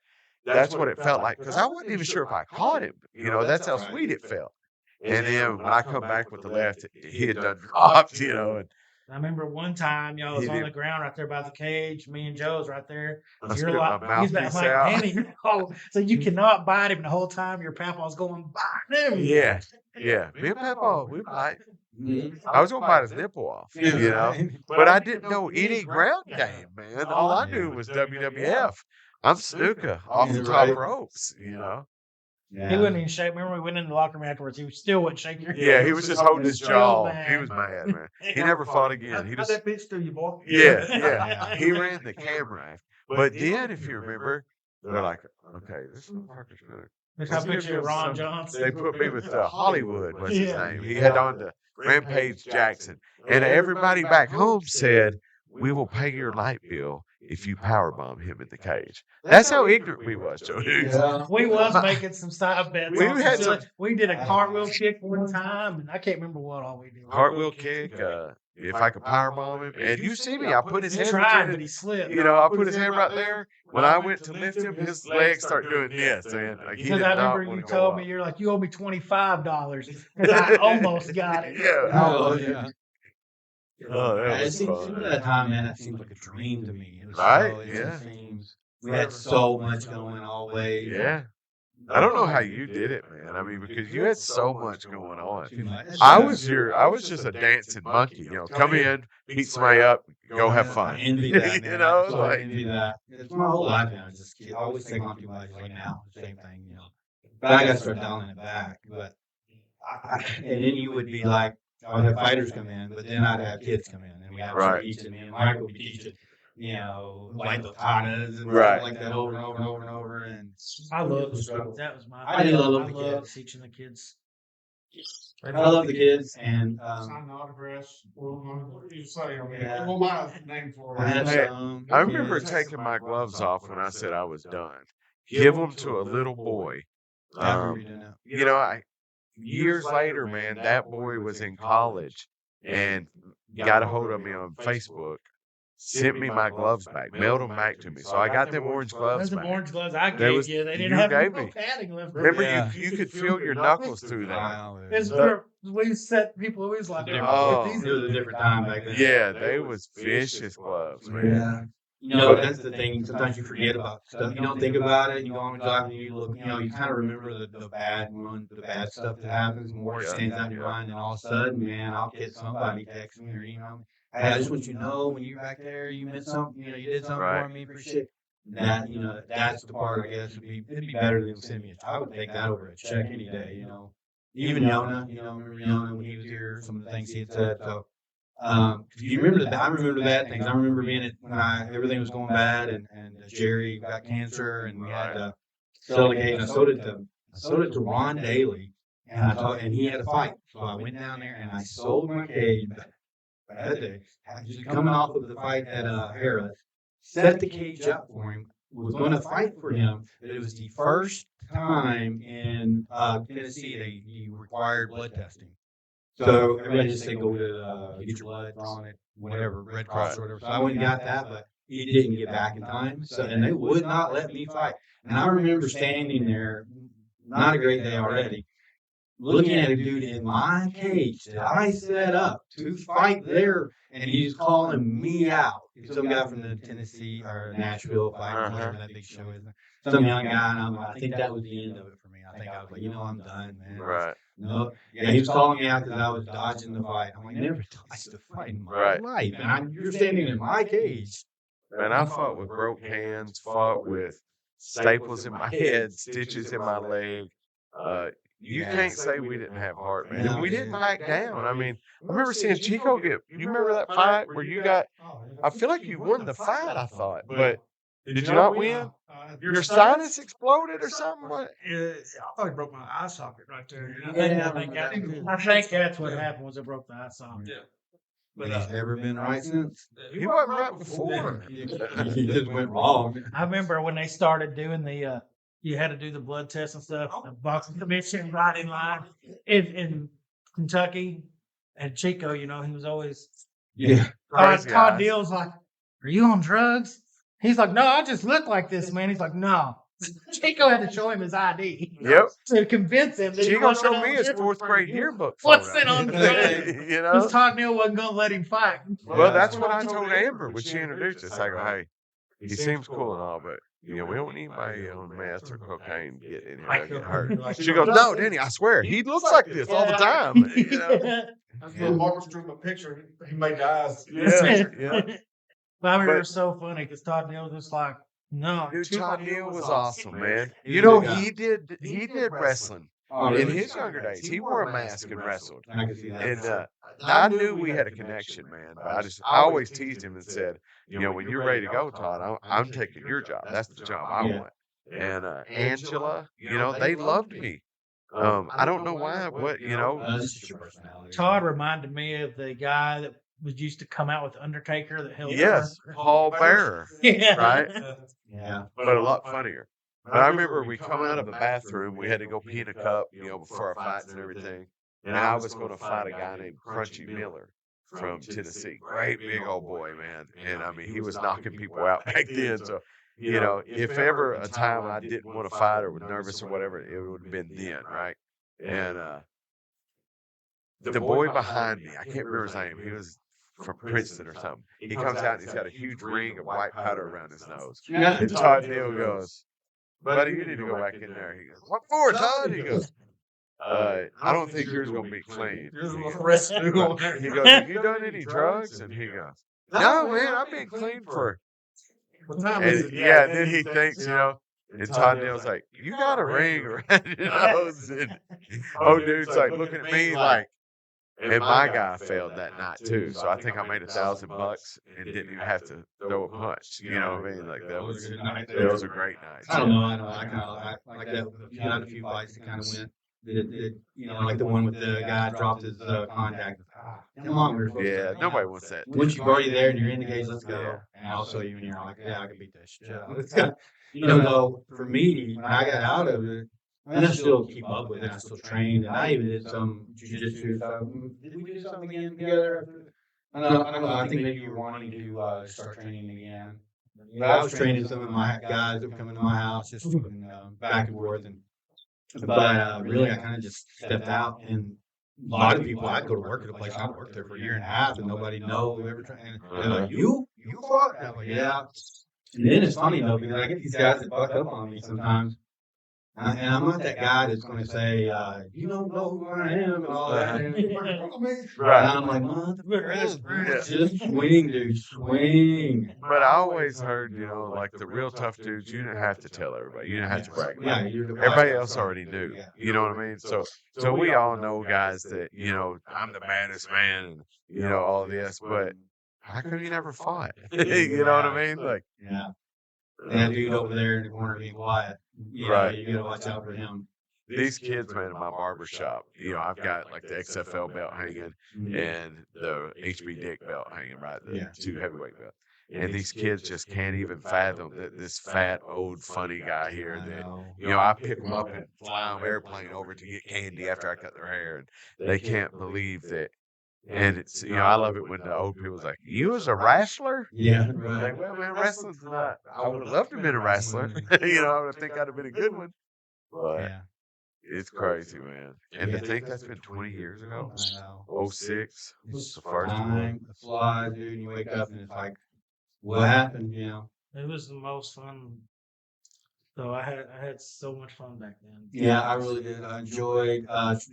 that's what it felt like. Because I wasn't even sure if I caught him. That's how sweet it felt. And then when I come back with the left, he had done dropped. And I remember one time, y'all was He on did. the ground right there by the cage. Me and Joe's right there. I You're spit like, my he's mouthpiece like, out. Danny, so you cannot bite him the whole time. Your papa's going, bite him. Yeah. Me and Papa, we bite. I was gonna bite his nipple off, but I didn't know any ground game, man. All I knew was WWF. I'm snooker off the top ropes, Yeah. He wouldn't even shake. Remember, we went in the locker room afterwards. He still wouldn't shake your hand. Yeah, he was just holding his Still jaw. mad. He was mad, man. He never fought again. He How'd just that bitch do you, boy? yeah. He ran the camera. But then, if you remember, they're like, okay, this motherfucker's gonna. Look how Let's give picture him of Ron some- Johnson. They put me with Hollywood, was his Yeah. name. He had on the Rampage Jackson. And everybody back home said, "We will pay your light bill if you powerbomb him in the cage." That's how ignorant we was, Joe Dukes. Yeah. We was making some side bets. We on had some- some- We did a cartwheel kick one time, and I can't remember what all we did. Cartwheel kick, if I could powerbomb him. And you see me, I put his He hand tried, between but he slipped. I put his hand right there. When I went to lift him, his legs start doing this, man. Like, he Because did I not remember wanna you go told up. me, you're like, you owe me $25 because I almost got it. Yeah. Oh, yeah. Oh, that It was seems fun. that time, man, it seems like a dream to me. It was Right? it Yeah. just seems we had so much going all ways. Yeah. I don't know how you did it, man. I mean, because you had so much going on. Too much. I was just a dancing monkey. Come in, beat somebody up, go have I fun. envy that, man. I so like envy that. It's my whole life now. I always take on people's like now, same thing, But I got to start dialing it back. But and then you would be like, I would have fighters come in, but then I'd have kids come in, and we have to start Right. teaching me, and Michael would be teaching, white lotanas and Right. stuff like that over and over and over and over. And I love the kids. That was my. I did love the love kids. teaching the kids. I love the kids, and Sign the autographs. What do you say? I mean, Yeah. well, my name for I had Hey, some. I remember kids. taking my gloves off when I said I was done. Give them to a little boy. I remember you doing that. Years later, man, that boy was in college and got a hold of me on Facebook. sent me my gloves back, mailed them back to me. So I got them orange gloves Those are back. orange gloves I They gave was you. They didn't you have gave no me. padding left. Remember, Yeah. you could feel your knuckles through there. Wow. It's The- we set people always like, Oh. these It was a different time back then. Yeah, they was vicious gloves, man. Yeah. You know, that's the thing. Sometimes you forget about stuff. You don't think about it. And you go on with life and you look, you know, you kind of remember the bad one, the bad stuff that happens more. It stands out in your mind. And all of a sudden, man, I'll get somebody text me or email me. Hey, I just want you to know when you're back there, you meant something, you know, you did something Right. for me, appreciate that. You know, that's the part, I guess, it'd be better than send me a check. I would take that over a check any day, you know. Even Yona, you know, remember Yona when he was here, some of the things he had said. So, you remember that? I remember the bad things. I remember being at when everything was going bad, and Jerry got cancer, and we had to sell the cage. I sold it to Ron Daly, and he had a fight. So I went down there and I sold my cage that day. Just coming off of the fight at Harris, set the cage up for him. Was going to fight for him, but it was the first time in Tennessee they required blood testing. So everybody just say go to get your blood drawn at whatever, Red Cross or whatever. So I went and got that, but it didn't get back in time. So and they would not let me fight. And I remember standing there, not a great day already, looking at a dude in my cage that I set up to fight there, and he's calling me out. Some guy from the Tennessee or Nashville fight, whatever that big show is. Some young guy, and I think that was the end of it for me. I think I was like, you know, I'm done, man. Right. No, yeah, he was calling me out because I was dodging the fight. I'm like, never dodged the fight in my life, and you're standing in my cage. Man, I fought with broke hands, fought with staples in my head, stitches in my leg. You can't say we didn't have heart, man. And we didn't back down. I mean, I remember seeing Chico get. You remember that fight where you got? I feel like you won the fight. I thought, but did you not win? Your sinus exploded or something? What? I thought he broke my eye socket right there. I think that's what happened was it broke the eye socket. Yeah. But he's never been right since. He wasn't right before. He just went wrong. I remember when they started doing the you had to do the blood test and stuff. The boxing commission right in line in Kentucky, and Chico, you know, he was always Crazy Todd eyes. Deal's like, "Are you on drugs?" He's like, "No, I just look like this, man." He's like, "No." Chico had to show him his ID. Yep. To convince him that he Chico wasn't showed on me his drugs. 4th grade yearbook What's photo. it on drugs? You Because know? Todd Neal wasn't going to let him fight. Well, that's what I told Amber when she introduced us. I go, hey, he seems cool and all, but you know, we don't need anybody on meth or cocaine get in here and get hurt. She goes, no, Denny, I swear, he looks like this all the time. You know? That's when Marcus drew him a picture. He made the eyes. Yeah. But I remember it was so funny because Todd Neal was just like, no. Dude, Todd Neal was awesome, man. You know, he did wrestling in his younger days. He wore a mask and wrestled. I can see that. And I knew we had a connection, man. But I always teased him and said, you know, when you're ready to go, Todd, I'm taking your job. That's the job I want. And Angela, you know, they loved me. I don't know why. What, you know? That's just your personality. Todd reminded me of the guy that was used to come out with Undertaker that held. Yes, Paul Bearer, Yeah. right? Yeah. But a lot funnier. But I remember we come out of the bathroom, we had to go pee in a cup, you know, before our fights and everything. And I was going to fight a guy named Crunchy Miller from Tennessee. Great big old boy, man. And I mean, he was knocking people out back then. So, you know, if ever a time I didn't want to fight or was nervous or whatever, it would have been then, right? And the boy behind me, I can't remember his name. He was from Princeton or something. He comes out and he's got a huge ring of white powder around his nose. And Todd Neal goes, buddy, you need to go back in there. He goes, what for, Todd? He goes, I don't think yours going to be clean. He goes, have you done any drugs? And he goes, no, man, I've been clean for. And then he thinks, you know, and Todd Neal's like, you got a ring around your nose. And dude's like looking at me like, and my guy failed that night too. So I think I made $1,000 and didn't even have to throw a punch. You know what I mean? Like that was a great night. I don't know. I kind of like that. You had a few fights that kind of went. You know, like the one with the guy dropped his contact. Come on, we're supposed to. Nobody wants that. Once you're already there and you're in the cage, let's go. And I'll show you, and you're like, yeah, I can beat that shit. It's kind of, you know, though, for me, when I got out of it, and I still keep up with it. I still trained, and I even did some jiu-jitsu stuff. Did we do something again together? I don't know. I think maybe you were wanting to start training again. But I was training some of my guys that were coming to my house, just back and forth. But really, I kind of just stepped out. And a lot of people, I'd go to work at a place. I'd work there for a year and a half, and nobody know who ever trained. They're like, you fought? I'm like, yeah. And then it's funny though because I get these guys that buck up on me sometimes. And I'm not that guy that's going to say, you don't know who I am and all that. And Right. I'm like, motherfucker, just swing, dude, swing. But I always heard, like the real tough dudes, you didn't have to tell everybody. You didn't have to brag about Yeah, it. Everybody else already knew. Yeah. You know what I mean? So we all know guys that, I'm the baddest man and, all this, but how come you never fought? You know what I mean? Like, Yeah. And that dude over there in the corner being quiet. Right. You gotta watch out for him. these kids, man, in my barber shop, I've got like the XFL belt hanging and the HB Dick belt hanging, right? The two heavyweight belts. And these kids just can't even fathom that this fat, old, funny guy here that, I pick them up and fly them airplane over to get candy after I cut their hair. And they can't believe that. And it's, I love it when the old people's like, you was a wrestler? Yeah. I'm like, well, man, wrestling's not, I would have loved to have been a wrestler. I would think I'd have been a good one. But it's crazy, man. And to think that's been 20 years ago. I know. 06 was the first Time one. flies, dude. And you wake up and it's like, what happened? It was the most fun. So I had so much fun back then. Yeah, I really did. I enjoyed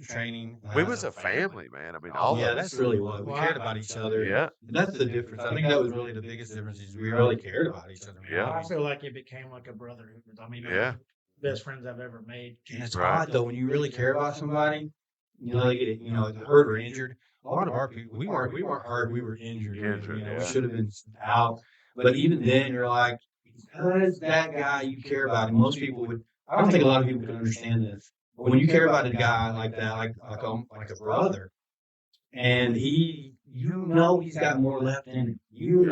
training. We was a family, man. I mean, all of us. That's really what we cared about each other. Yeah. And that's the difference. I think that was really the biggest difference is we really cared about each other. Yeah. I feel like it became like a brotherhood. I mean, Yeah. best friends I've ever made. And it's odd though when you really care about somebody, they get hurt or injured. A lot of our people, we weren't hurt, we were injured. We should have been out. But even then, you're like, because that guy you care about, and most people would. I don't think a lot of people can understand this. But when you care about a guy like that, like a brother, and he's got more left in him. He's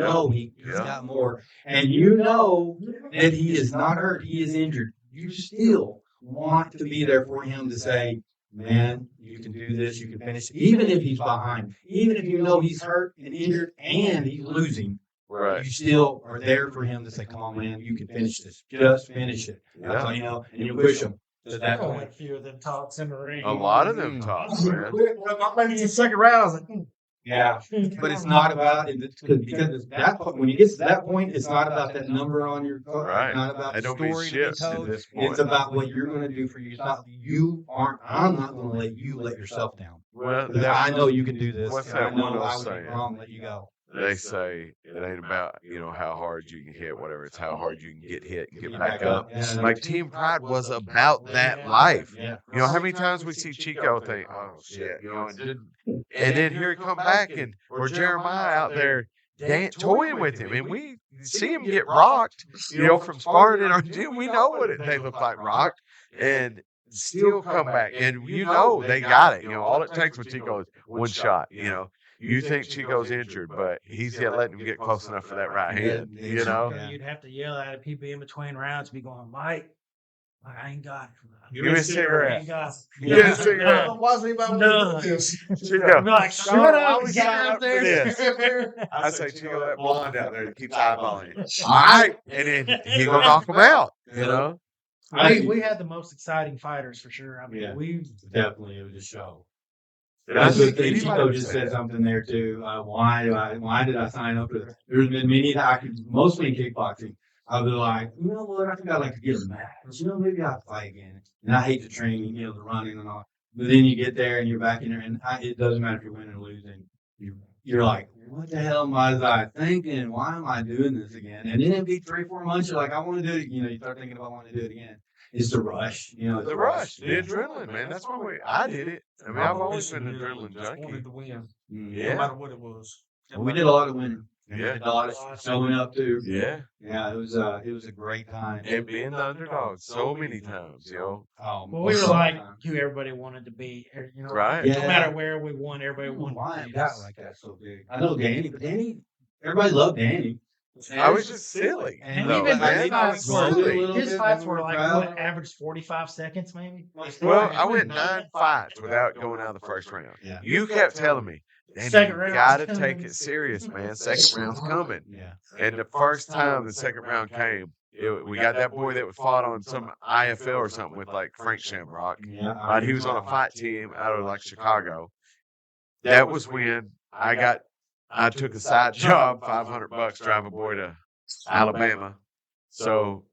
got more, and that he is not hurt, he is injured. You still want to be there for him to say, man, you can do this, you can finish, even if he's behind, even if he's hurt and injured and he's losing. Right. You still are there for him to say, come on, man, you can finish this. Just finish it. That's all, and you push him to that point. A few of them talks in the ring. A lot of them talks, man. I'm in the second round. I was like, yeah, but it's not about it because that when you get to that point, it's not about that number on your card. Right. It's not about the don't mean story shit to be at told. this point. It's about what you're going to do for you. It's not I'm not going to let you let yourself down. Well, I know you can do this. What's I that know one I old would be saying? wrong. Let you go. They say it ain't about, how hard you can hit, whatever. It's how hard you can get hit and get back up. Yeah. Like Team Pride was about that life. Yeah. How many times we see Chico think, oh shit, and then here he come back or Jeremiah out there toying with him, and we see him get rocked, from sparring in our gym. We know what they look like rocked, and still come back, and they got it. All it takes with Chico is one shot. You think Chico's injured, but he's yet letting him get close enough for that right hand. Yeah. You'd have to yell at it. People in between rounds be going, Mike, I ain't got it. Give me a cigarette. I ain't got it. Give me a cigarette. No. Chico, I'm like, shut up, get out for there. this. I say, Chico, that blonde out there that keeps eyeballing you. All right. And then he gonna knock him out, We had the most exciting fighters for sure. I mean, we Definitely, it was a show. And I think Chico anybody just would said say something there too. Why did I sign up for this? There's been many that mostly in kickboxing. I was like, what? I think I'd like to get a match. Maybe I'll fight again. And I hate the training, the running and all. But then you get there and you're back in there, and it doesn't matter if you're winning or losing. You're like, what the hell was I thinking? Why am I doing this again? And then it'd be 3-4 months. You're like, I want to do it. You start thinking about wanting to do it again. It's the rush. the rush, the adrenaline, man. That's why I did it. I mean, I've always been an adrenaline junkie. Wanted to win, Yeah. no matter what it was. Well, we did a lot of winning. Yeah. We did a lot of showing up too. Yeah. Yeah, it was a great time. And being the underdog so many times, Well, we were like who everybody wanted to be. Right. Yeah. No matter where we won, everybody I don't know won. why it got like that so big. I know Danny, but everybody loved Danny. I was just silly. And though, even man. his I was fights were silly. his fights were like what average 45 seconds maybe. Well, I went 9 fights without going out of the first round. Yeah. You kept telling me, and Second you round's got to coming. take it serious, man. Second round's coming. Yeah. And the first time the second round came, we got that boy that was fought on some IFL or something with like Frank Shamrock. Yeah. He was on a fight team out of like Chicago. That was when I took a side job, $500 drive a boy to Alabama. So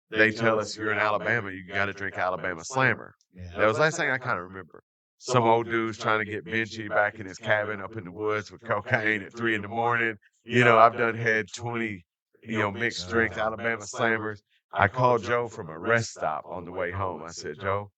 they tell us you're in Alabama, you got to drink Alabama Slammer. That was the last thing I kind of remember. Some old dude's trying to get Benji back in his cabin up in the woods with cocaine at 3 a.m. I've done had 20, mixed drinks, Alabama Slammers. I called Joe from a rest stop on the way home. I said, Joe,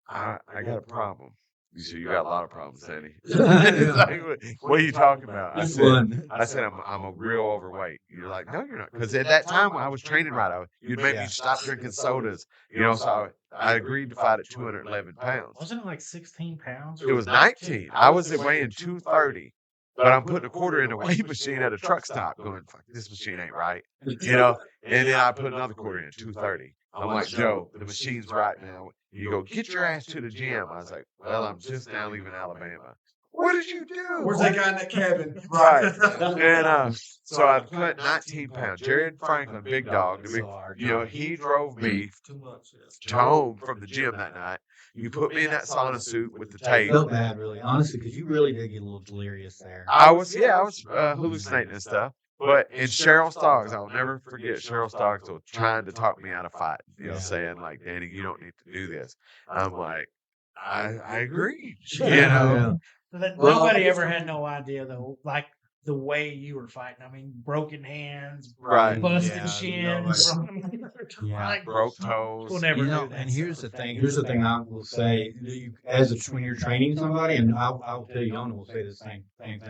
I got a problem. You said, you got a lot of problems, Sandy. He's like, what are you talking about? I said, I'm a real overweight. You're like, no, you're not. Because at that time when I was training right, you'd make me stop drinking sodas. So I agreed to fight at 211 pounds. Wasn't it like 16 pounds? It was 19. I was weighing 230. But I'm putting a quarter in a weigh machine at a truck stop going, fuck, this machine ain't right. And then I put another quarter in, 230. I'm like, Joe, the machine's right now. You go, get your ass to the gym. I was like, well, I'm just now leaving Alabama. What did you do? Where's that guy in that cabin? Right. And so I cut 19 pounds. Jared Franklin, big dog, he drove me to home from the gym that night. You put me in that sauna suit with the I tape. felt bad, really, honestly, because you really did get a little delirious there. I was hallucinating and stuff. And Cheryl Stoggs, I'll never forget Cheryl Stoggs was trying to talk me out of fighting, saying like, Danny, you don't need to do this. I'm like, I agree. Yeah. Nobody ever had no idea though, like the way you were fighting. I mean, broken hands, Right. busted shins, Broke toes. We'll never do that. And here's the thing. Here's the thing I will say. When you're training somebody, and I'll tell you, Yona will say the same thing.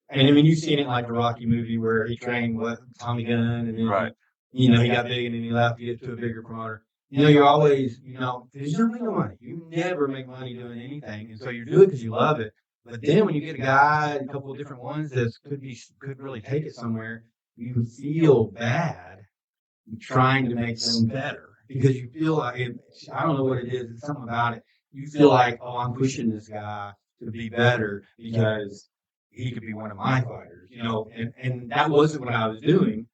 And I mean, you've seen it like the Rocky movie where he trained Tommy Gunn, and then he got big, and then he left to get to a bigger promoter. You're always, because you don't make no money. You never make money doing anything, and so you do it because you love it. But then when you get a guy, a couple of different ones that could really take it somewhere, you feel bad trying to make them better because you feel like I don't know what it is. It's something about it. You feel like, oh, I'm pushing this guy to be better because he could be one of my fighters, and that wasn't what I was doing.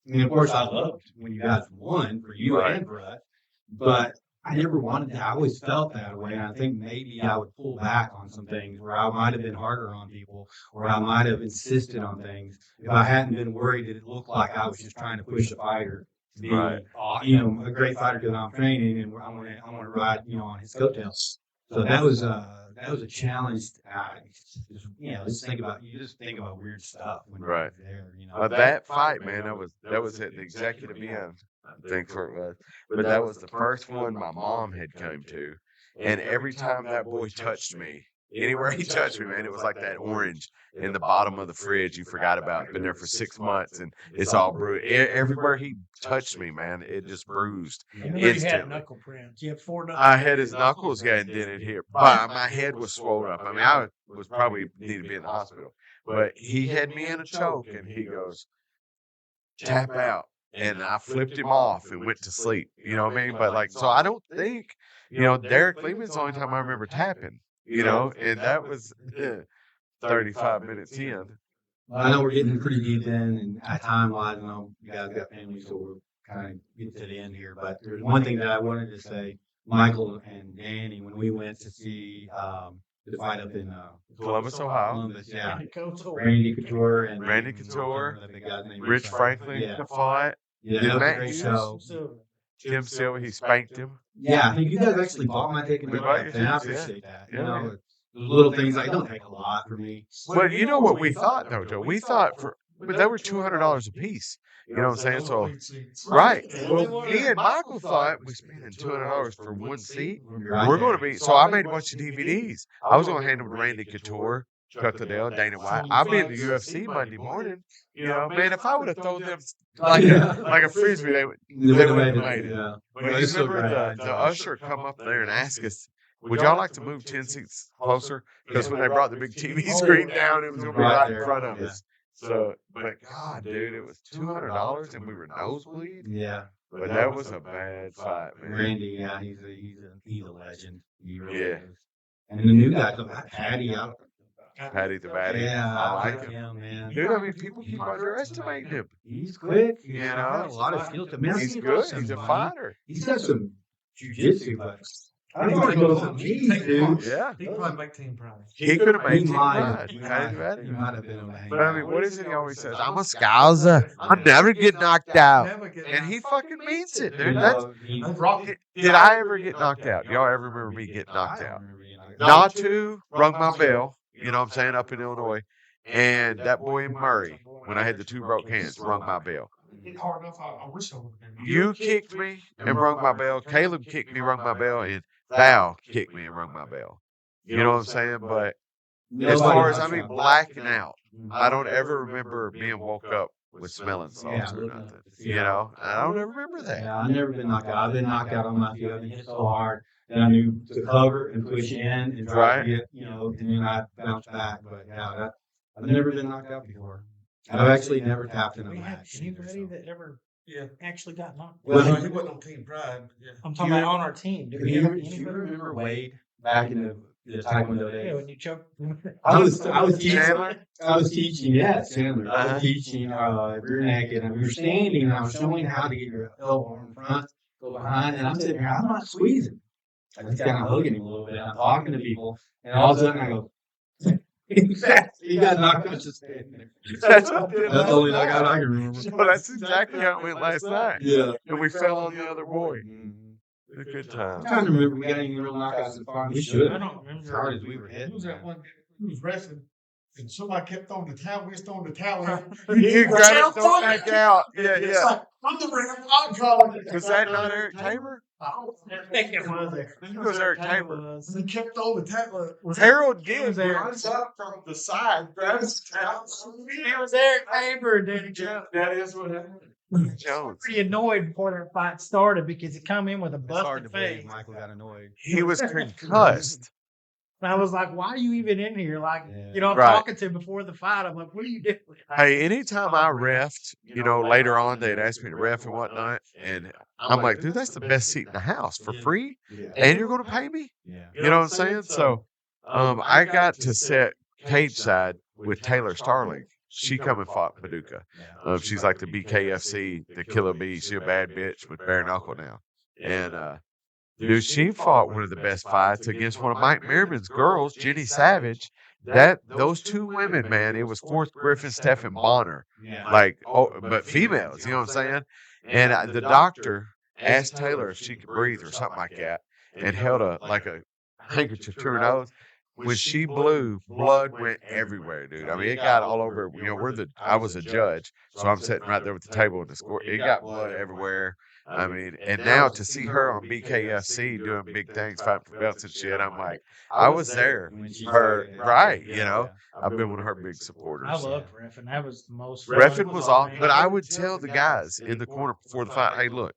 I mean, of course, I loved when you guys won for you and for us, but I never wanted to. I always felt that way, and I think maybe I would pull back on some things where I might have been harder on people, or I might have insisted on things if I hadn't been worried that it looked like I was just trying to push the fighter to be, a great fighter because I'm training and I want to ride, on his coattails. So that was a challenge. Just think about weird stuff when you're there. That fight, man, that was at the executive end. I think for it was, but that was the first one my mom had come to, and every time that boy touched me, anywhere he touched me, man, it was like that orange in the bottom of the fridge you forgot about. Been there for 6 months, and it's all bruised. Everywhere he touched me, man, it just bruised. You had knuckle prints. You had 4 knuckles. I had his knuckles indented here. My head was swollen up. I mean, I was probably need to be in the hospital. But he had me in a choke, and he goes, tap out. And I flipped him off and went to sleep. You know what I mean? But so I don't think, Derek Lehman's the only time I remember tapping, and that was 35 minutes in. Well, I know we're getting pretty deep in, and time-wise, I know you guys got families, so we're kind of getting to the end here. But there's one thing that I wanted to say. Michael and Danny, when we went to see the fight up in Columbus, Ohio. Randy Couture and Rich Franklin fought. Yeah, that was a great show. Tim Silva, he spanked him. Yeah, I think you guys actually bought my ticket, and I appreciate that. Those little things like don't take a lot for me. Well, you know what we thought though, Joe? We thought but they were $200 a piece. You know what I'm saying? So, right. Well, me and Michael thought we spending $200 for one seat. We're going to be. So I made a bunch of DVDs. I was going to hand them to Randy Couture, Chuck Liddell, Dana White. I've been to UFC Monday morning. Man, if I would have thrown them like a frisbee, they would have made it. Yeah. But you remember the usher come up there and ask us, would y'all like to move 10 seats closer? Because when they brought the big TV screen down, it was going to be right in front of us. So, but God, dude, it was $200 and we were nosebleed. Yeah. But that was a bad fight, man. Randy, yeah, he's a legend. He really Yeah. is. And the new guy, Patty, Patty the Batty. yeah, I like him. man. Dude, I mean, people keep underestimating him. He's quick. You He's know, got a lot of skills. I mean, I He's see good. some He's a money. fighter. He's got some jujitsu, but I don't want to go some knees, dude. Yeah. He probably make Team Pride. He could have made He Team might Pride. have. Patty the Batty. He might have been able to hang But I out. mean, what is it he always says? I'm a scouser. I'm never get knocked out. Never get And he fucking means it, You dude. know, he- That's Rocky. Did I ever get knocked out? Y'all ever remember me getting knocked I out? remember being like, Natu rung my bell, you know what I'm saying, up in Illinois. And that boy Murray, when I had the two broke hands, rung my bell. Hit hard enough. I wish I would have been. You kicked me and rung my bell. Caleb kicked me, rung my bell, and Val kicked me and rung my bell. You know what I'm saying? But as far as blacking out, I don't ever remember being woke up with smelling salts or nothing. You know, I don't ever remember that. Yeah, I've never been knocked out. I've been knocked out on my feet. I've been hit so hard that I knew to cover and push in and try to get, and then I bounce back. But yeah, I've never been knocked out before. I've actually never tapped in a We had match. anybody that ever Yeah. actually got knocked Well, out? Well, he wasn't on Team Pride. But yeah. I'm talking about on our team. Did Do we you ever remember Wade back in the Taekwondo Yeah, days? when you choked. I was teaching. Chandler? I was teaching. Yeah, Chandler. I Uh-huh. was teaching rear naked, and we were standing, and I was showing how to get your elbow in front, go behind, and I'm sitting here. I'm not squeezing. I just kind of hugging him a little bit. I'm talking to people, and all of a sudden I go. He got knocked out just standing there. That's That's the only knockout I can remember. Well, that's exactly how it went last night. Yeah. And we fell on the other boy. A good time. I'm trying to remember we got any real knockouts in farm. We should. I don't remember. As hard as we were Who hitting. was that one guy who was wrestling? And somebody kept throwing the towel. We was throwing the towel. You got it, don't back out. Yeah, It's yeah. like, I'm the ring. I'm calling it. Was that not Eric Tabor? I don't I think it was there. I think it was Eric Tabor. He kept throwing the towel. Harold did. Runs up from the side, grabs the towel. It was Eric Tabor and Danny Jones. That is what happened. Jones. Pretty annoyed before that fight started because he come in with a It's hard to busted believe face. Michael got annoyed. He was concussed. And I was like, why are you even in here? Like, Yeah. I'm Right. talking to him before the fight. I'm like, what are you doing? Hey, anytime I refed, later on they'd ask me to ref and whatnot, and I'm like, dude, that's the best seat in the house for free, Yeah. and you're going to pay me. Yeah. You know what I'm saying? So, I got to sit cage side with Taylor Starling. She come and fought Paducah. She's like the BKFC, the Killer Bee. She's a bad bitch with bare knuckle now, and dude, she fought one of the best fights against one of Mike Merriman's girls, Jenny Savage. Those two women, man, it was Forth Griffin, Stephen Bonner, Yeah. but females, you know what I'm saying? And the doctor asked Taylor if she could breathe or something like that, and held a handkerchief to her nose. When she blew, blood went everywhere, dude. I mean, it got all over. I was a judge, so I'm sitting right there with the table and the score. It got blood everywhere. I mean, and now to see her on BKFC doing big things, fighting for belts and shit, I'm like, I was there. Right, I've been one of her big supporters. I loved Reffin. That was the most. Reffin was off, but I would tell the guys in the corner before the fight, hey, look,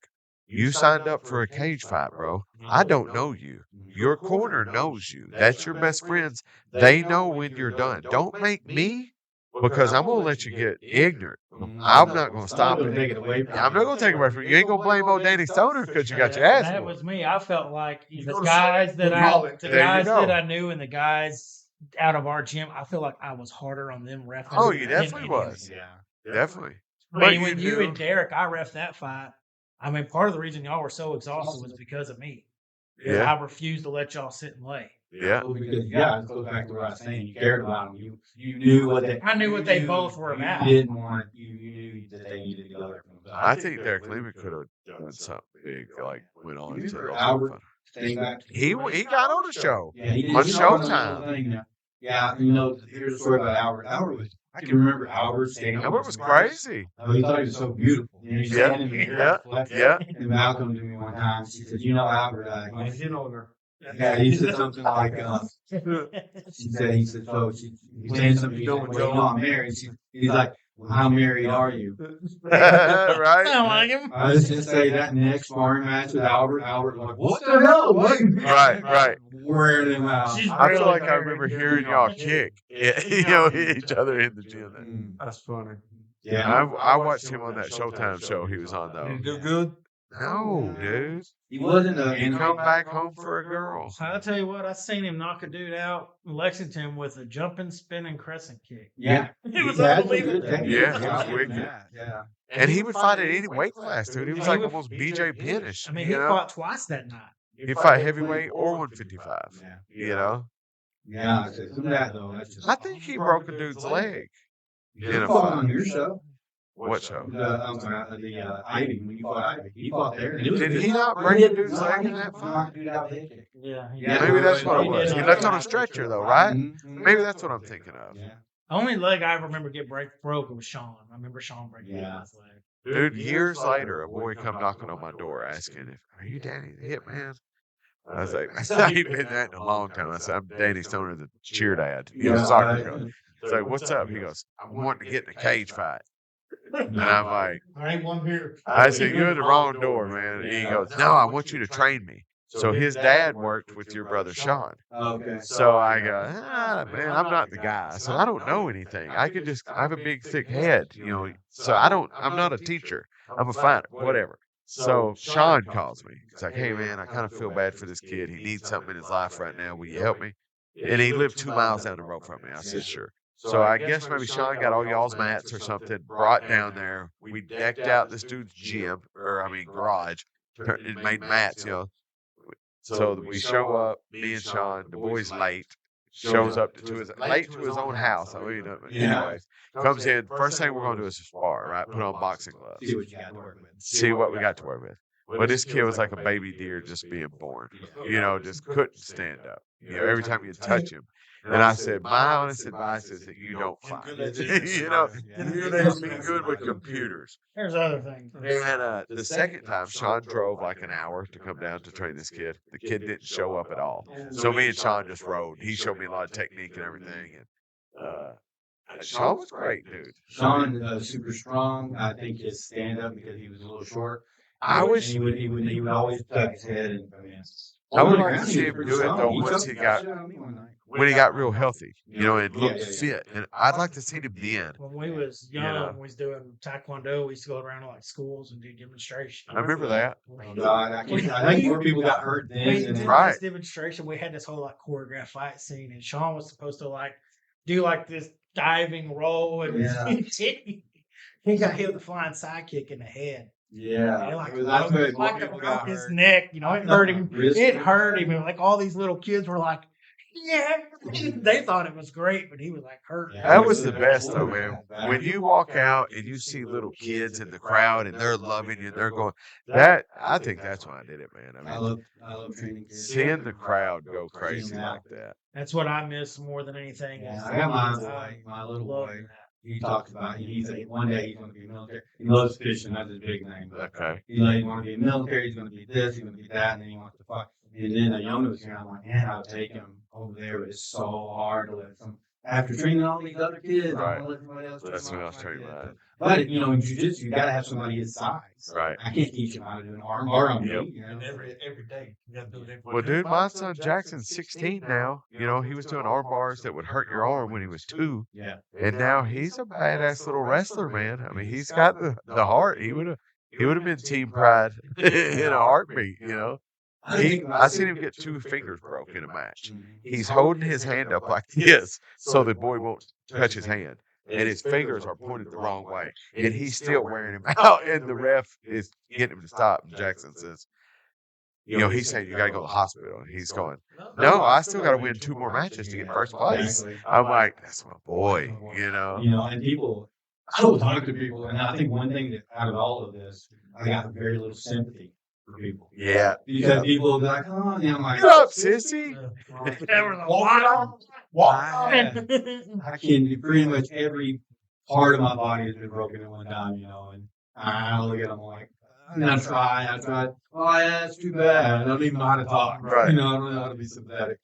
you signed up for a cage fight, bro. I don't know you. Your corner knows you. That's your best friends. They know when you're done. Don't make me, because I'm going to let you get ignorant. I'm not going to stop it. I'm not going to take it away from you. You ain't going to blame old Danny Stoner because you got your ass That whooped. was me. I felt like the go to guys sleep, that call it. There you go. I knew and the guys out of our gym, I feel like I was harder on them refing. Oh, you than definitely anyone. was. Yeah. Definitely. I But mean, when you knew- and Derek, I ref that fight. I mean, part of the reason y'all were so exhausted was because of me. Because Yeah. I refused to let y'all sit and lay. Yeah. Well, because, it goes back to what I was saying. You cared about them. You knew what they. I knew what they you both were you about. didn't want. You knew that they needed to go there. I think Derek Lehman could have done something big, like went on You to remember the Albert? Think back. He got on the show. Yeah, he did. On He was on the Showtime. whole thing now. Yeah, here's a story about Albert. Albert was. I can remember Albert standing. Albert was crazy. Oh, he thought he was so beautiful. He's Yeah, standing there. yeah. And Malcolm to me one time. She said, Albert, I hit on her. he said something like, he said, so he's saying something. He's like, well, I'm married. He's like, How married are you? Right? I like him. I was just say that next sparring match with Albert. Albert was like, what the hell? What? Right. Wearing him out. She's I feel really like I married. remember hearing y'all kick, each other in the gym. Mm. That's funny. Yeah. I watched him on that Showtime show he was on Did he though. do good? No, dude. He wasn't He come back home for a girl. I'll tell you what, I seen him knock a dude out in Lexington with a jumping, spinning crescent kick. Yeah. It was Had some unbelievable. good technique. Yeah, he was I'll give him wicked. that. Yeah. And he would fight at any weight class, dude. He was He like would- almost BJ Pennish. I mean, he you know? fought twice that night. He'd fight heavyweight or 155. Yeah. You know? Yeah. I said, some of that though. That's just. I think he broke a dude's leg He in a fought on fight. your show. What show? I'm sorry, the Ivy, when you fought Ivy. He fought there. And it was Did good. he not break a dude's leg in that fight? Knocked a dude out with a head kick. Yeah. Yeah, Maybe that's what it He was. did He knock left him on a out. stretcher though, right? Mhm. Maybe that's what I'm thinking of. Yeah. The only leg I ever remember get broken was Sean. I remember Sean breaking Yeah. his leg. Dude, years later, a boy come knocking on my door asking if, "Are you Danny the Hitman?" I was like, "I ain't been that in a long time." I said, "I'm Danny Stoner, the cheer dad, soccer coach." It's like, "What's up?" He goes, "I'm wanting to get in a cage fight." And I'm like, There ain't one here. I said, "You're in the wrong door, man." And he goes, "No, I want you to train me." So his dad worked with your brother Sean. Okay. So I go, man, I'm not the guy. So I don't know anything. I have a big, thick head, So I'm not a teacher. I'm a fighter, whatever. So Sean calls me. He's like, "Hey, man, I kind of feel bad for this kid. He needs something in his life right now. Will you help me?" And he lived 2 miles down the road from me. I said, "Sure." So I guess maybe Sean got all y'all's mats or something, brought down there. We decked out this dude's garage, and made mats. So we show up, me and Sean, the boy's late, shows up late to his own house. Anyways, comes in. First thing we're going to do is spar, right? Put on boxing gloves. See what you got to work with. See what we got to work with. But this kid was like a baby deer just being born. Just couldn't stand up. Every time you touch him. And I said, my honest advice is that you don't fight. You're going to be good with computers. There's other things. And the second time, Sean drove like an hour to come down to train this kid. The kid didn't show up at all. So me and Sean just rode. He showed me a lot of technique and everything. And Sean was great, dude. Sean, super strong. I think his stand up because he was a little short. I wish he would always tuck his head and. I would like to see him do it though when he got real healthy, and looked fit. And I'd like to see him then. When we was young, we was doing taekwondo. We used to go around to like schools and do demonstrations. I remember that. Oh, God, I think more people got hurt then. We did Right. this demonstration. We had this whole like choreographed fight scene, and Sean was supposed to like do like this diving roll, and he got hit with a flying sidekick in the head. Yeah, And, like, that's where more like people broke got his hurt. neck. It hurt him. Wrist. It hurt him. And like all these little kids were like, "Yeah," they thought it was great, but he was like hurt. Yeah. That was the best though, man. When you walk out and you see little kids in the crowd and they're loving you, they're going. I think that's why I did it, man. I love training kids. Seeing the crowd go crazy like that. That's what I miss more than anything. Yeah, is I got my the boy, my little love boy. that. He talks about he's like one day he's going to be military. He loves fishing. That's his big thing. But Okay. he's like, he want to be military. He's going to be this. He's going to be that. And then he wants to fuck. And then the young was here. I'm like, man, I'll take him over there. But it's so hard to let some. After training all these other kids, Right. I want to let somebody else. That's train what I my was talking kids. about. But in jiu-jitsu, you got to have somebody his size. Right. I can't teach him how to do an arm bar on Yep. me. And every day, you got to do it every Well, dude, my son Jackson's 16 now. He was doing arm bars that would hurt your arm when he was 2. Yeah. And now he's a badass little wrestler, man. I mean, he's got the heart. He would have been Team Pride in a heartbeat, I seen him get 2 fingers broke in a match. He's holding his hand up like this so the boy won't touch his hand. And his fingers are pointed the wrong way. And he's still wearing him out. And the ref is getting him to stop. And Jackson says, he's saying, "You got to go to the hospital." And he's going, "No, I still got to win 2 more matches to get first place." I'm like, "That's my boy, And people, I will talk to people, and I think one thing that out of all of this, I got very little sympathy for people. Yeah. Because people will be like, "Oh," and I'm like, Get up, sissy. There was a lot I can pretty much every part of my body has been broken at one time, and I look at them like, and I tried. Oh, yeah, that's too bad. I don't even know how to talk. Right. I don't know how to be sympathetic.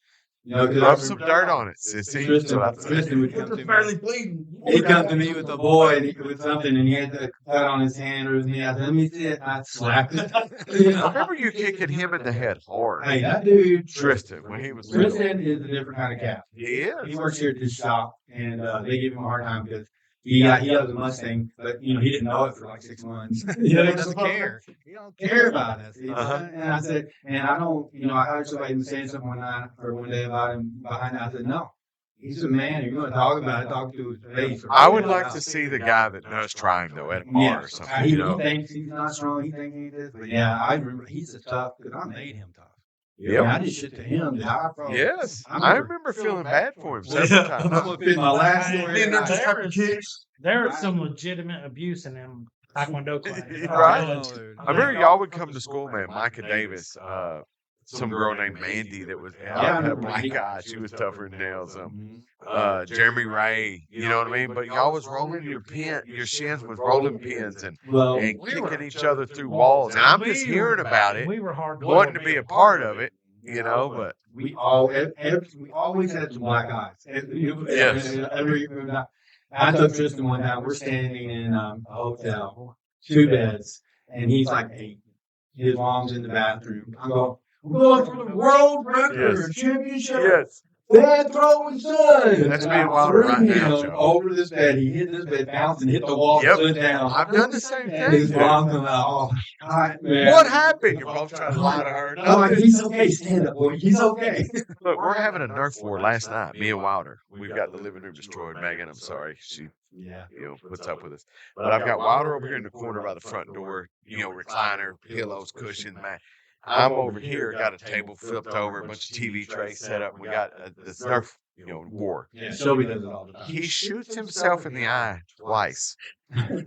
You know, 'cause I Rub some remember dirt on it, sissy. Tristan, That's what I Tristan would say. come to me. barely bleeding. He'd come to me with a boy and with something, and he had the cut on his hand or his knee. I said, "Let me see it." And I slapped it. You I know? remember you kicking him in the head hard. Hey, that dude, Tristan, when he was little. Tristan is a different kind of cat. He He is. works here at this shop, and they give him a hard time because he has a Mustang, but you know he didn't know it for like 6 months. You know, he doesn't care. He don't care about us. And I said, and I don't, you know, I heard somebody saying something one day about him behind that. I said, no, he's a man. If you want to talk about it, talk to his face. I would like to see the guy that does trying though at a bar or something. He You know. thinks he's not strong. He thinks he is. But yeah, I remember he's a tough because I made him tough. Yep. Yeah, I did shit to him. Yes, I remember feeling bad for him several times. I'm gonna fit my last story. Then they're just having There there was some legitimate abuse in them Taekwondo classes. Right. I remember y'all would come to school, man. Micah Davis, some girl named Mandy that was had a black eye. She was tougher than nails. Jeremy Ray, you know what I mean? But y'all was rolling your shins with rolling pins and kicking each other through walls. And I'm just hearing about it, We were hard wanting to be a part of it, you know. But we always had some black eyes. Yes. I took Tristan one time. We're standing in a hotel, 2 beds, and he's like 8. His mom's in the bathroom. I'm going for the world record championship. yes, Dad throwing son. That's being Wilder right now, Joe. Over this bed. He hit this bed, bounced and hit the wall, Yep. stood down. I've done the same And his thing. mom come out. Oh, God, man. What happened? You're both trying to lie to her. I'm like, he's okay. Stand up, boy. He's okay. Look, we're having a Nerf war last night. Me and Wilder. We've got the living room destroyed. Megan, I'm sorry. She, puts up with us. But I've got Wilder over here in the corner by the front door. Recliner, pillows, cushion, mat. I'm over here. Got a table flipped over, a bunch of TV trays set up. We got this Nerf, war. Yeah, Shelby does it all the time. He shoots himself in the eye twice.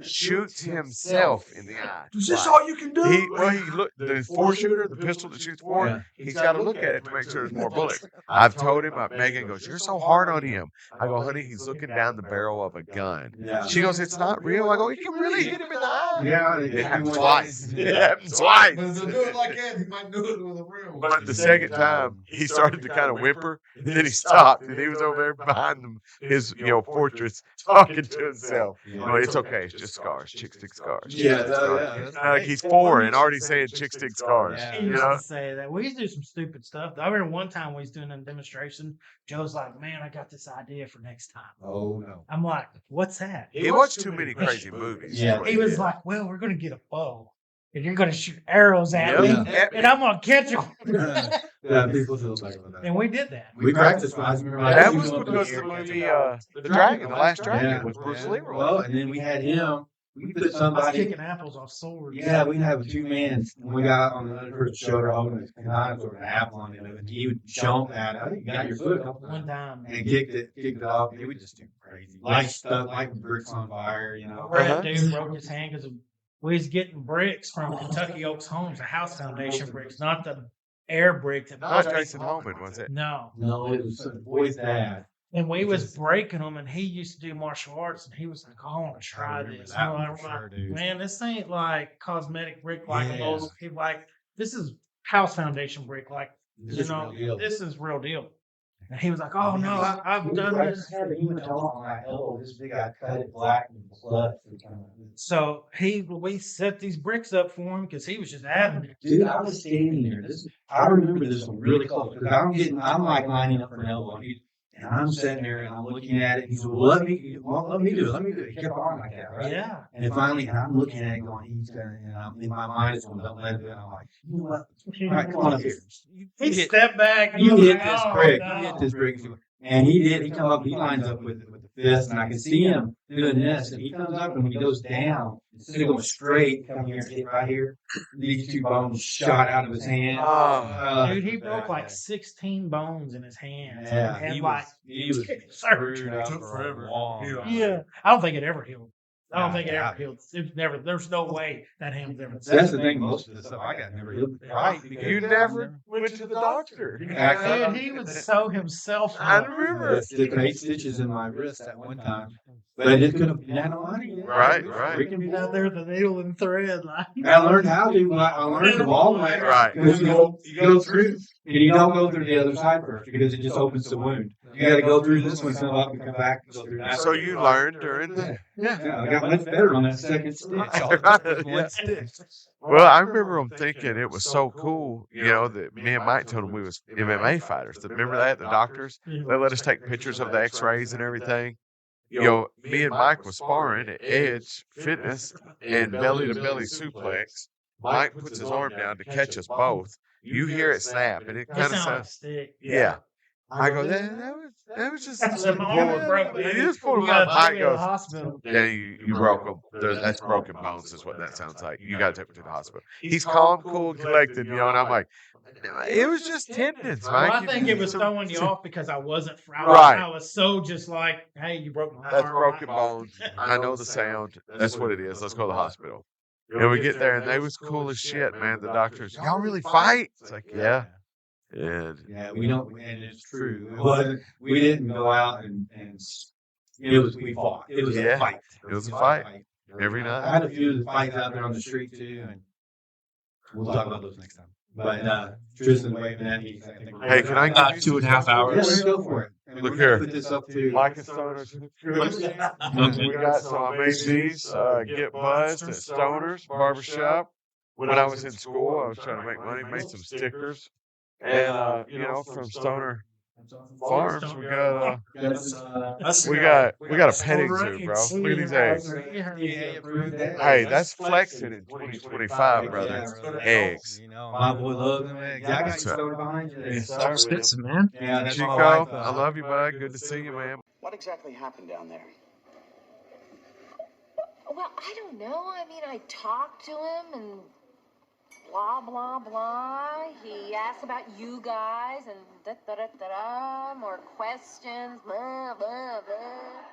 Shoots himself in the eye. Is this all you can do? He look the 4-shooter, the pistol that shoots 4. He's got to look at it to make sure there's more bullets. I've told him. Megan goes, "You're so hard on him." I go, "Honey, he's looking down the barrel of a gun." Yeah. She goes, "It's not real." I go, "You can really hit him in the eye." Yeah, It happened twice. It happened twice. But if they do it like that, he might do it with a real one. But the second time, he started to kind of whimper, and then he stopped, and he was over there behind his fortress talking to himself. No, it's okay. It's just scars. Chick stick scars. Yeah, It's not like he's 4 and already saying chick stick scars. He used to say that. We used to do some stupid stuff. I remember one time we was doing a demonstration. Joe's like, "Man, I got this idea for next time." Oh, no. I'm like, "What's that?" He watched too many crazy movies. Yeah. He was like, "Well, we're going to get a bow, and you're going to shoot arrows at me, Yep. and I'm going to catch them." Yeah, people feel like that. And we did that. We practiced. I remember That was because the movie, The Last Dragon, was Bruce Lee. Well, and then we had him. We put I was somebody. kicking apples off swords. Yeah, we'd have 2 men. We got on the other person's shoulder holding his dinosaur with an apple on him, and he would jump at it. I think you got your foot a couple One times. time, And kicked it off. It would just do crazy. Light stuff, like bricks on fire, Brad dude broke his hand because we was getting bricks from Kentucky Oaks Homes, the house foundation bricks, not the air brick that Not Jason Holman, was it? No. No, it was the boy's dad. And we was breaking them, and he used to do martial arts, and he was like, "I want to try this." that And one I'm for like, sure, dude. "Man, this ain't like cosmetic brick like Yeah. those." He's like, "This is house foundation brick, like This is real deal. this is real deal." And he was like, "Oh no, I've done this." had a hematoma on my elbow. This big, I cut it black and blood. So we set these bricks up for him because he was just adamant. Dude, I was standing there. I remember this one really close because I'm like lining up for an elbow, and I'm sitting there and I'm looking at it. He said, "Well, let me do it. Let me do it." He kept on like that, right? Yeah. And then finally, and I'm looking at it going, he's gonna, and I'm in my mind is going, "Don't let it do it." I'm like, "You know what? All right, come on up here. He stepped back. And You was hit like, this "Oh, brick. no." You hit this brick." And he did. He come up. He lines up with the fist, and I can see him doing this. And he comes up, and when he goes down, instead of going straight, come here and hit right here. These 2 bones shot out of his hand. Dude, he broke like 16 bones in his hands. Yeah, And he like was surgery. screwed up for a long time. Yeah. I don't think it ever healed. I don't think it Yeah. ever healed. It's never. There's no way that ham's ever. That's the thing. Most of the stuff I got never healed. Right, because You never went to the doctor. Dude, he would sew himself I up. remember. Sticking 8 stitches in my wrist at one time, but I just couldn't. Didn't have no money. Right, We right. can be out there with the needle and thread. Like, I learned how to. I learned the ball way. Right. Because you go through, and you don't go through the other side first because it just opens the wound. You got to go through this one, come up, and come back, and go through that. So you learned during the Yeah, I got much better on that second stitch. Yeah. Well, I remember them thinking it was so cool, that me and Mike told them we was MMA fighters. Remember that? The doctors, they let us take pictures of the x-rays and everything. Me and Mike was sparring at Edge Fitness and belly-to-belly suplex. Mike puts his arm down to catch us both. You hear it snap, and it it kind of sounds like sounds, stick. yeah. I go, that was just That's my arm was broke. It is pulled You him up. gotta take Mike me to the goes, hospital. yeah, you broke him. That's broken bones, is what that sounds like. You got to take him to the hospital. He's calm, cool, collected, and I'm like, it was just tendons, Well, Mike. I think it was throwing you off because I wasn't. Right. I was so just like, hey, you broke my That's arm. broken bones. I know the sound. That's what it is. Let's go to the hospital. And we get there, and they was cool as shit, man. The doctors, y'all really fight? It's like, yeah. And Yeah, we don't, and it's true. It wasn't. We didn't go out and it was. We fought. It was Yeah, a fight. it was a fight every I night. had a few of the fights out there on the street too, and we'll talk about those next time. But Tristan waving at me. Hey, can I give you 2.5 Yeah, hours. let's go for it. And Look we're gonna here. Put this up to Mike and Stoners. We got some. I made these. Get buzzed at Stoners Barbershop. When I was in school, I was trying to make money. Made some stickers, and from Stoner Farms, we got a petting zoo, bro. Look at these eggs. Hey, that's flexing in 2025, brother. Eggs. My boy loves them eggs. I got That's you right. Stoner behind you. Yes, there. sir. Expensive, man. Yeah, that's my Chico, wife, I love you, bud. Good to see you, man. What exactly happened down there? Well, I don't know. I mean, I talked to him and blah, blah, blah. He asked about you guys and da-da-da-da-da, more questions, blah, blah, blah.